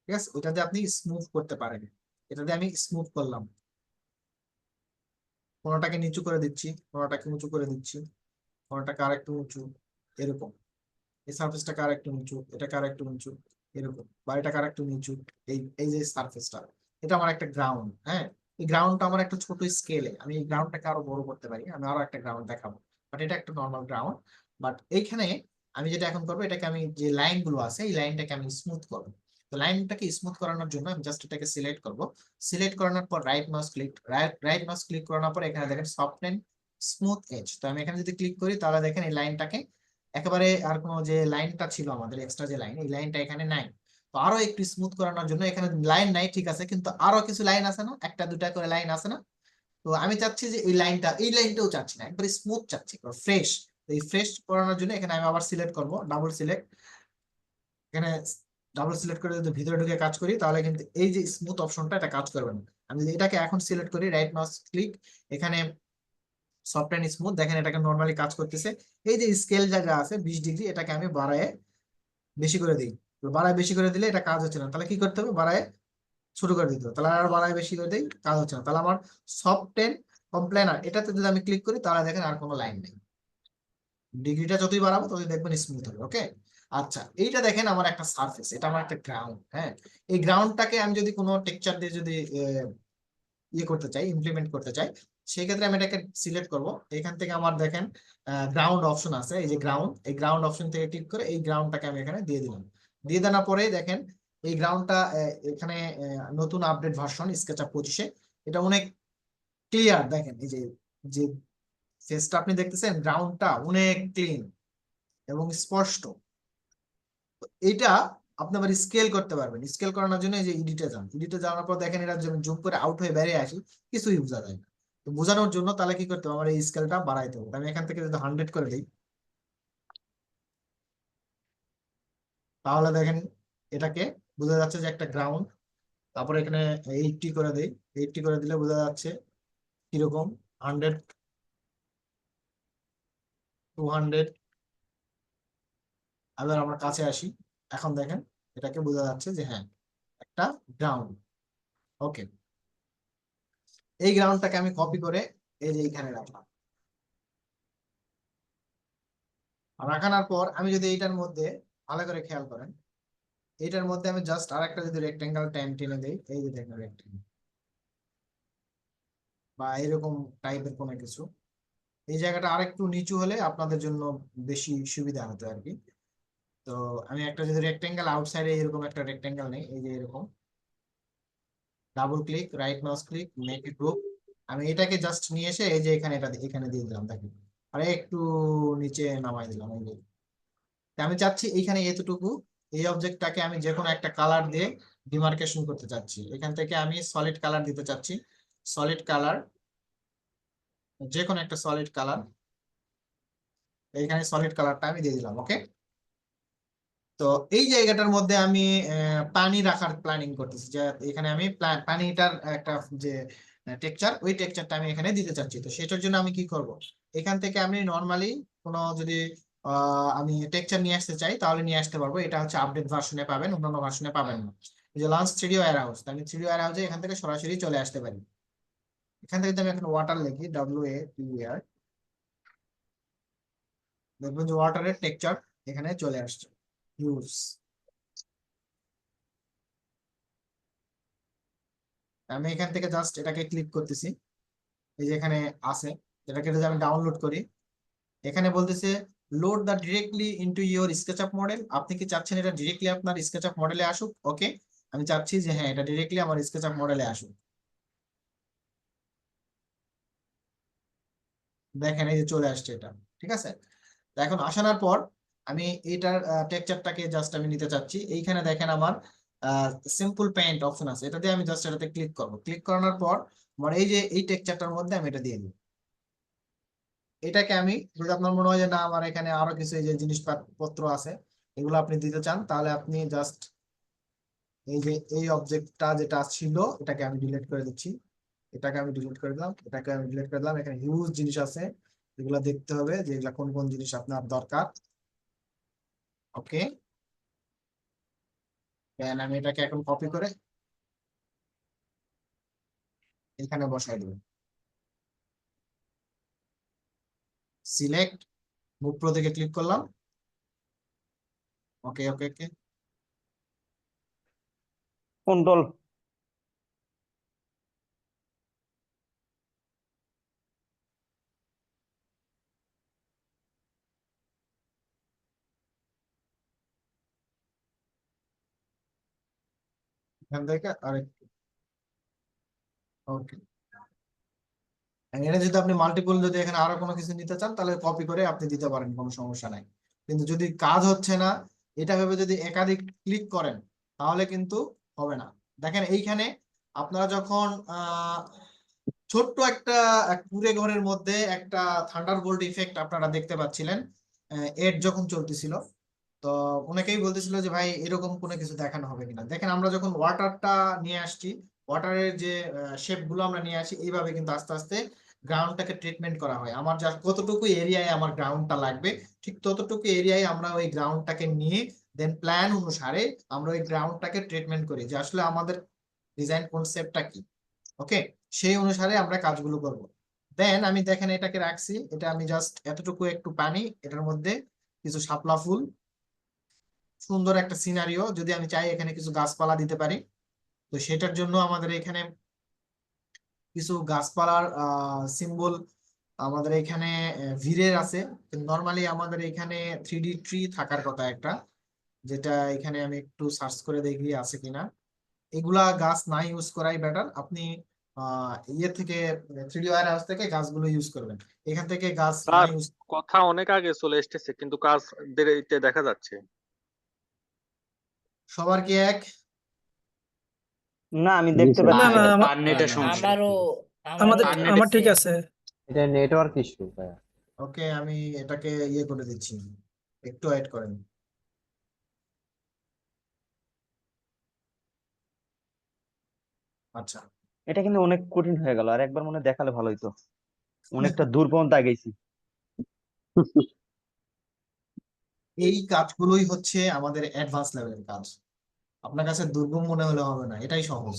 ঠিক আছে, ওটাতে আপনি স্মুথ করতে পারেন। এটাতে আমি স্মুথ করলাম, কোনোটাকে নিচু করে দিচ্ছি, কোনোটাকে উঁচু করে দিচ্ছি, কোনোটাকে আর একটু উঁচু, এরকম। এই সারফেসটা কার একটু নিচু, এটা কার একটু নিচু, এরকম, বা এটা কার একটু নিচু। এই যে সারফেসটা, এটা আমার একটা গ্রাউন্ড। হ্যাঁ, এই গ্রাউন্ডটা আমার একটা ছোট স্কেলে, আমি এই গ্রাউন্ডটাকে আরো বড় করতে পারি, আমি আরো একটা গ্রাউন্ড দেখাবো, বাট এটা একটা নর্মাল গ্রাউন্ড। বাট এইখানে আমি যেটা এখন করবো, এটাকে আমি যে লাইন গুলো আছে এই লাইনটাকে আমি স্মুথ করবো। তো লাইনটাকে স্মুথ করানোর জন্য আমি জাস্ট এটাকে সিলেক্ট করব। সিলেক্ট করানোর পর রাইট মাউস ক্লিক করানোর পর এখানে দেখেন সফটেন স্মুথ এজ। তো আমি এখানে যদি ক্লিক করি তাহলে দেখেন এই লাইনটাকে একেবারে, আর কোনো যে লাইনটা ছিল আমাদের এক্সট্রা যে লাইন, এই লাইনটা এখানে নাই। তো আরো একটু স্মুথ করানোর জন্য, এখানে লাইন নাই ঠিক আছে, কিন্তু আরো কিছু লাইন আছে না, একটা দুটা করে লাইন আছে না। তো আমি চাচ্ছি যে এই লাইনটাও চাচ্ছি না, একবারে স্মুথ চাচ্ছি, ফ্রেশ। এই ফ্রেশ করানোর জন্য এখানে আমি আবার সিলেক্ট করব, ডাবল সিলেক্ট। এখানে ডাবল সিলেক্ট করে যদি ভিতরে ঢুকে কাজ করি তাহলে কিন্তু এই যে স্মুথ অপশনটা এটা কাজ করবে না। আমি যদি এটাকে এখন সিলেক্ট করি, রাইট মাউস ক্লিক, এখানে সফট এন্ড স্মুথ, দেখেন এটাকে নরমালি কাজ করতেছে। এই যে স্কেল জায়গা আছে 20 ডিগ্রি, এটাকে আমি বাড়ায় বেশি করে দিই। বাড়ায় বেশি করে দিলে এটা কাজ হচ্ছে না, তাহলে কি করতে হবে, বাড়ায় ছোট করে দিতে হবে। তাহলে আর বাড়ায় বেশি করে দিই, কাজ হচ্ছে না। তাহলে আমার সফট এন্ড কমপ্লেনার এটাতে যদি আমি ক্লিক করি তাহলে দেখেন আর কোনো লাইন নেই। ডিগ্রিটা যতই বাড়াবো ততই দেখবেন স্মুথ হবে। ওকে, আচ্ছা, এইটা দেখেন আমার একটা সারফেস, এটা আমার একটা গ্রাউন্ড। হ্যাঁ, এই গ্রাউন্ডটাকে আমি যদি কোনো টেক্সচার দিয়ে যদি ইয়ে করতে চাই, ইমপ্লিমেন্ট করতে চাই, সেই ক্ষেত্রে আমি এটাকে সিলেক্ট করব। এখান থেকে আমার দেখেন গ্রাউন্ড অপশন আছে, এই যে গ্রাউন্ড, এই গ্রাউন্ড অপশন থেকে ক্লিক করে এই গ্রাউন্ডটাকে আমি এখানে দিয়ে দিলাম। দিয়ে দেওয়ার পরে দেখেন এই গ্রাউন্ডটা এখানে নতুন আপডেট ভার্সন স্কেচআপ 25-এ, এটা অনেক ক্লিয়ার। দেখেন এই যে ফেসটা আপনি দেখতেছেন, গ্রাউন্ডটা অনেক ক্লিন এবং স্পষ্ট। এইটা আপনি আবার স্কেল করতে পারবেন। স্কেল করানোর জন্য এই যে এডিটে যাওয়ার পর দেখেন এটা জুম করে আউট হয়ে বেরিয়ে আসি, কিছুই বোঝা যায় না। তো বোঝানোর জন্য তাহলে কি করতে হবে, আমার এই স্কেলটা বাড়াইতে হবে। আমি এখান থেকে যদি 100 করে দিই তাহলে দেখেন এটাকে বোঝা যাচ্ছে যে একটা গ্রাউন্ড। তারপরে এখানে 80 করে দিই, 80 করে দিলে বোঝা যাচ্ছে কিরকম, 100, 200। আবার আমরা কাছে আসি, এখন দেখেন এটাকে বোঝা যাচ্ছে যে হ্যাঁ একটা গ্রাউন্ড। ওকে, এই গ্রাউন্ডটাকে আমি কপি করে এই যে এইখানে রাখলাম। রাখানোর পর আমি যদি এইটার মধ্যে ভালো করে খেয়াল করেন, এইটার মধ্যে আমি জাস্ট আরেকটা যদি রেক্টেঙ্গেল টেনে দেই, এই যে দেখেন রেক্টেঙ্গেল বা এরকম টাইপের কোনো কিছু, এই জায়গাটা আরেকটু নিচু হলে আপনাদের জন্য বেশি সুবিধা হতো আর কি। তো আমি একটা যদি রেক্টেঙ্গেল আউটসাইডে এরকম একটা রেক্টেঙ্গেল নেই, এই যে এরকম, double click, right mouse click, make a group. আমি এটাকে জাস্ট নিয়ে এসে এই যে এখানে দিয়ে দিলাম, দেখেন আর একটু নিচে নামাই দিলাম। এই যে আমি চাচ্ছি এইখানে এতটুকু, এই অবজেক্টটাকে আমি যে কোনো একটা কালার দিয়ে ডিমার্কেশন করতে চাচ্ছি। এখান থেকে আমি সলিড কালার দিতে চাচ্ছি, সলিড কালার, যে কোনো একটা সলিড কালার, এইখানে সলিড কালারটা আমি দিয়ে দিলাম। ওকে, তো এই জায়গাটার মধ্যে আমি পানি রাখার প্ল্যানিং করতেছি, যে এখানে আমি পানিটার একটা যে টেক্সচার, ওই টেক্সচারটা আমি এখানে দিতে চাচ্ছি। তো সেটার জন্য আমি কি করব, এখান থেকে আমি নর্মালি কোনো যদি আমি টেক্সচার নিয়ে আসতে চাই তাহলে নিয়ে আসতে পারবো। এটা হচ্ছে আপডেট ভার্সনে পাবেন, অন্যান্য ভার্সনে পাবেন না। এই যে লঞ্চ 3D ওয়্যার হাউস, আমি 3D ওয়্যার হাউসে এখান থেকে সরাসরি চলে আসতে পারি। এখান থেকে যদি আমি এখন ওয়াটার লিখি, WATER, দেখবেন যে ওয়াটারের টেক্সচার এখানে চলে আসছে। ইউজ, আমি এখান থেকে জাস্ট এটাকে ক্লিক করতেছি, এই যে এখানে আছে, এটাকে যদি আমি ডাউনলোড করি, এখানে বলতেছে load the directly into your SketchUp model. আপনি কি চাচ্ছেন এটা ডিরেক্টলি আপনার স্কেচআপ মডেলে আসুক? ওকে, আমি চাচ্ছি যে হ্যাঁ এটা ডিরেক্টলি আমার স্কেচআপ মডেলে আসুক। দেখেন এই যে চলে আসছে এটা, ঠিক আছে। তো এখন আসানোর পর আমি এটার টেক্সচারটাকে জাস্ট আমি নিতে চাচ্ছি। এইখানে দেখেন আমার সিম্পল পেইন্ট অপশন আছে, এটা দিয়ে আমি জাস্ট এটাতে ক্লিক করব। ক্লিক করানোর পর আমার এই যে এই টেক্সচারটার মধ্যে আমি এটা দিয়ে দিই। এটাকে আমি, যদি আপনার মনে হয় যে না আমার এখানে আরো কিছু এই যে জিনিসপত্র আছে এগুলো আপনি দিতে চান, তাহলে আপনি জাস্ট এই যে এই অবজেক্টটা যেটা ছিল এটাকে আমি ডিলিট করে দিচ্ছি। এটাকে আমি ডিলিট করে দিলাম, এটাকে আমি ডিলিট করে দিলাম। এখানে হিউজ জিনিস আছে, এগুলো দেখতে হবে যে এগুলা কোন কোন জিনিস আপনার দরকার। ওকে, দেন আমি এটাকে এখন কপি করে এখানে বসাই দেব। সিলেক্ট, মুভ প্রো থেকে ক্লিক করলাম। ওকে ওকে ওকে, কন্ট্রোল। এখান থেকে আরেকটু। ওকে, এটা যদি আপনি মাল্টিপল, যদি এখানে আরো কোনো কিছু নিতে চান তাহলে কপি করে আপনি দিতে পারেন, কোনো সমস্যা নাই। কিন্তু যদি কাজ হচ্ছে না এটা ভেবে যদি একাধিক ক্লিক করেন তাহলে কিন্তু হবে না। দেখেন এইখানে আপনারা যখন ছোট্ট একটা কুঁড়ে ঘরের মধ্যে একটা থান্ডারবোল্ট ইফেক্ট আপনারা দেখতে পাচ্ছিলেন এড যখন চলতেছিল, তো অনেকেই বলতেছিল যে ভাই এরকম কোনো কিছু দেখানো হবে কিনা। দেখেন আমরা যখন ওয়াটারটা নিয়ে আসছি, ওয়াটারের যে শেপ গুলো আমরা নিয়ে আসি, এইভাবে কিন্তু আস্তে আস্তে গ্রাউন্ডটাকে ট্রিটমেন্ট করা হয়। আমার যা কতটুকু এরিয়ায় আমার গ্রাউন্ডটা লাগবে, ঠিক ততটুকু এরিয়ায় আমরা ওই গ্রাউন্ডটাকে নিয়ে দেন প্ল্যান অনুসারে আমরা ওই গ্রাউন্ডটাকে ট্রিটমেন্ট করি যে আসলে আমাদের ডিজাইন কনসেপ্টটা কি। ওকে, সেই অনুসারে আমরা কাজগুলো করব। দেন আমি দেখেন এটাকে রাখছি, এটা আমি জাস্ট এতটুকু একটু পানি, এটার মধ্যে কিছু শাপলা ফুল, সুন্দর একটা সিনারিও। যদি আমি চাই এখানে কিছু গাছপালা দিতে পারি, তো সেটার জন্য আমাদের এখানে কিছু গাছপালার সিম্বল আমাদের এখানে ভিড়ের আছে। নর্মালি আমাদের এখানে 3D ট্রি থাকার কথা একটা, যেটা এখানে আমি একটু সার্চ করে দেখি আছে কিনা। এগুলা গাছ না ইউজ করাই বেটার। আপনি ইয়ে থেকে 3D ওয়্যার হাউস থেকে গাছগুলো ইউজ করবেন, এখান থেকে গাছ না স্যার ইউজ। কথা অনেক আগে চলে এসেছে কিন্তু কাজ দেরিতে দেখা যাচ্ছে। সবার কি এক? না আমি জি দেখতে স্যার, না পাচ্ছি না না। আমার নেটের সমস্যা। আমারও আমাদের আমারও আমার ঠিক আছে। এটা নেটওয়ার্ক ইস্যু ভাইয়া। ওকে, আমি এটাকে ইয়ে করে দিচ্ছি, একটু ওয়েট করেন। আচ্ছা, এটা কিন্তু অনেক কঠিন হয়ে গেল, আর একবার মনে হয় দেখালে ভালো হইতো। অনেকটা দূর পর্যন্ত আগেছি। এই কাজগুলোই হচ্ছে আমাদের অ্যাডভান্স লেভেলের কাজ। আপনার কাছে দুর্গম মনে হলে হবে না, এটাই সহজ।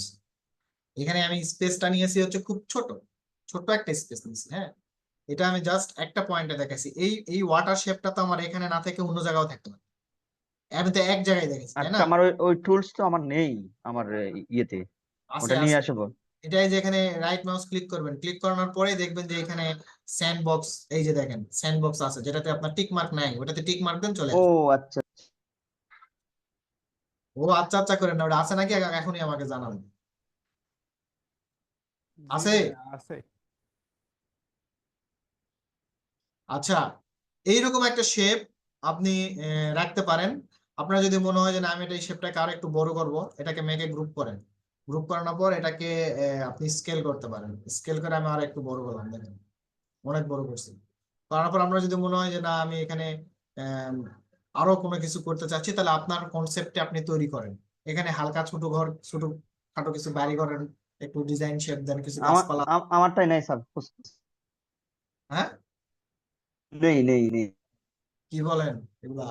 এখানে আমি স্পেসটা নিয়েছি হচ্ছে খুব ছোট, ছোট একটা স্পেস নিয়েছি। হ্যাঁ, এটা আমি জাস্ট একটা পয়েন্টে দেখাচ্ছি। এই এই ওয়াটার শেপটা তো আমার এখানে না থেকে অন্য জায়গাও থাকতে পারে, আমি তো এক জায়গায় দেখেছি, তাই আচ্ছা, না? আমার ওই ওই টুলস তো আমার নেই আমার ইয়েতে। আছে ওটা নিয়ে আছে, আসবো। এটাই যে এখানে রাইট মাউস ক্লিক করবেন, ক্লিক করানোর পরে দেখবেন যে এখানে স্যান্ড বক্স, এই যে দেখেন স্যান্ড বক্স আছে, যেটাতে আপনার টিক মার্ক নাই, ওটাতে টিক মার্ক দেন চলে ও আসবে। আচ্ছা। ও আচ্ছা আচ্ছা করেন না, ওটা আছে নাকি এখনই আমাকে জানাবেন। আছে? আছে। আচ্ছা, এইরকম একটা শেপ আপনি রাখতে পারেন। আপনার যদি মনে হয় যে না আমি এটা এই শেপটাকে আরো একটু বড় করব, এটাকে মেকে গ্রুপ করেন। গ্রুপ করানোর পর এটাকে আপনি স্কেল করতে পারেন। স্কেল করে আমি আর একটু বড় করলাম, দেখেন অনেক বড় করছি। করানোর পর আমরা যদি মনে হয় যে না আমি এখানে আম, আরো কোনো কিছু করতে চাচ্ছি, তাহলে আপনার কনসেপ্টে আপনি তৈরি করেন। এখানে হালকা ছোট ঘর, ছোট খাটো কিছু বাড়ি করেন, একটু ডিজাইন শেপ দেন, কিছু আমার গাছপালা। আমারটাই নাই স্যার। হ্যাঁ, নেই নেই নেই। কি বলেন এগুলা?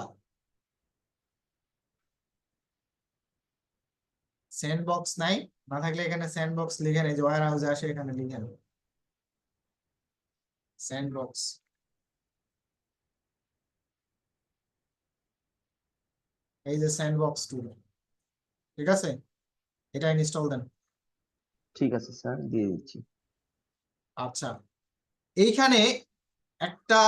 স্যান্ডবক্স নাই? না থাকলে এখানে স্যান্ডবক্স লিখেন, এই যে ওয়্যার হাউসে আসে এখানে লিখেন স্যান্ডবক্স। এই যে স্যান্ডবক্স টুল, ঠিক আছে, এটা ইনস্টল দেন। ঠিক আছে স্যার, দিয়ে দিচ্ছি। আচ্ছা, এইখানে একটা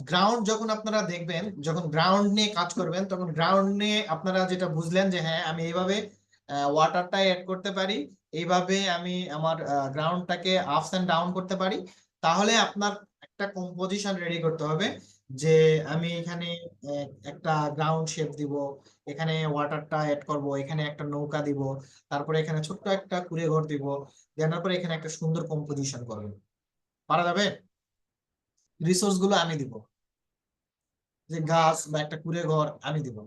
গ্রাউন্ড যখন আপনারা দেখবেন, যখন গ্রাউন্ড নিয়ে কাজ করবেন, তখন গ্রাউন্ড নিয়ে আপনারা যেটা বুঝলেন যে হ্যাঁ আমি এইভাবে ওয়াটারটা অ্যাড করতে পারি, এইভাবে আমি আমার গ্রাউন্ডটাকে আপস এন্ড ডাউন করতে পারি, তাহলে আপনার একটা কম্পোজিশন রেডি করতে হবে যে আমি এখানে একটা গ্রাউন্ড শেপ দিব, এখানে ওয়াটারটা অ্যাড করব, এখানে একটা নৌকা দিব, তারপরে এখানে ছোট্ট একটা কুঁড়ে ঘর দিব, দেওয়ার পরে এখানে একটা সুন্দর কম্পোজিশন করবেন। পারা যাবে? রিসোর্স গুলো আমি দিব, যে গাছ বা একটা কুঁড়ে ঘর আমি দিব,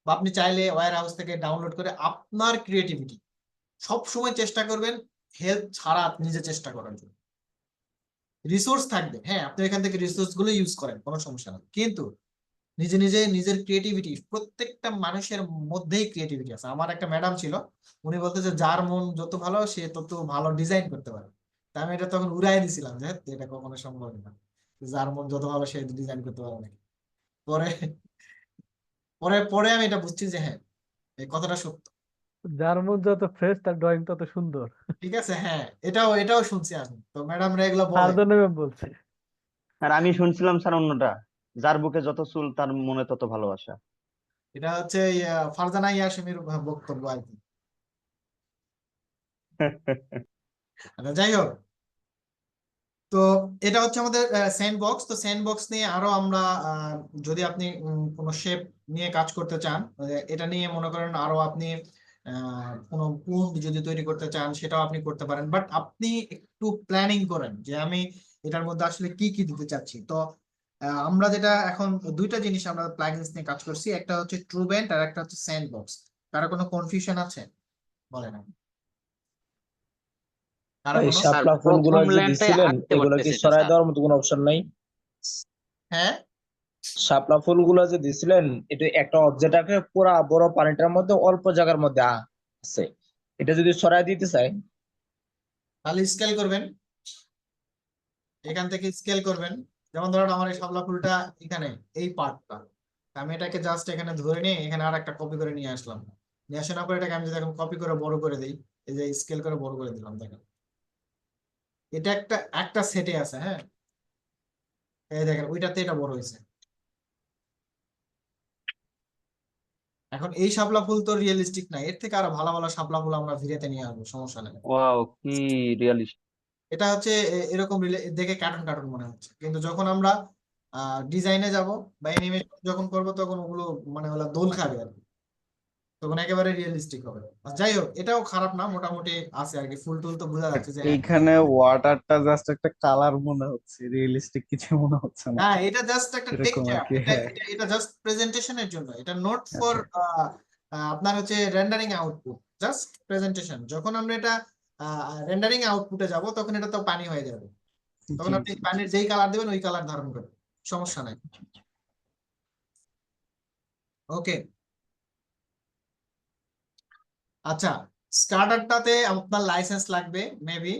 বা আপনি চাইলে ওয়্যার হাউস থেকে ডাউনলোড করে আপনার ক্রিয়েটিভিটি, সব সময় চেষ্টা করবেন হেল্প ছাড়া নিজে চেষ্টা করার জন্য। রিসোর্স থাকবে, হ্যাঁ আপনি এখান থেকে রিসোর্স গুলো ইউজ করেন, কোনো সমস্যা না, কিন্তু নিজে নিজে নিজের ক্রিয়েটিভিটি, প্রত্যেকটা মানুষের মধ্যেই ক্রিয়েটিভিটি আছে। আমার একটা ম্যাডাম ছিল, উনি বলতে যে যার মন যত ভালো সে তত ভালো ডিজাইন করতে পারে। তা আমি এটা তখন উড়াই দিছিলাম যে "ধ্যাৎ, এটা কখনো সম্ভব না, যার মন যত ভালো সে ডিজাইন করতে পারে নাকি"। পরে পরে পরে আমি এটা বুঝছি যে হ্যাঁ এই কথাটা সত্য। যার মন যত ফ্রেশ তার ড্রয়িং তত সুন্দর। ঠিক আছে, হ্যাঁ এটাও এটাও শুনছি আমি, তো ম্যাডামরা এগুলো তার বলে। জন্য ম্যাম বলছে। আর আমি শুনছিলাম স্যার অন্যটা, যার বুকে যত চুল তার মনে তত ভালোবাসা। এটা হচ্ছে ফারজানা ইয়াসমির বক্তব্য আর কি। আচ্ছা, যাই হোক, তো এটা হচ্ছে আমাদের স্যান্ডবক্স। তো স্যান্ডবক্স নিয়ে আরো আমরা যদি আপনি কোনো শেপ নিয়ে কাজ করতে চান, এটা নিয়ে মনে করেন আরো আপনি কোনো পুল যদি তৈরি করতে চান সেটাও আপনি করতে পারেন, বাট আপনি একটু প্ল্যানিং করেন যে আমি এটার মধ্যে আসলে কি কি দিতে চাচ্ছি। তো আমরা যেটা এখন দুইটা জিনিস আমরা প্লাগইনস নিয়ে কাজ করছি, একটা হচ্ছে ট্রুবেন্ট আর একটা হচ্ছে স্যান্ডবক্স। কারো কোনো কনফিউশন আছে বলেন? কারো কোনো? শাপলা ফুলগুলো যে দিছিলেন এগুলো কি সরাই দেওয়ার মতো কোনো অপশন নাই? হ্যাঁ, শাপলা ফুলগুলো যে দিছিলেন এটা একটা অবজেক্ট আছে পুরা বড় পানিটার মধ্যে অল্প জায়গার মধ্যে আছে, এটা যদি সরাই দিতে চাই তাহলে স্কেল করবেন, এখান থেকে স্কেল করবেন। যেমন ধরুন আমার এই শাপলা ফুলটা এখানে এই পার্টটা, আমি এটাকে জাস্ট এখানে ধরে নিয়ে এখানে আর একটা কপি করে নিয়ে আসলাম, নিয়ে আসার পরে এটাকে আমি যদি এখন কপি করে বড় করে দিই, এই যে স্কেল করে বড় করে দিলাম, দেখেন এটা একটা একটা সেটে আছে। হ্যাঁ, এই দেখেন ওইটাতে এটা বড় হয়েছে। এখন এই শাপলা ফুল তো রিয়েলিস্টিক না, এর থেকে আরো ভালো ভালো শাপলা ফুল আমরা ভিডিওতে নিয়ে আসবো, সমস্যা নেই। ওয়াও, কি রিয়ালিস্টিক! এটা হচ্ছে এরকম দেখে কার্টুন কার্টুন মনে হচ্ছে, কিন্তু যখন আমরা ডিজাইনে যাব বা অ্যানিমেশন যখন করব তখন ওগুলো মানে ওগুলা দোল খাবে আর কি, তখন একেবারে রিয়েলিস্টিক হবে। যাই হোক, এটাও খারাপ না, মোটামুটি আছে আর কি, ফুল টুল তো বোঝা যাচ্ছে যে হ্যাঁ। এইখানে ওয়াটারটা জাস্ট একটা কালার মনে হচ্ছে, রিয়েলিস্টিক কিছু মনে হচ্ছে না, হ্যাঁ, এটা জাস্ট একটা এরকম আর টেক্সচার, কি। এটা হ্যাঁ, এটা এটা জাস্ট প্রেজেন্টেশনের জন্য, এটা নোট ফর আচ্ছা। আপনার হচ্ছে রেন্ডারিং আউটপুট, জাস্ট প্রেজেন্টেশন। যখন আমরা এটা রেন্ডারিং আউটপুটে যাব তখন এটা তো পানি হয়ে যাবে, তখন জি আপনি জি পানির যেই কালার দেবেন ওই কালার ধারণ করবে, সমস্যা নাই। ওকে, আচ্ছা, স্টার্টারটাতে আপনার লাইসেন্স লাগবে মেবি।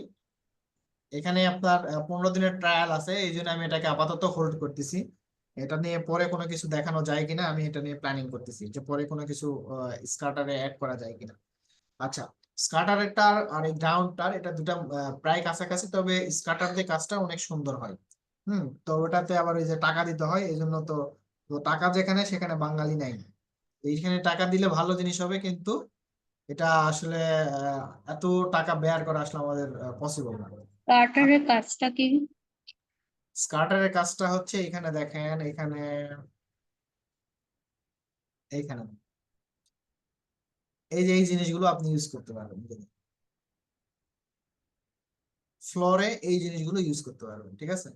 এখানে আপনার 15 দিনের ট্রায়াল আছে, এই জন্য আমি এটাকে আপাতত হোল্ড করতেছি। এটা নিয়ে পরে কোনো কিছু দেখানো যায় কিনা আমি এটা নিয়ে প্ল্যানিং করতেছি, যে পরে কোনো কিছু স্টার্টারে অ্যাড করা যায় কিনা। আচ্ছা, স্কাটারটার আর এই গ্রাউন্ডটার এটা দুটা প্রায় কাছাকাছি, তবে স্কাটার দিয়ে কাজটা অনেক সুন্দর হয়। তো ওটাতে আবার ওই যে টাকা দিতে হয়, এই জন্য তো তো টাকা যেখানে সেখানে বাঙালি নাই। এইখানে টাকা দিলে ভালো জিনিস হবে, কিন্তু এটা আসলে এত টাকা ব্যয় করা আসলে আমাদের পসিবল না। কার্টারের কাজটা কি? স্কার্টারের কাজটা হচ্ছে এখানে দেখেন, এখানে এইখানে এই যে এই জিনিসগুলো আপনি ইউজ করতে পারবেন, ফ্লোরে এই জিনিসগুলো ইউজ করতে পারবেন, ঠিক আছে।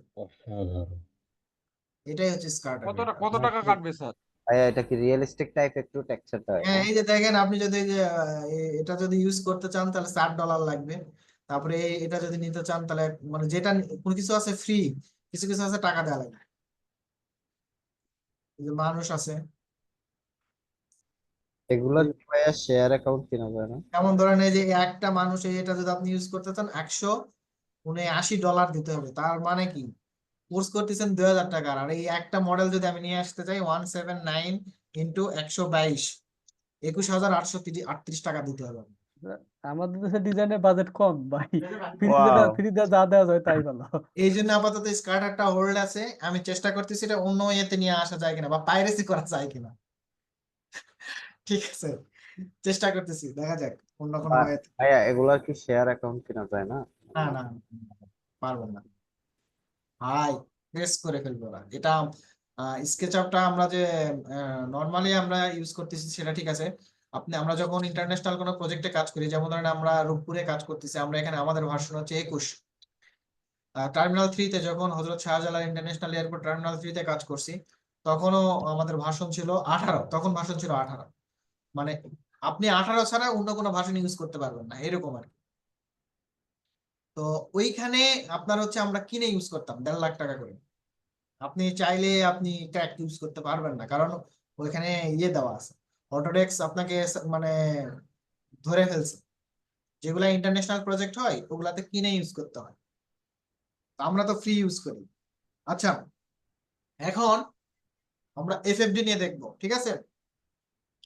এটাই হচ্ছে স্কার্টার। কত টাকা কাটবে স্যার? ভাইয়া এটা কি রিয়েলিস্টিক টাইপ একটু টেক্সচারটা? হ্যাঁ, এই যে দেখেন, আপনি যদি এই যে এটা যদি ইউজ করতে চান তাহলে $60 লাগবে। তারপরে এটা যদি নিতে চান তাহলে মানে যেটা কোনো কিছু আছে ফ্রি, কিছু কিছু আছে টাকা দেওয়া লাগবে। এই যে মানুষ আছে, এগুলা কি ভাইয়া শেয়ার অ্যাকাউন্ট কিনা যায় না? যেমন ধরেন এই যে একটা মানুষ, এটা যদি আপনি ইউজ করতে চান $179 দিতে হবে। তার মানে কি, কোর্স করতেছেন 2000 টাকার, আর এই একটা মডেল যদি আমি নিয়ে আসতে চাই 179 ইন্টু 122, 21,838 টাকা দিতে হবে। আমাদের দেশে ডিজাইনের বাজেট কম ভাই, ওয়াও, ফ্রিতে যা দেওয়া যায় তাই ভালো। এই জন্য আপাতত স্কার্ট একটা হোল্ড আছে, আমি চেষ্টা করতেছি এটা অন্য ইয়েতে নিয়ে আসা যায় কিনা বা পাইরেসি করা যায় কিনা। ঠিক আছে, চেষ্টা করতেছি, দেখা যাক অন্য কোনো ওয়েতে। ভাইয়া এগুলা কি শেয়ার অ্যাকাউন্ট কিনা যায় না? না না, পারবো না ভাই, প্রেস করে ফেলবো না এটা। স্কেচআপটা আমরা যে নর্মালি আমরা ইউজ করতেছি সেটা ঠিক আছে। আমরা যখন ইন্টারন্যাশনাল কোনো প্রজেক্টে কাজ করি, যেমন ধরেন আমরা রূপপুরে কাজ করতেছি, আমরা এখানে আমাদের ভার্সন হচ্ছে 21। টার্মিনাল 3-তে যখন Hazrat Shahjalal international airport terminal 3-তে কাজ করছি, তখনও আমাদের ভার্সন ছিল 18, তখন ভার্সন ছিল 18। মানে আপনি 18 ছাড়া অন্য কোনো ভার্সন ইউজ করতে পারবেন না, এরকম আর কি। তো ওইখানে আপনার হচ্ছে আমরা কিনে ইউজ করতাম 1.5 লাখ টাকা করে। আপনি চাইলে আপনি ক্র্যাক ইউজ করতে পারবেন না, কারণ ওইখানে ইয়ে দেওয়া আছে, অটোডেস্ক আপনাকে মানে ধরে ফেলছে। যেগুলা ইন্টারন্যাশনাল প্রজেক্ট হয় ওগুলাতে কিনে ইউজ করতে হয়, তো আমরা তো ফ্রি ইউজ করি। আচ্ছা, এখন আমরা এফএফডি নিয়ে দেখবো, ঠিক আছে?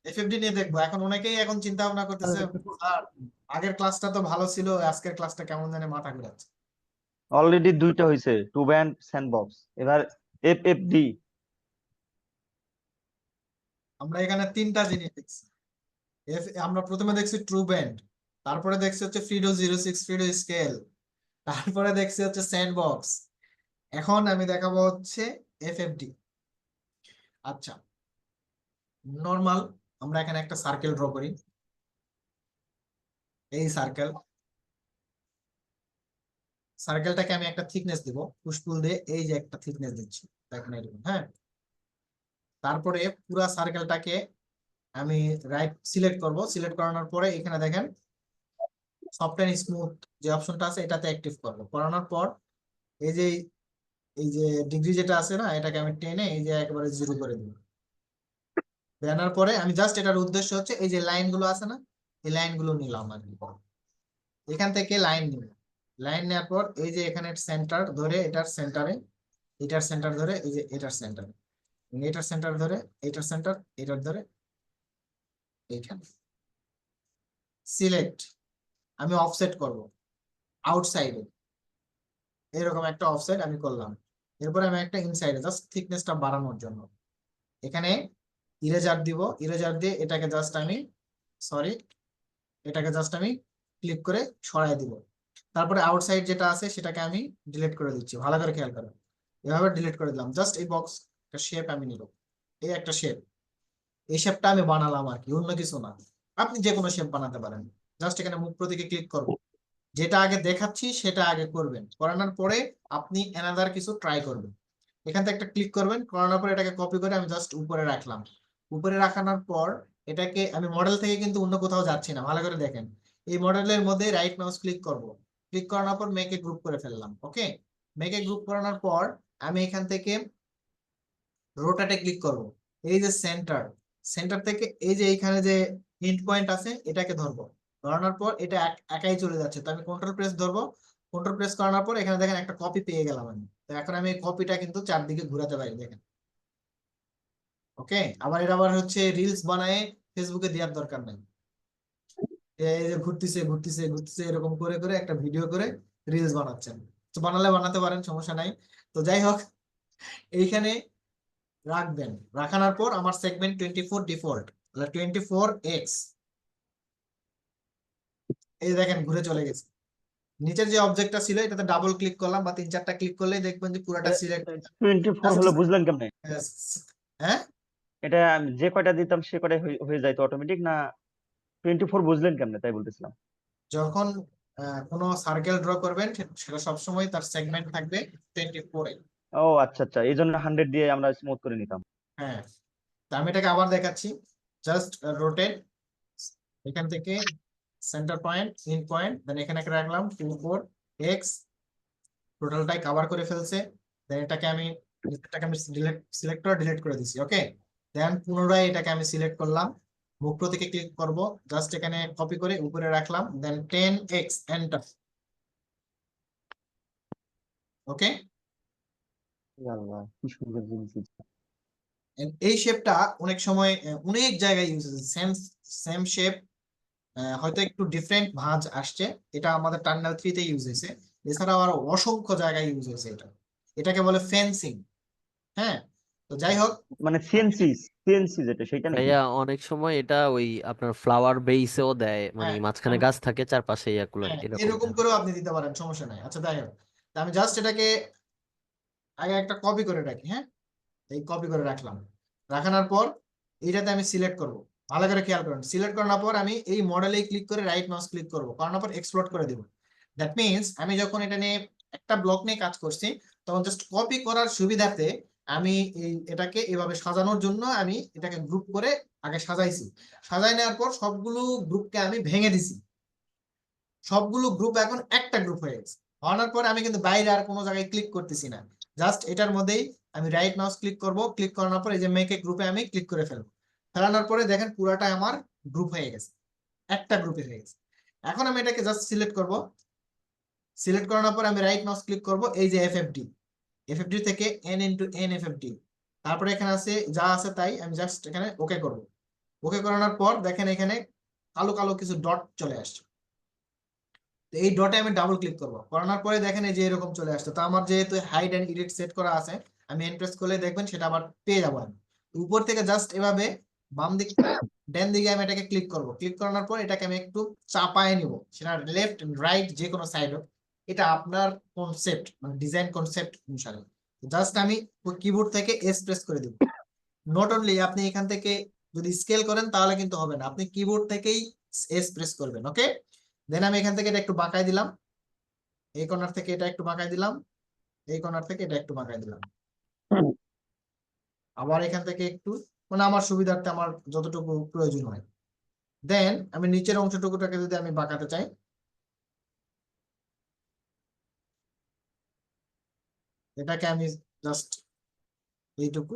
এফএফডি নিয়ে দেখবো। এখন অনেকেই এখন চিন্তা ভাবনা করতেছে, স্যার আগের ক্লাসটা তো ভালো ছিল, আজকের ক্লাসটা কেমন জানি মাথা ঘুরাচ্ছে। অলরেডি দুইটা হয়েছে, টু ব্যান্ড স্যান্ডবক্স, এবার এফএফডি। আমরা এখানে 3টা জিনিস দেখছি। আমরা প্রথমে দেখছি ট্রু ব্যান্ড, তারপরে দেখছি হচ্ছে ফ্রিডো 06 ফ্রিডো স্কেল, তারপরে দেখছি হচ্ছে স্যান্ডবক্স, এখন আমি দেখাবো হচ্ছে এফএফডি। আচ্ছা, নরমাল আমরা এখানে একটা সার্কেল ড্র করি, এই সার্কেলটাকে আমি একটা থিকনেস দিব, পুশপুল দিয়ে এই যে একটা থিকনেস দিচ্ছি, দেখেন এরকম। হ্যাঁ, তারপরে পুরো সার্কেলটাকে আমি রাইট সিলেক্ট করব, সিলেক্ট করানোর পরে এখানে দেখেন সফট এন্ড স্মুথ যে অপশনটা আছে এটাতে অ্যাক্টিভ করব। করানোর পর এই যে ডিগ্রি যেটা আছে না, এটাকে আমি টেনে এই যে একেবারে 0 করে দিব। দেওয়ার পরে আমি জাস্ট, এটার উদ্দেশ্য হচ্ছে এই যে লাইনগুলো আছে না, এই লাইনগুলো নিলাম আর কি। এখান থেকে লাইন নিলাম, লাইন নেওয়ার পর এই যে এখানে সেন্টার ধরে, এটার সেন্টার ধরে এই যে এটার সেন্টার, এটার সেন্টার ধরে এটার সেন্টার, এটার ধরে এইখানে সিলেক্ট। আমি অফসেট করব আউটসাইডে, এরকম একটা অফসেট আমি করলাম। এরপরে আমি একটা ইনসাইডে জাস্ট থিকনেসটা বাড়ানোর জন্য এখানে ইরেজার দিব, ইরেজার দিয়ে এটাকে জাস্ট আমি ক্লিক করে সরাই দিব। তারপরে আউটসাইড যেটা আছে সেটাকে আমি ডিলিট করে দিচ্ছি, ভালো করে খেয়াল করেন। এভাবে ডিলিট করে দিলাম, জাস্ট এই বক্স একটা শেপ আমি নিব, এই একটা শেপ, এই শেপটা আমি বানালাম আর কি, অন্য কিছু না। আপনি যে কোনো শেপ বানাতে পারেন, জাস্ট এখানে মুখ প্রতীকে ক্লিক করব, যেটা আগে দেখাচ্ছি সেটা আগে করবেন, করানোর পরে আপনি অ্যানাদার কিছু ট্রাই করবেন। এখান থেকে একটা ক্লিক করবেন, করানোর পর এটাকে কপি করে আমি জাস্ট উপরে রাখলাম। উপরে রাখানোর পর এটাকে আমি মডেল থেকে কিন্তু অন্য কোথাও যাচ্ছি না, ভালো করে দেখেন। এই মডেলের মধ্যে রাইট মাউস ক্লিক করব, ক্লিক করানোর পর মেক এ গ্রুপ করে ফেললাম। ওকে, মেক এ গ্রুপ করানোর পর আমি এখান থেকে রোটেটে ক্লিক করব, এই যে সেন্টার থেকে এই যে এইখানে যে হিন্ট পয়েন্ট আছে এটাকে ধরবো, ধরানোর পর এটা একাই চলে যাচ্ছে, তো আমি কন্ট্রোল প্রেস ধরবো। কন্ট্রোল প্রেস করানোর পর এখানে দেখেন একটা কপি পেয়ে গেলাম আমি। তো এখন আমি এই কপিটা কিন্তু চারদিকে ঘোরাতে পারি, দেখেন। ওকে, আবার হচ্ছে রিলস বানায় ফেসবুকে দেওয়ার দরকার নাই, এই যে ঘুরতেছে ঘুরতেছে ঘুরতেছে এরকম করে করে একটা ভিডিও করে রিলস বানাচ্ছেন, তো বানালে বানাতে পারেন, সমস্যা নাই। তো যাই হোক, এইখানে রাখবেন, রাখানোর পর আমার সেগমেন্ট 24 ডিফল্ট, 24x, এই দেখেন ঘুরে চলে গেছে। নিচের যে অবজেক্টটা ছিল এটাতে ডাবল ক্লিক করলাম বা 3-4টা ক্লিক করলেই দেখবেন যে পুরোটা সিলেক্ট। 24 হলো বুঝলেন কেমনে? হ্যাঁ, এটা আমি যে কয়টা দিতাম সে কয়টা হয়ে যাইতো অটোমেটিক না? 24 বুঝলেন কেমনে তাই বলতেছিলাম। যখন কোনো সার্কেল ড্র করবেন সেটা সবসময় তার সেগমেন্ট থাকবে 24 এ। ও আচ্ছা আচ্ছা, এই জন্য 100 দিয়ে আমরা স্মুথ করে নিতাম। হ্যাঁ, তো আমি এটাকে আবার দেখাচ্ছি, জাস্ট রোটেট, এখান থেকে সেন্টার পয়েন্ট, ইন পয়েন্ট, দেন এখানে রাখলাম 24x, টোটালটাই কভার করে ফেলছে। দেন এটাকে আমি এটাকে আমি সিলেক্ট করে ডিলিট করে দিছি। ওকে, দেন পুনরায় এটাকে আমি সিলেক্ট করলাম, মুখ প্রতীকে ক্লিক করব, জাস্ট এখানে কপি করে উপরে রাখলাম, দেন 10x এন্টার। ওকে, আল্লাহ কি সুন্দর জিনিস এটা। এই শেপটা অনেক সময় অনেক জায়গায় ইউজ হয়েছে, সেম সেম শেপ, হয়তো একটু ডিফারেন্ট ভাঁজ আসছে, এটা আমাদের টার্মিনাল 3 তে ইউজ হয়েছে, এছাড়াও আরো অসংখ্য জায়গায় ইউজ হয়েছে এটা, এটাকে বলে ফেন্সিং। হ্যাঁ, তো যাই হোক, মানে সিএনসি যেটা সেটা নাকি? ভাইয়া অনেক সময় এটা ওই আপনার ফ্লাওয়ার বেইসেও দেয়, মানে হ্যাঁ মাঝখানে গাছ থাকে চারপাশে ইয়াগুলো হ্যাঁ এরকম এরকম দেয়। করেও আপনি দিতে পারেন, সমস্যা নাই। আচ্ছা যাই হোক, তা আমি জাস্ট এটাকে আগে একটা কপি করে রাখি। হ্যাঁ, এই কপি করে রাখলাম, রাখানোর পর এইটাতে আমি সিলেক্ট করব। ভালো করে খেয়াল করুন, সিলেক্ট করার পর আমি এই মডেলে ক্লিক করে রাইট মাউস ক্লিক করব, করার পর এক্সপ্লোর করে দিব। দ্যাট মিনস আমি যখন এটা নিয়ে একটা ব্লক নিয়ে কাজ করছি, তখন জাস্ট কপি করার সুবিধাতে আমি এটাকে এভাবে সাজানোর জন্য আমি এটাকে গ্রুপ করে আগে সাজাইছি। সাজাই নেওয়ার পর সবগুলো গ্রুপকে আমি ভেঙে দিছি, সবগুলো গ্রুপ এখন একটা গ্রুপ হয়ে গেছে। হওয়ার পরে আমি কিন্তু বাইরে আর কোনো জায়গায় ক্লিক করতেছি না, জাস্ট এটার মধ্যেই আমি রাইট মাউস ক্লিক করব, ক্লিক করানোর পর এই যে মেক এ গ্রুপে আমি ক্লিক করে ফেলবো। ফেলানোর পরে দেখেন পুরাটা আমার গ্রুপ হয়ে গেছে, একটা গ্রুপে হয়ে গেছে। এখন আমি এটাকে জাস্ট সিলেক্ট করব, সিলেক্ট করানোর পর আমি রাইট মাউস ক্লিক করব, এই যে এফএফডি থেকে n ইন্টু এন এফএফডি, তারপরে এখানে আছে যা আছে তাই, আমি জাস্ট এখানে ওকে করব। ওকে করানোর পর দেখেন এখানে কালো কালো কিছু ডট চলে আসছে, তো এই ডটে আমি ডাবল ক্লিক করব, করানোর পরে দেখেন এই যে এরকম চলে আসছে। তো আমার যেহেতু হাইড এন্ড এডিট সেট করা আছে, আমি এন প্রেস করলে দেখবেন সেটা আবার পেয়ে যাবো আমি। উপর থেকে জাস্ট এভাবে বাম দিক ডান দিকে আমি এটাকে ক্লিক করব, ক্লিক করানোর পর এটাকে আমি একটু চাপায় নিব, সেটা লেফট রাইট যে কোনো সাইড হোক, এটা আপনার কনসেপ্ট মানে ডিজাইন কনসেপ্ট অনুসারে। জাস্ট আমি কিবোর্ড থেকে এস প্রেস করে দিব। নট অনলি আপনি এখান থেকে যদি স্কেল করেন তাহলে কিন্তু হবে না, আপনি কিবোর্ড থেকেই এস প্রেস করবেন। ওকে, দেন আমি এখান থেকে এটা একটু বাঁকাই দিলাম, এই কর্নার থেকে এটা একটু বাঁকাই দিলাম, এই কর্নার থেকে এটা একটু বাঁকাই দিলাম, আবার এখান থেকে একটু, মানে আমার সুবিধার্থে আমার যতটুকু প্রয়োজন হয়। দেন আমি নিচের অংশটুকুটাকে যদি আমি বাঁকাতে চাই, এটাকে আমি জাস্ট এইটুকু,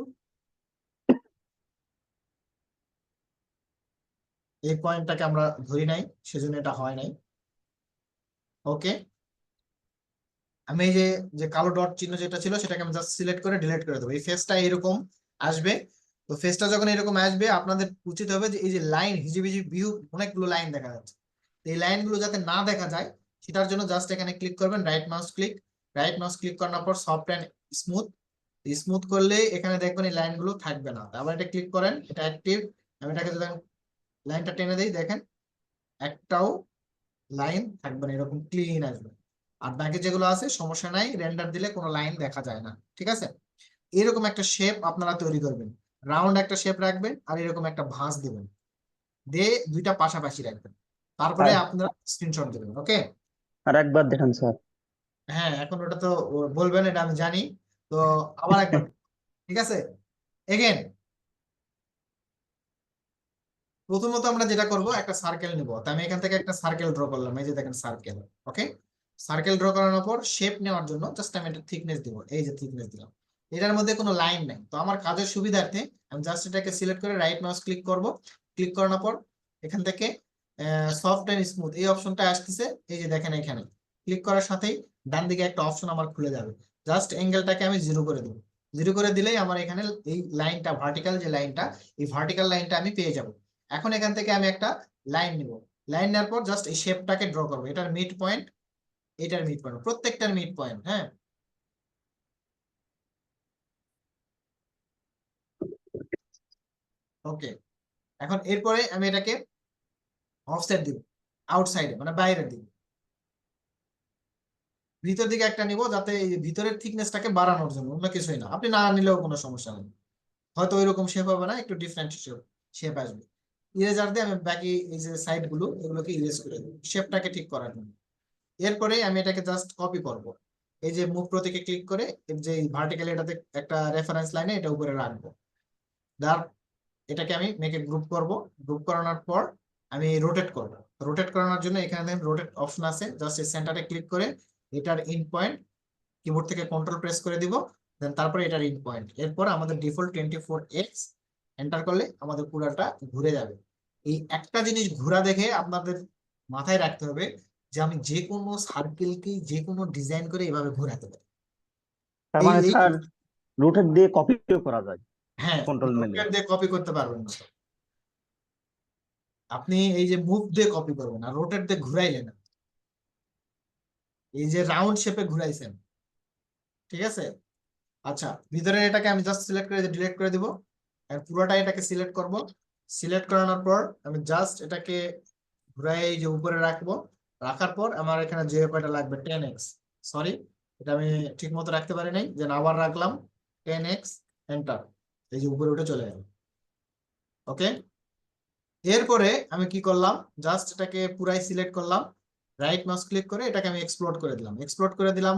এই পয়েন্টটাকে আমরা ধরি নাই, সেজন্য এটা হয় নাই। ওকে, আমি এই যে যে কালো ডট চিহ্ন যেটা ছিল সেটাকে আমি জাস্ট সিলেক্ট করে ডিলিট করে দেবো। এই ফেসটা এরকম আসবে, তো ফেসটা যখন এরকম আসবে আপনাদের উচিত হবে যে এই যে লাইন হিজিবিজি ভিউ অনেকগুলো লাইন দেখা যাচ্ছে, এই লাইনগুলো যাতে না দেখা যায় সেটার জন্য জাস্ট এখানে ক্লিক করবেন, রাইট মাউস ক্লিক করার পর সফট এন্ড স্মুথ, স্মুথ করলে এখানে দেখবেন এই লাইনগুলো থাকবে না। আবার এটা ক্লিক করেন, এটা অ্যাক্টিভ, আমি এটাকে যদি লাইনটা টেনে দিই দেখেন একটাও লাইন থাকবে না, এরকম ক্লিন আসবে। আর বাকি যেগুলো আছে সমস্যা নাই, রেন্ডার দিলে কোনো লাইন দেখা যায় না। ঠিক আছে, এরকম একটা শেপ আপনারা তৈরি করবেন, রাউন্ড একটা শেপ রাখবেন আর এরকম একটা ভাঁজ দিবেন, দিয়ে দুইটা পাশাপাশি রাখবেন, তারপরে আপনারা স্ক্রিনশট দিবেন। ওকে, আর একবার দেখান স্যার। হ্যাঁ এখন ওটা তো বলবেন, এটা আমি জানি, তো আবার একবার, ঠিক আছে। এগেন প্রথমত আমরা যেটা করব, একটা সার্কেল নিব, তো আমি এখান থেকে একটা সার্কেল ড্র করলাম, এই যে দেখেন সার্কেল। ওকে, সার্কেল ড্র করানোর পর শেপ নেওয়ার জন্য জাস্ট আমি একটা থিকনেস দিব, এই যে থিকনেস দিলাম, এটার মধ্যে কোনো লাইন নাই, তো আমার কাজের সুবিধার্থে আমি জাস্ট এটাকে সিলেক্ট করে রাইট মাউস ক্লিক করব, ক্লিক করানোর পর এখান থেকে সফট এন্ড স্মুথ এই অপশনটা আসতেছে, এই যে দেখেন এখানে ক্লিক করার সাথেই ডান দিকে একটা অপশন আমার খুলে যাবে, জাস্ট অ্যাঙ্গেলটাকে আমি 0 করে দেবো। 0 করে দিলেই আমার এখানে এই লাইনটা ভার্টিক্যাল যে লাইনটা, এই ভার্টিক্যাল লাইনটা আমি পেয়ে যাব। এখন এখান থেকে আমি একটা লাইন নিব, লাইন নেওয়ার পর জাস্ট এই শেপটাকে ড্র করবো, এটার মিড পয়েন্ট, এটার মিড পয়েন্ট, প্রত্যেকটার মিড পয়েন্ট। হ্যাঁ, ওকে, এখন এরপরে আমি এটাকে অফসেট দিব, আউটসাইডে মানে বাইরের দিকে, ভিতর দিকে একটা নিব, যাতে এই ভিতরের থিকনেসটাকে বাড়ানোর জন্য, অন্য কিছুই না। আপনি না নিলেও কোনো সমস্যা নেই, হয়তো ওইরকম শেপ হবে না, একটু ডিফারেন্ট শেপ আসবে। ইরেজার দিয়ে আমি বাকি এই যে সাইড গুলো এগুলোকে ইরেজ করে দেবো শেপটাকে ঠিক করার জন্য। এরপরে আমি এটাকে জাস্ট কপি করব, এই যে মুভ প্রতীকে ক্লিক করে যে ভার্টিক্যালি এটাতে একটা রেফারেন্স লাইনে এটা উপরে রাখবো, এটাকে আমি মেকে গ্রুপ করব, গ্রুপ করানোর পর আমি রোটেট করব। রোটেট করানোর জন্য এখানে দেখেন রোটেট অপশন আছে, জাস্ট এই সেন্টারে ক্লিক করে এটার ইন পয়েন্ট কিবোর্ড থেকে কন্ট্রোল প্রেস করে দিব, দেন তারপরে এটার ইন পয়েন্ট, এরপর আমাদের ডিফল্ট 24x এন্টার করলে আমাদের পুরাটা ঘুরে যাবে। এই একটা জিনিস ঘোরা দেখে আপনাদের মাথায় রাখতে হবে যে আমি যে কোনো সার্কেলকে যে কোনো ডিজাইন করে এভাবে ঘোরাতে পারি। তার এই মানে এই স্যার রোটেট দিয়ে কপিও করা যায় হ্যাঁ, কন্ট্রোল মেনে। rotate দিয়ে কপি করতে পারবেন না তো। আপনি এই যে মুভ দিয়ে কপি করবেন আর রোটেট দিয়ে ঘুরাইলেন না, এই যে রাউন্ড শেপে ঘুরাইছেন, ঠিক আছে। আচ্ছা, ভিতরে এটাকে আমি জাস্ট সিলেক্ট করে ডিলিট করে দিব, আর পুরোটা এটাকে সিলেক্ট করব। সিলেক্ট করানোর পর আমি জাস্ট এটাকে ঘুরাই এই যে উপরে রাখবো, রাখার পর আমার এখানে যে কয়টা লাগবে 10x, সরি এটা আমি ঠিক মতো রাখতে পারি নাই, যে আবার রাখলাম 10x এন্টার, এই যে উপরে উঠে চলে গেল। ওকে, এরপরে আমি কি করলাম, জাস্ট এটাকে পুরাই সিলেক্ট করলাম, রাইট মাউস ক্লিক করে এটাকে আমি এক্সপ্লোড করে দিলাম। এক্সপ্লোড করে দিলাম,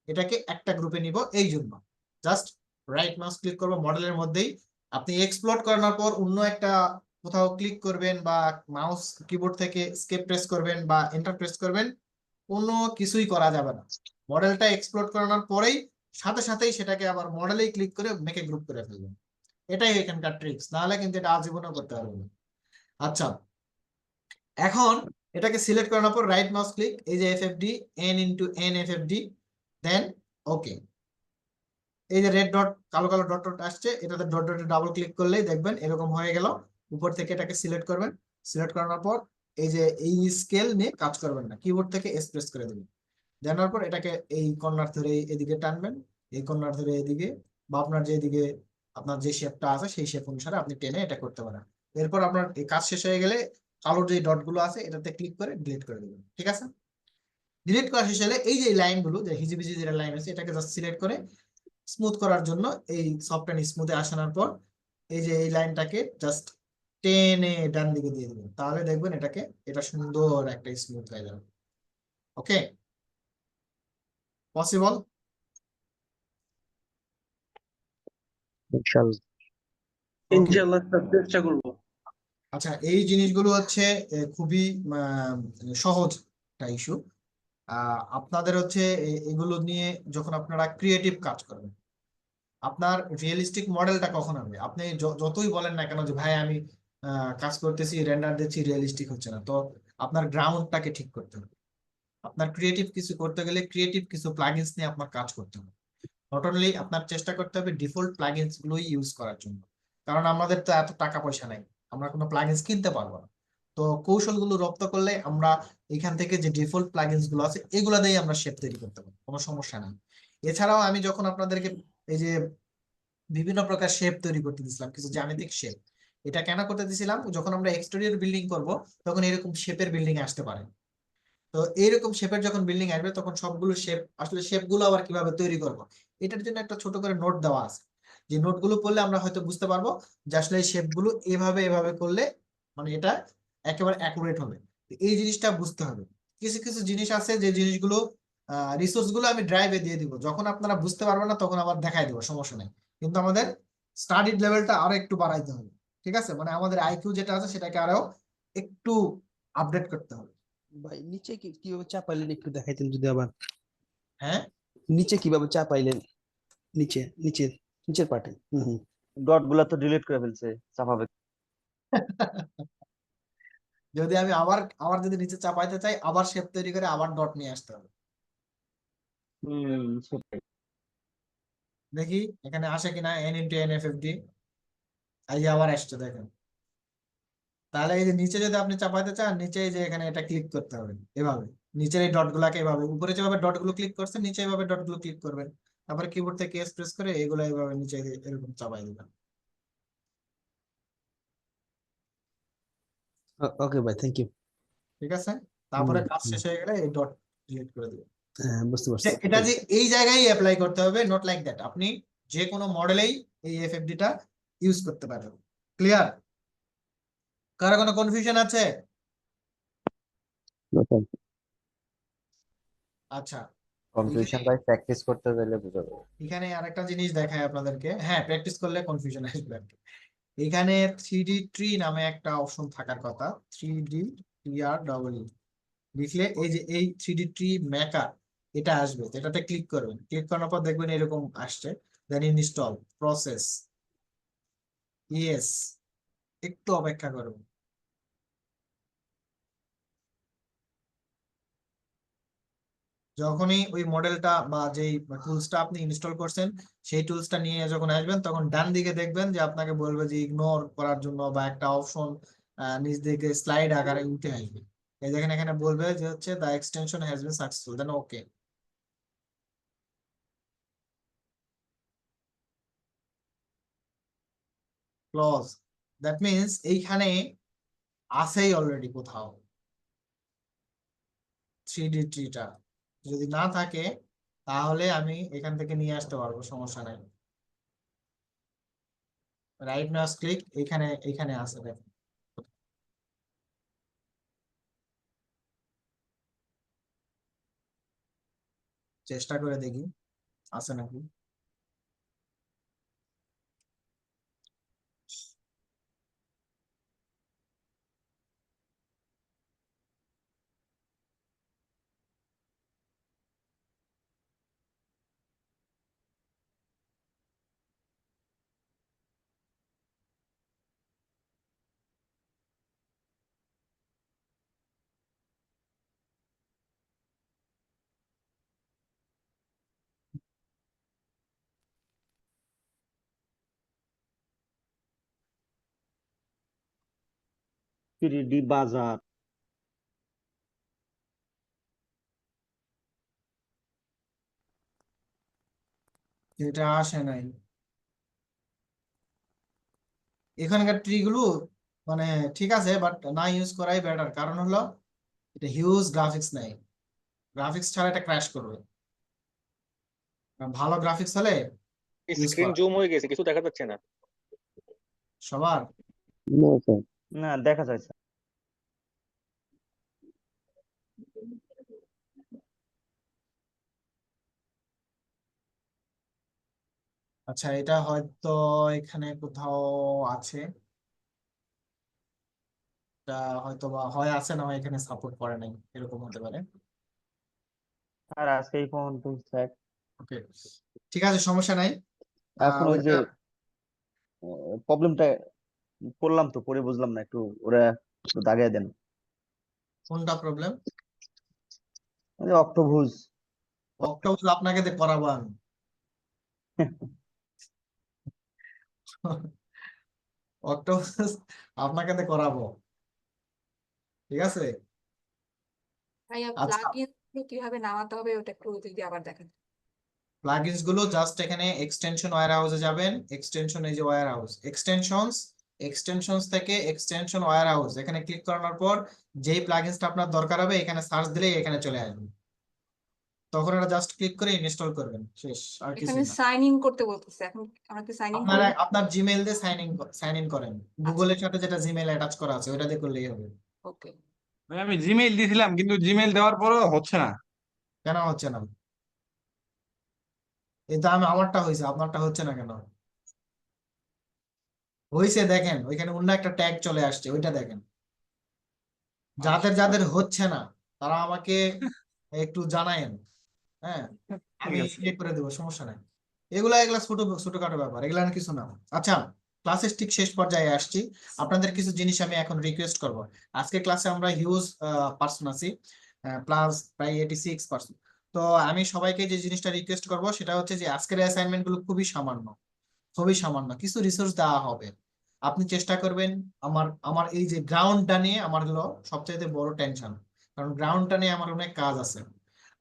এটাকে একটা গ্রুপে নিব, এই জন্য জাস্ট রাইট মাউস ক্লিক করবো মডেলের মধ্যেই। আপনি এক্সপ্লোড করানোর পর অন্য একটা কোথাও ক্লিক করবেন বা মাউস কিবোর্ড থেকে এস্কেপ প্রেস করবেন বা এন্টার প্রেস করবেন, কোনো কিছুই করা যাবে না। মডেলটা এক্সপ্লোড করানোর পরেই সাথে সাথেই সেটাকে আবার মডেলেই ক্লিক করে মেকে গ্রুপ করে ফেলবেন। এটাই এখানকার ট্রিক্স, নাহলে কিন্তু এটা আজীবনও করতে পারবেন না। আচ্ছা, এখন এটাকে সিলেক্ট করানোর পর রাইট মাউস ক্লিক, এই যে এফএফডি n এফএফডি, দেন ওকে। এই যে রেড ডট কালো কালো ডট ডট আসছে, এটাতে ডট ডটে ডাবল ক্লিক করলেই দেখবেন এরকম হয়ে গেল। উপর থেকে এটাকে সিলেক্ট করবেন, সিলেক্ট করানোর পর এই যে এই স্কেল নিয়ে কাজ করবেন না, কিবোর্ড থেকে এক্সপ্রেস করে দেবেন। জানার পর এটাকে এই কর্নার ধরে এদিকে টানবেন, এই কর্নার ধরে এদিকে, বা আপনার যেদিকে আপনার যে শেপটা আছে সেই শেপ অনুসারে আপনি টেনে এটা করতে পারেন। এরপর আপনার এই কাজ শেষ হয়ে গেলে কালোর যে ডট গুলো আছে এটাতে ক্লিক করে ডিলিট করে দেবেন, ঠিক আছে। ডিলিট করা শেষ হলে এই যে লাইনগুলো, যে হিজিবিজি যেটা লাইন আছে, এটাকে জাস্ট সিলেক্ট করে স্মুথ করার জন্য এই সফট এন্ড স্মুথে আসানোর পর এই যে এই লাইনটাকে জাস্ট টেনে ডান দিকে দিয়ে দিবেন, তাহলে দেখবেন এটা সুন্দর একটা স্মুথ হয়ে যাবে। ওকে, পসিবল? ইনশাআল্লাহ। ইনশাআল্লাহ স্যার চেষ্টা করব। আচ্ছা, এই জিনিসগুলো হচ্ছে খুবই সহজ একটা ইস্যু। আপনাদের হচ্ছে এগুলো নিয়ে যখন আপনারা ক্রিয়েটিভ কাজ করবেন, আপনার রিয়েলিস্টিক মডেলটা কখন হবে, আপনি যতই বলেন না কেন যে ভাই আমি কাজ করতেছি, রেন্ডার দিচ্ছি, রিয়েলিস্টিক হচ্ছে না, তো আপনার গ্রাউন্ডটাকে ঠিক করতে হবে। আপনার ক্রিয়েটিভ কিছু করতে গেলে ক্রিয়েটিভ কিছু প্লাগইনস নিয়ে আপনার কাজ করতে হবে। নট অনলি আপনার চেষ্টা করতে হবে ডিফল্ট প্লাগইনস গুলোই ইউজ করার জন্য, কারণ আমাদের তো এত টাকা পয়সা নাই, আমরা কোনো প্লাগইনস কিনতে পারবো না। তো কৌশলগুলো রপ্ত করলে আমরা এখান থেকে যে ডিফল্ট প্লাগইনস গুলো আছে এগুলো দিয়ে আমরা শেপ তৈরি করতে পারবো, কোনো সমস্যা নেই। এছাড়াও আমি যখন আপনাদেরকে এই যে বিভিন্ন প্রকার শেপ তৈরি করতে দিয়েছিলাম, কিছু জ্যামিতিক শেপ, এটা কেন করতে দিয়েছিলাম, যখন আমরা এক্সটেরিয়র বিল্ডিং করব তখন এরকম শেপের বিল্ডিং আসতে পারে। তো এইরকম শেপের যখন বিল্ডিং আসবে তখন সবগুলো শেপ, আসলে শেপগুলো আবার কিভাবে তৈরি করব, এটার জন্য একটা ছোট করে নোট দেওয়া আছে, যে নোটগুলো পড়লে আমরা হয়তো বুঝতে পারবো যে আসলে এই শেপগুলো এভাবে এভাবে করলে মানে এটা একেবারে অ্যাকুরেট হবে। এই জিনিসটা বুঝতে হবে। কিছু কিছু জিনিস আছে যে জিনিসগুলো রিসোর্স গুলো আমি ড্রাইভে দিয়ে দিব, যখন আপনারা বুঝতে পারবেন না তখন আবার দেখাই দেবো, সমস্যা নেই। কিন্তু আমাদের স্টাডিড লেভেলটা আরো একটু বাড়াইতে হবে, ঠিক আছে, মানে আমাদের আইকিউ যেটা আছে সেটাকে আরো একটু আপডেট করতে হবে। ভাই নিচে কিভাবে চাপাইলেন একটু দেখাইতেন যদি আবার। হ্যাঁ, নিচে কিভাবে চাপাইলেন, নিচের পার্টে। ডট গুলা তো ডিলিট করে ফেলছে, চাপাবে। যদি আমি আবার যদি নিচে চাপাইতে চাই, আবার শেপ তৈরি করে আবার ডট নিয়ে আসতে হবে। সেটাই। দেখি এখানে আসে কিনা n × nFFD, এই যে আবার আসছে দেখেন। তাহলে এই যে নিচে যদি আপনি চাপাইতে চান, নিচে এই যে এখানে এটা ক্লিক করতে হবে এভাবে, নিচের এই ডট গুলাকে এভাবে, উপরে যেভাবে ডট গুলো ক্লিক করছেন নিচে এভাবে ডট গুলো ক্লিক করবেন, তারপরে কিবোর্ড থেকে এস প্রেস করে এগুলো এভাবে নিচে এরকম চাপাই দিবেন। ওকে ভাই, থ্যাংক ইউ। ঠিক আছে, তারপরে কাজ শেষ হয়ে গেলে এই ডট ডিলিট করে দিবেন। হ্যাঁ, বুঝতে পারছি। এটা যে এই জায়গায় অ্যাপ্লাই করতে হবে, নট লাইক দ্যাট, আপনি যে কোনো মডেলেই এই এফএফডি টা ইউজ করতে পারবেন। ক্লিয়ার? কারো কোনো কনফিউশন আছে? আচ্ছা, কনফিউশন ভাই প্র্যাকটিস করতে গেলে বুঝাবো। এখানে আরেকটা জিনিস দেখায় আপনাদেরকে, হ্যাঁ প্র্যাকটিস করলে কনফিউশন আসবে আর কি। এখানে 3D ট্রি নামে একটা অপশন থাকার কথা, 3D TREE লিখলে এই যে এই 3D ট্রি মেকার, এটা আসবে, তো এটাতে ক্লিক করবেন, ক্লিক করার পর দেখবেন এরকম আসছে, দেন ইনস্টল প্রসেস, ইয়েস, একটু অপেক্ষা করবেন। যখনই ওই মডেলটা বা যেই টুলসটা আপনি ইনস্টল করছেন সেই টুলসটা নিয়ে যখন আসবেন, তখন ডান দিকে দেখবেন যে আপনাকে বলবে যে ইগনোর করার জন্য বা একটা অপশন নিচ দিকে স্লাইড আকারে উঠে আসবে। এই দেখেন এখানে বলবে যে হচ্ছে the extension has been successful, then okay. Close, that means এইখানে আছেই অলরেডি কোথাও 3D ট্রিটা। যদি না থাকে তাহলে আমি এখান থেকে নিয়ে আসতে পারবো, সমস্যা নাই। রাইট মাউস ক্লিক, এখানে এখানে আছে দেখেন। চেষ্টা করে দেখি আছে নাকি। থ্রিডি বাজার, এটা আসে নাই। এখানকার ট্রি গুলো মানে ঠিক আছে, বাট না ইউজ করাই বেটার, কারণ হলো এটা হিউজ গ্রাফিক্স নাই, গ্রাফিক্স ছাড়া এটা ক্র্যাশ করবে। ভালো গ্রাফিক্স হলে ইউজ স্ক্রিন করা জুম হয়ে গেছে, কিছু দেখা যাচ্ছে না। সবার। না দেখা যাচ্ছে না। আচ্ছা, এটা হয়তো এখানে কোথাও আছে, এটা হয়তো বা হয় আছে, না হয় এখানে সাপোর্ট করে নাই, এরকম হতে পারে। আর আজকে এই পর্যন্ত স্যার। ওকে, ঠিক আছে, সমস্যা নাই। এখন ওই যে ওইটা প্রবলেমটা করলাম তো, পরে বুঝলাম না, একটু ওরা একটু দাগিয়ে দেন। কোনটা প্রবলেম? ওই যে অক্টোভুজ। অক্টোবর আপনাকে দিয়ে করাবো আমি। অক্টোবর আপনাকে দিয়ে করাবো, ঠিক আছে। ভাইয়া আচ্ছা, প্লাগইন কিভাবে নামাতে হবে ওটা একটু যদি আবার দেখেন। প্লাগইনস গুলো জাস্ট এখানে এক্সটেনশন ওয়্যার হাউসে যাবেন, এক্সটেনশন, এই যে ওয়্যার হাউস এক্সটেনশনস, এক্সটেনশনস থেকে এক্সটেনশন ওয়্যার হাউস, এখানে ক্লিক করানোর পর যেই প্লাগইনসটা আপনার দরকার হবে এখানে সার্চ দিলেই এখানে চলে আসবে, তখন এটা জাস্ট ক্লিক করে ইনস্টল করবেন, শেষ, আর এখানে কিছুই না। সাইন ইন করতে বলতেছে, এখন আমরা কি সাইন ইন আপনারা করব? আপনার জিমেইল দিয়ে সাইন ইন করেন, গুগলের সাথে যেটা জিমেইল অ্যাটাচ করা আছে ওটা দিয়ে করলেই হবে। ওকে। ভাই আমি জিমেইল দিয়েছিলাম, কিন্তু জিমেইল দেওয়ার পরও হচ্ছে না। কেন হচ্ছে না? এটা আমি আমারটা হয়েছে, আপনারটা হচ্ছে না কেন? হয়েছে, দেখেন ওইখানে অন্য একটা ট্যাগ চলে আসছে, ওইটা দেখেন। যাদের যাদের হচ্ছে না তারা আমাকে একটু জানায়েন, হ্যাঁ, ঠিক আমি আছে। ইয়ে করে দেবো, সমস্যা নাই। এগুলা ছোটখাটো ব্যাপার, এগুলা আর কিছু না। আচ্ছা, ক্লাসের ঠিক শেষ পর্যায়ে আসছি, আপনাদের কিছু জিনিস আমি এখন রিকোয়েস্ট করব। আজকে ক্লাসে আমরা হিউজ পার্সন আছি, প্লাস প্রায় 86%। তো আমি সবাইকে যে জিনিসটা রিকোয়েস্ট করব সেটা হচ্ছে যে আজকের অ্যাসাইনমেন্ট গুলো খুবই সামান্য, খুবই সামান্য কিছু রিসোর্স দেওয়া হবে। আপনি চেষ্টা করবেন, আমার আমার এই যে গ্রাউন্ডটা নিয়ে আমার হলো সবচাইতে বড় টেনশন, কারণ গ্রাউন্ডটা নিয়ে আমার অনেক কাজ আছে।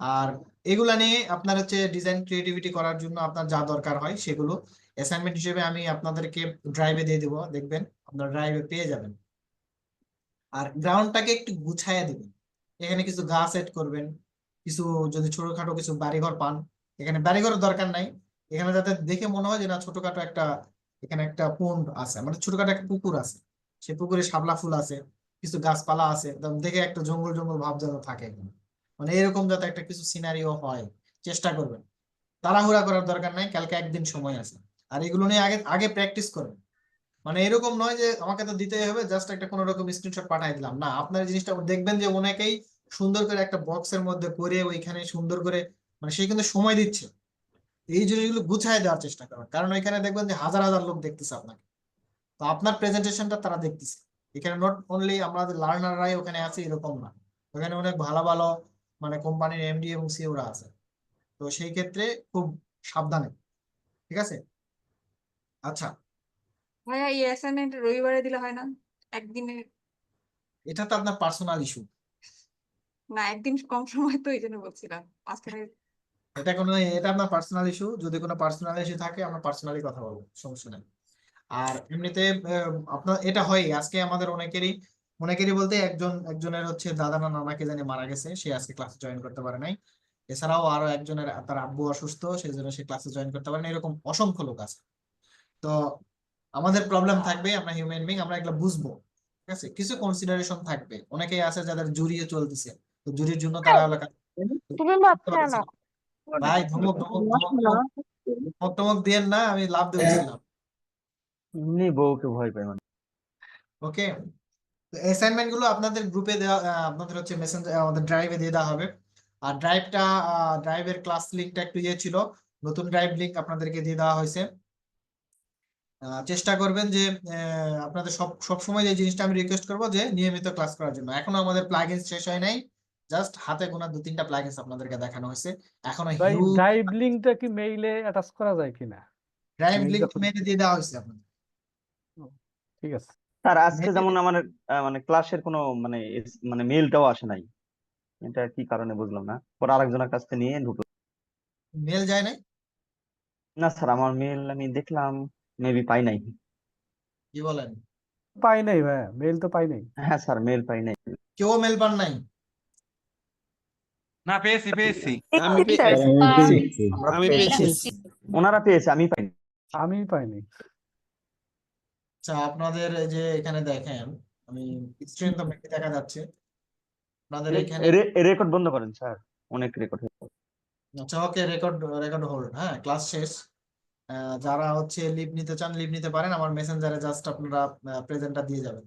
আর এগুলা নিয়ে আপনার হচ্ছে ডিজাইন ক্রিয়েটিভিটি করার জন্য আপনার যা দরকার হয় সেগুলো অ্যাসাইনমেন্ট হিসেবে আমি আপনাদেরকে ড্রাইভে দিয়ে দিব, দেখবেন আপনার ড্রাইভে পেয়ে যাবেন। আর গ্রাউন্ডটাকে একটু গুছাইয়া দিবেন, এখানে কিছু গাছ সেট করবেন, কিছু যদি ছোটখাটো কিছু বাড়িঘর পান, এখানে বাড়িঘরের দরকার নাই, এখানে যাতে দেখে মনে হয় যে না ছোটখাটো একটা, এখানে একটা পন্ড আছে, মানে ছোটখাটো একটা পুকুর আছে, সে পুকুরে শাপলা ফুল আছে, কিছু গাছপালা আছে, একদম দেখে একটা জঙ্গল জঙ্গল ভাব যেন থাকে এখানে, মানে এরকম যাতে একটা কিছু সিনারিও হয়, চেষ্টা করবেন। তাড়াহুড়া করার দরকার নাই, কালকে একদিন সময় আছে। আর এগুলো নিয়ে আগে আগে প্র্যাকটিস করবেন, মানে এরকম নয় যে আমাকে তো দিতেই হবে, জাস্ট একটা কোনো রকম স্ক্রিনশট পাঠিয়ে দিলাম, না, আপনার জিনিসটা দেখবেন যে অনেকেই সুন্দর করে একটা বক্সের মধ্যে করে ওইখানে সুন্দর করে মানে সে কিন্তু সময় দিচ্ছে। এই জিনিসগুলো গুছায় দেওয়ার চেষ্টা করবেন, কারণ এখানে দেখবেন যে হাজার হাজার লোক দেখতেছে আপনাকে, তো আপনার প্রেজেন্টেশনটা তারা দেখতেছে। এখানে নট অনলি আমরা লার্নাররাই ওখানে আছি এরকম না, ওখানে অনেক ভালো ভালো মানে কোম্পানির এমডি এবং সিওরা আছে। তো সেই ক্ষেত্রে খুব সাবধানে, ঠিক আছে? আচ্ছা, ভাইয়া এই অ্যাসাইনমেন্ট রবিবারে দিলে হয় না? একদিনে এটা তো আপনার পার্সোনাল ইস্যু। না, একদিন কম সময় তো এই জন্য বলছিলাম মাঝখানে। এটা আপনার পার্সোনাল ইস্যু, যদি কোনো পার্সোনাল ইস্যু থাকে আমরা পার্সোনালি কথা বলবো, সমস্যা নেই। আর এমনিতে আপনার এটা হয় আজকে আমাদের অনেকেরই বলতে একজনের হচ্ছে দাদা না নানাকে জানি মারা গেছে, সে আজকে ক্লাসে জয়েন করতে পারে নাই। এছাড়াও আরো একজনের তার আব্বু অসুস্থ, সেই জন্য সে ক্লাসে জয়েন করতে পারে না, এরকম অসংখ্য লোক আছে। তো আমাদের প্রবলেম থাকবে, আমরা হিউম্যান বিং, আমরা এগুলো বুঝবো, ঠিক আছে? কিছু কনসিডারেশন থাকবে, অনেকেই আছে যাদের জুরিয়ে চলতেছে, তো জুরির জন্য তারা হলো তুমি বুঝতে পারতেছে না। ভাই ধমক ধমক ধমক ধমক ধমক টমক দিয়েন না, আমি লাভ দিয়েছিলাম। এমনি বউকে ভয় পায় মানে। ওকে, অ্যাসাইনমেন্ট গুলো আপনাদের গ্রুপে দেওয়া, আপনাদের হচ্ছে মেসেঞ্জার আমাদের ড্রাইভে দিয়ে দেওয়া হবে। আর ড্রাইভের ক্লাস লিঙ্কটা একটু ছিল, নতুন ড্রাইভ লিঙ্ক আপনাদেরকে দিয়ে দেওয়া হয়েছে। চেষ্টা করবেন যে আপনাদের সব সময় যে জিনিসটা আমি রিকোয়েস্ট করবো যে নিয়মিত ক্লাস করার জন্য। এখনো আমাদের প্লাগইনস শেষ হয় নাই, জাস্ট হাতে গোনা 2-3টা প্লাগইনস আপনাদেরকে দেখানো হয়েছে, এখনো ভাই হিউজ ড্রাইভ লিংকটা কি মেইলে অ্যাটাচ করা যায় কিনা? ড্রাইভ মেইলটা লিঙ্ক তো মেরে দিয়ে দেওয়া হয়েছে আপনাদের। ঠিক আছে। স্যার আজকে যেমন আমার মানে ক্লাসের কোনো মানে মেলটাও আসে নাই, এটা কি কারণে বুঝলাম না, পরে আরেকজনের কাছ থেকে নিয়ে ঢুকলাম। মেল যায় নাই? না স্যার, আমার মেল আমি দেখলাম, মেবি পাই নাই। কি বলেন? পাই নাই ভাই, মেইল তো পাই নাই। হ্যাঁ স্যার, মেল পাই নাই। কেউ মেল পান নাই? না, পেয়েছি পেয়েছি। আমি পেয়েছি। আমরা আমি পেয়েছি, পেয়েছি। ওনারা পেয়েছে, আমি পাইনি। আমি পাই নাই। আচ্ছা, আপনাদের এই যে এখানে দেখেন, আমি স্ক্রিন তো মেকে দেখা যাচ্ছে আপনাদের এখানে। রেকর্ড বন্ধ করেন স্যার, অনেক রেকর্ড হয়েছে। আচ্ছা, ওকে, রেকর্ড হোল্ড। হ্যাঁ, ক্লাস শেষ। যারা হচ্ছে লিভ নিতে চান লিভ নিতে পারেন, আমার মেসেঞ্জারে জাস্ট আপনারা প্রেজেন্টটা দিয়ে যাবেন।